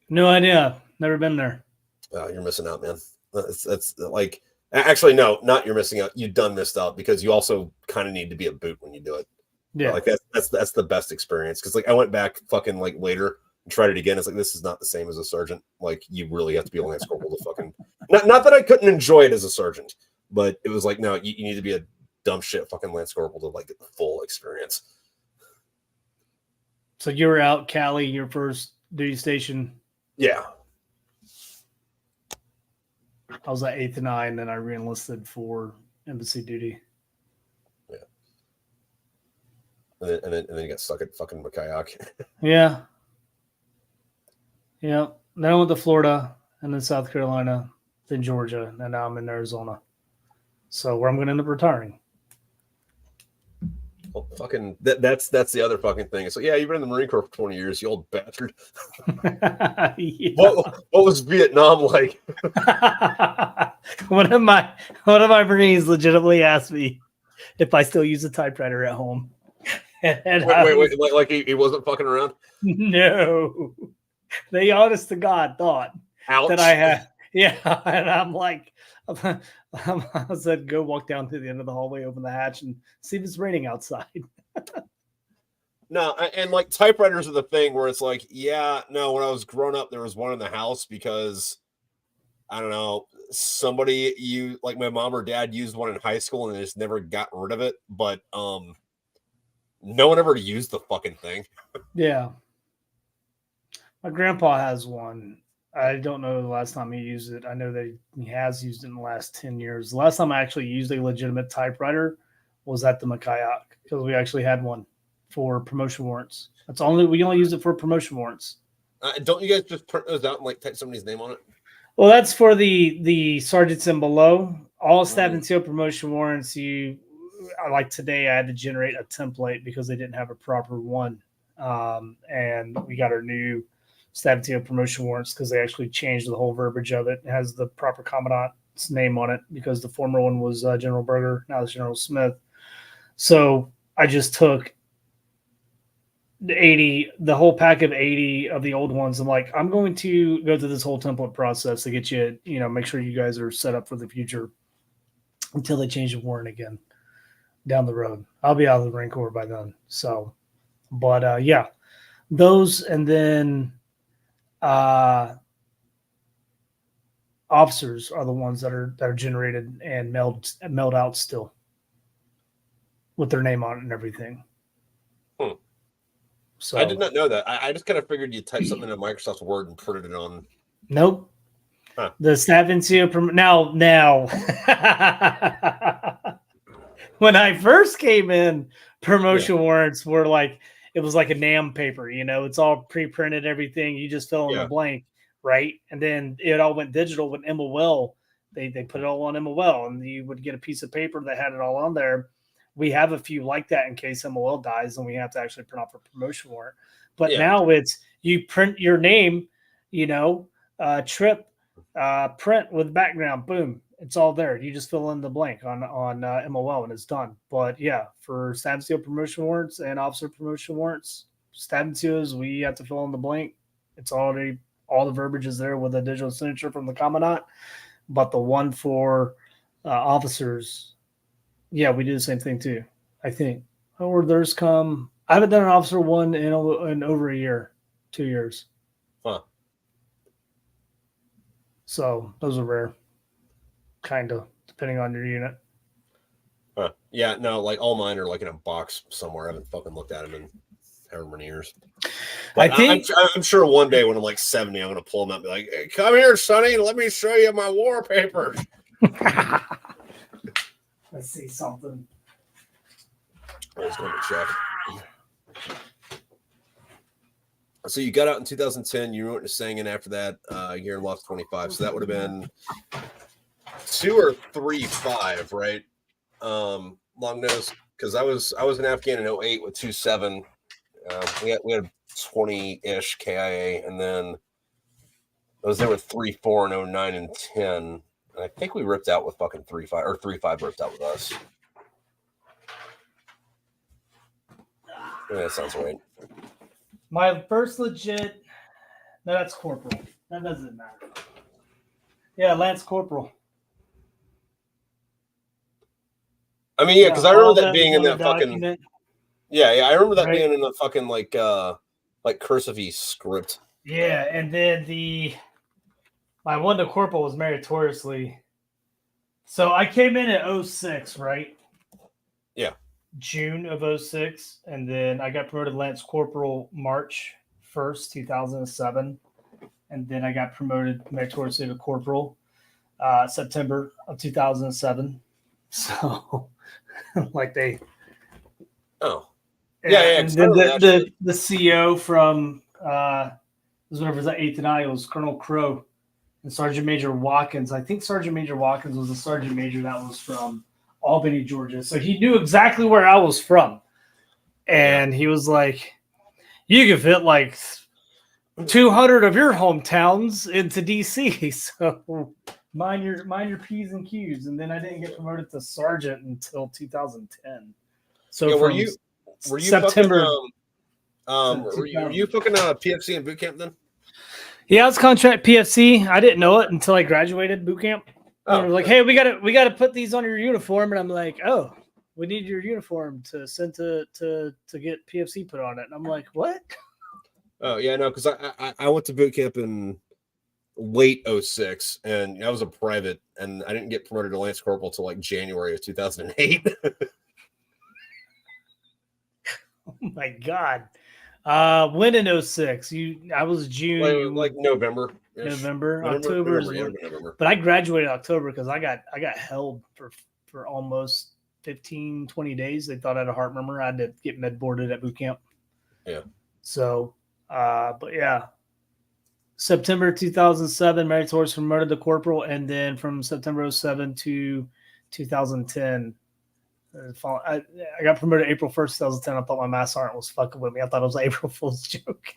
No idea. Never been there.
You're missing out, man. That's like actually no, not you're missing out. You done missed out because you also kind of need to be a boot when you do it.
Yeah,
like that's the best experience because like I went back fucking like later. And tried it again. It's like this is not the same as a sergeant. Like you really have to be a Lance Corporal to fucking. Not that I couldn't enjoy it as a sergeant, but it was like no, you need to be a dumb shit fucking Lance Corporal to like get the full experience.
So you were out Cali, your first duty station.
Yeah,
I was at 8th and 9, then I reenlisted for embassy duty.
Yeah, and then you got stuck at fucking Makayak.
Yeah. Yeah. Then I went to Florida and then South Carolina, then Georgia, and now I'm in Arizona. So where I'm going to end up retiring.
Well, fucking that's the other fucking thing. So yeah, you've been in the Marine Corps for 20 years, you old bastard. What was Vietnam like?
One of my Marines legitimately asked me if I still use a typewriter at home.
And wait, like he wasn't fucking around?
No. They honest to God thought that I had. Yeah, and I'm like, I said, go walk down to the end of the hallway, open the hatch, and see if it's raining outside.
No, and like typewriters are the thing where it's like, yeah, no, when I was growing up, there was one in the house because I don't know, somebody like my mom or dad used one in high school and they just never got rid of it. But no one ever used the fucking thing.
Yeah. My grandpa has one. I don't know the last time he used it. I know that he has used it in the last 10 years. The last time I actually used a legitimate typewriter was at the Makayak because we actually had one for promotion warrants. We only use it for promotion warrants.
Don't you guys just print those out and like type somebody's name on it?
Well, that's for the sergeants and below. All staff and seal promotion warrants, like today, I had to generate a template because they didn't have a proper one. And we got our new staff and seal promotion warrants because they actually changed the whole verbiage of it. It has the proper commandant's name on it because the former one was General Berger, now it's General Smith. So I just took the whole pack of 80 of the old ones. I'm like, I'm going to go through this whole template process to get you, make sure you guys are set up for the future until they change the warrant again down the road. I'll be out of the Marine Corps by then. So, but yeah, those, and then officers are the ones that are generated and mailed out still with their name on it and everything. So
I did not know that. I just kind of figured you type something in Microsoft Word and printed it on.
Nope. Huh. The staff and seal now. When I first came in, promotion warrants were like, it was like a NAM paper, it's all pre-printed, everything. You just fill in the blank, right? And then it all went digital with MOL. They put it all on MOL, and you would get a piece of paper that had it all on there. We have a few like that in case MOL dies, and we have to actually print off a promotion warrant. But now it's you print your name, trip, print with background, boom, it's all there. You just fill in the blank on MOL and it's done. But yeah, for stab and seal promotion warrants and officer promotion warrants, stab and seals, we have to fill in the blank. It's already all the verbiage is there with a digital signature from the commandant. But the one for officers. Yeah, we do the same thing too, I think. Or there's I haven't done an officer one in over a year, 2 years.
Huh.
So those are rare, kind of, depending on your unit.
Huh. Yeah, no, like all mine are like in a box somewhere. I haven't fucking looked at them in however many years. But I'm sure one day when I'm like 70, I'm going to pull them up and be like, hey, come here, Sonny, let me show you my war papers.
Let's see something.
I was going to check. So you got out in 2010. You went to singing after that year and lost 25. So that would have been 2 or 3 5, right? Long nose, because I was in Afghan in 08 with 2.7. We had 20-ish KIA, and then I was there with 3.4 in 09 and 10. I think we ripped out with fucking 3.5 or 3.5 ripped out with us. Yeah, that sounds right.
My first legit, no, that's corporal. That doesn't matter. Yeah, Lance Corporal.
I mean, yeah, because I remember that being in that fucking. Yeah, I remember that being in the fucking like cursive-y script.
Yeah, and then my one to corporal was meritoriously. So I came in at 06, right?
Yeah.
June of 06. And then I got promoted Lance Corporal March 1st, 2007. And then I got promoted meritoriously to corporal September of 2007. So, like they.
Oh.
Yeah. And then the CEO from whatever was that 8th and I was Colonel Crow. And Sergeant Major Watkins. I think Sergeant Major Watkins was a sergeant major that was from Albany, Georgia. So he knew exactly where I was from. And he was like, you can fit like 200 of your hometowns into DC. So mind your P's and Q's. And then I didn't get promoted to sergeant until 2010. So
yeah, were you
September.
Fucking, were you fucking PFC and boot camp then?
Yeah, I was contract PFC. I didn't know it until I graduated boot camp.
Oh,
They were like, "Hey, we gotta put these on your uniform," and I'm like, "Oh, we need your uniform to send to get PFC put on it." And I'm like, "What?"
Oh yeah, no, because I went to boot camp in late 06 and I was a private and I didn't get promoted to Lance Corporal till like January of 2008.
Oh my god. When in 06? I was June.
like November.
November, October,
November.
But I graduated October because I got held for almost 15, 20 days. They thought I had a heart murmur. I had to get med boarded at boot camp.
Yeah.
So, but yeah, September 2007, meritorious promoted to corporal, and then from September 07 to 2010. I got promoted April 1st, 2010. I thought my mass sergeant was fucking with me. I thought it was an April Fool's joke.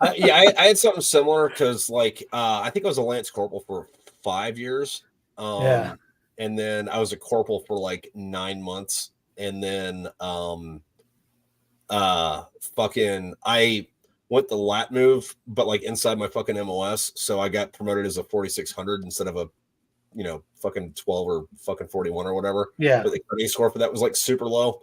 I had something similar because, like, I think I was a Lance Corporal for 5 years.
Yeah.
And then I was a corporal for like 9 months. And then fucking I went the lat move, but like inside my fucking MOS. So I got promoted as a 4600 instead of a, fucking 12 or fucking 41 or whatever.
Yeah.
But the cutting score for that was like super low.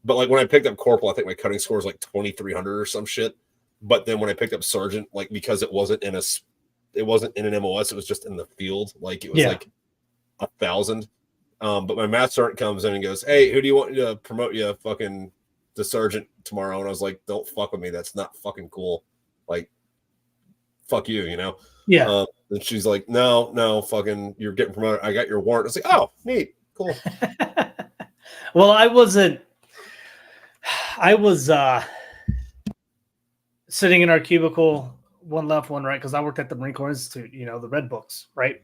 But like when I picked up corporal, I think my cutting score was like 2300 or some shit. But then when I picked up sergeant, like because it wasn't in an MOS, it was just in the field. Like it was like 1,000. But my math sergeant comes in and goes, "Hey, who do you want to promote you fucking to sergeant tomorrow?" And I was like, "Don't fuck with me. That's not fucking cool. Like, fuck you,
Yeah.
And she's like, no, fucking, you're getting promoted. I got your warrant. I was like, oh, neat, cool.
Well, I was sitting in our cubicle, one left, one right, because I worked at the Marine Corps Institute, the red books, right?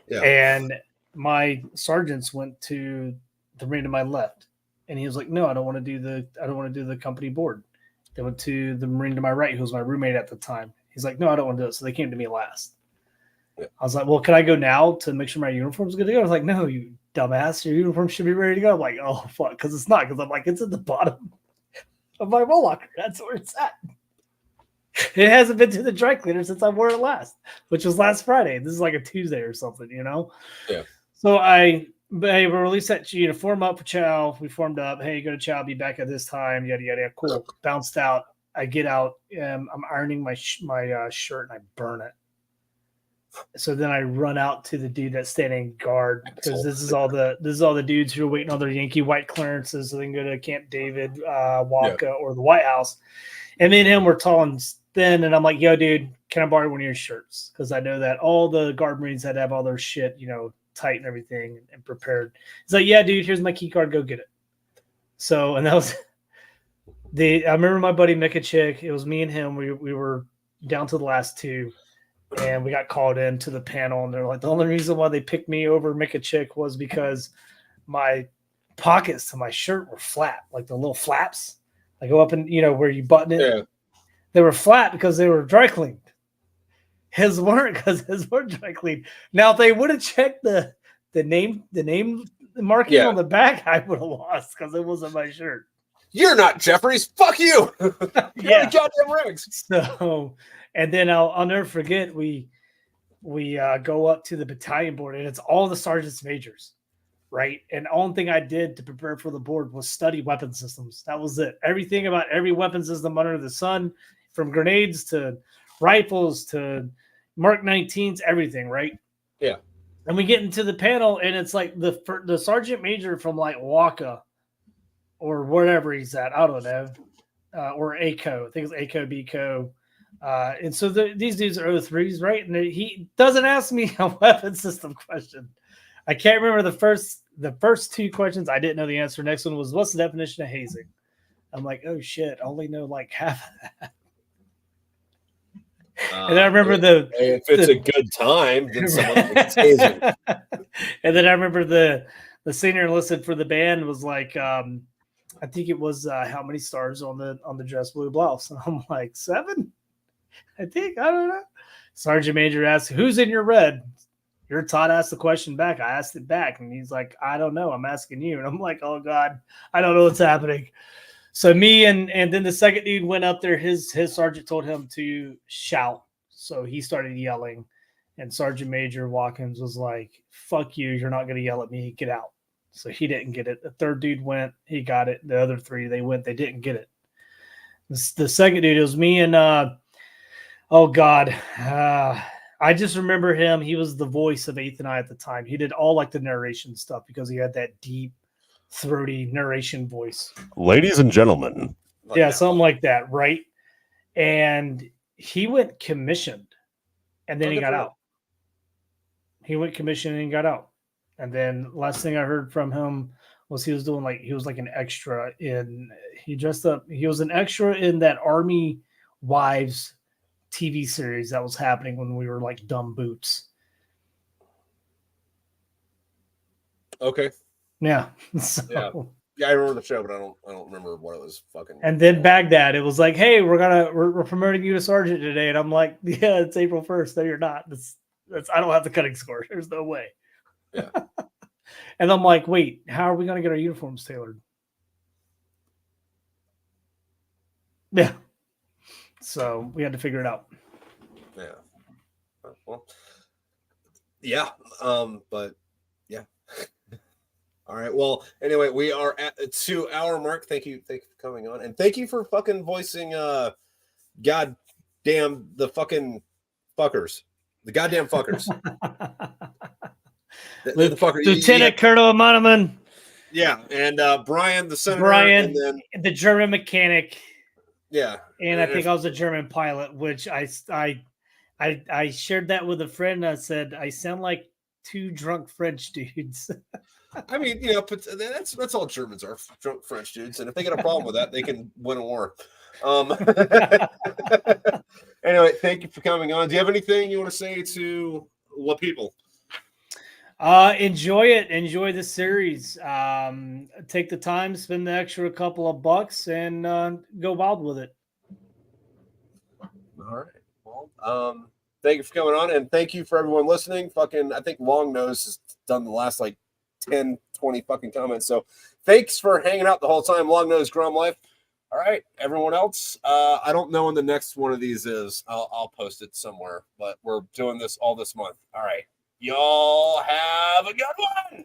Yeah.
And my sergeants went to the Marine to my left, and he was like, "No, I don't want to do the company board." They went to the Marine to my right, who was my roommate at the time. He's like, "No, I don't want to do it." So they came to me last. Yeah. I was like, "Well, can I go now to make sure my uniform's good to go?" I was like, "No, you dumbass, your uniform should be ready to go." I'm like, "Oh fuck," because it's not. Because I'm like, it's at the bottom of my roll locker. That's where it's at. It hasn't been to the dry cleaner since I wore it last, which was last Friday. This is like a Tuesday or something,
Yeah.
So hey, we released that uniform up for chow. We formed up. Hey, go to chow. Be back at this time. Yada yada. Yada. Cool. Bounced out. I get out. I'm ironing my shirt and I burn it. So then I run out to the dude that's standing guard because this is all the dudes who are waiting on their Yankee white clearances so they can go to Camp David, Waka, or the White House. And me and him were tall and thin, and I'm like, "Yo, dude, can I borrow one of your shirts?" Because I know that all the guard Marines had to have all their shit, tight and everything and prepared. He's like, "Yeah, dude, here's my key card. Go get it." So, and that was I remember my buddy Mikachik. It was me and him. We were down to the last two. And we got called in to the panel, and they're like, the only reason why they picked me over Mikachik was because my pockets to my shirt were flat, like the little flaps. I go up and where you button it. Yeah. They were flat because they were dry cleaned. His weren't because his were dry cleaned. Now, if they would have checked the name marking on the back, I would have lost because it wasn't my shirt.
You're not Jeffries. Fuck you.
Yeah.
Goddamn rigs.
So. And then I'll never forget we go up to the battalion board, and it's all the sergeants majors, right? And the only thing I did to prepare for the board was study weapon systems. That was it. Everything about every weapon system under the sun, from grenades to rifles to Mark 19s, everything, right?
Yeah.
And we get into the panel, and it's like the sergeant major from like Waka or wherever he's at, I don't know, or ACO. I think it's ACO, BCO. And so these dudes are 03s, right? And he doesn't ask me a weapon system question. I can't remember the first two questions. I didn't know the answer. Next one was, what's the definition of hazing? I'm like, oh shit, I only know like half of that. And then I remember
if it's a good time, then someone thinks hazing.
And then I remember the senior enlisted for the band was like, I think it was how many stars on the dress blue blouse. And I'm like, 7. I think, I don't know. Sergeant Major asked, who's in your red? Your Todd asked the question back. I asked it back. And he's like, I don't know. I'm asking you. And I'm like, oh, God, I don't know what's happening. So me and then the second dude went up there. His sergeant told him to shout. So he started yelling, and Sergeant Major Watkins was like, "Fuck you! You're not going to yell at me. Get out." So he didn't get it. The third dude went. He got it. The other three, they went. They didn't get it. The second dude, it was me and oh God, I just remember him. He was the voice of Eighth and I at the time. He did all like the narration stuff because he had that deep, throaty narration voice.
Ladies and gentlemen.
Yeah, something like that, right? And he went commissioned, and then he got out. He went commissioned and he got out. And then last thing I heard from him was he was like an extra in. He dressed up. He was an extra in that Army Wives TV series that was happening when we were like dumb boots.
Okay.
Yeah.
Yeah, I remember the show, but I don't remember what it was fucking.
And then Baghdad, it was like, hey, we're promoting you to sergeant today, and I'm like, yeah, it's April 1st. No, you're not. That's I don't have the cutting score. There's no way.
Yeah.
And I'm like, wait, how are we gonna get our uniforms tailored? Yeah. So we had to figure it out.
Yeah. Well. Yeah. But yeah. All right. Well, anyway, we are at the 2-hour mark. Thank you for coming on, and thank you for fucking voicing goddamn the fucking fuckers. The goddamn fuckers. the fucker.
Lieutenant Colonel Amemnon.
Yeah, and Bryan the senator.
Bryan,
and then
the German mechanic.
Yeah.
And I think I was a German pilot, which I shared that with a friend. I said, I sound like two drunk French dudes.
I mean, but that's all Germans are, drunk French dudes. And if they get a problem with that, they can win a war. Anyway, thank you for coming on. Do you have anything you want to say to what people?
Enjoy it. Enjoy the series. Take the time, spend the extra couple of bucks, and go wild with it.
All right. Well, thank you for coming on, and thank you for everyone listening. I think Long Nose has done the last 10, 20 fucking comments. So thanks for hanging out the whole time. Long Nose Grom Life. All right, everyone else. I don't know when the next one of these is. I'll post it somewhere, but we're doing this all this month. All right. Y'all have a good one.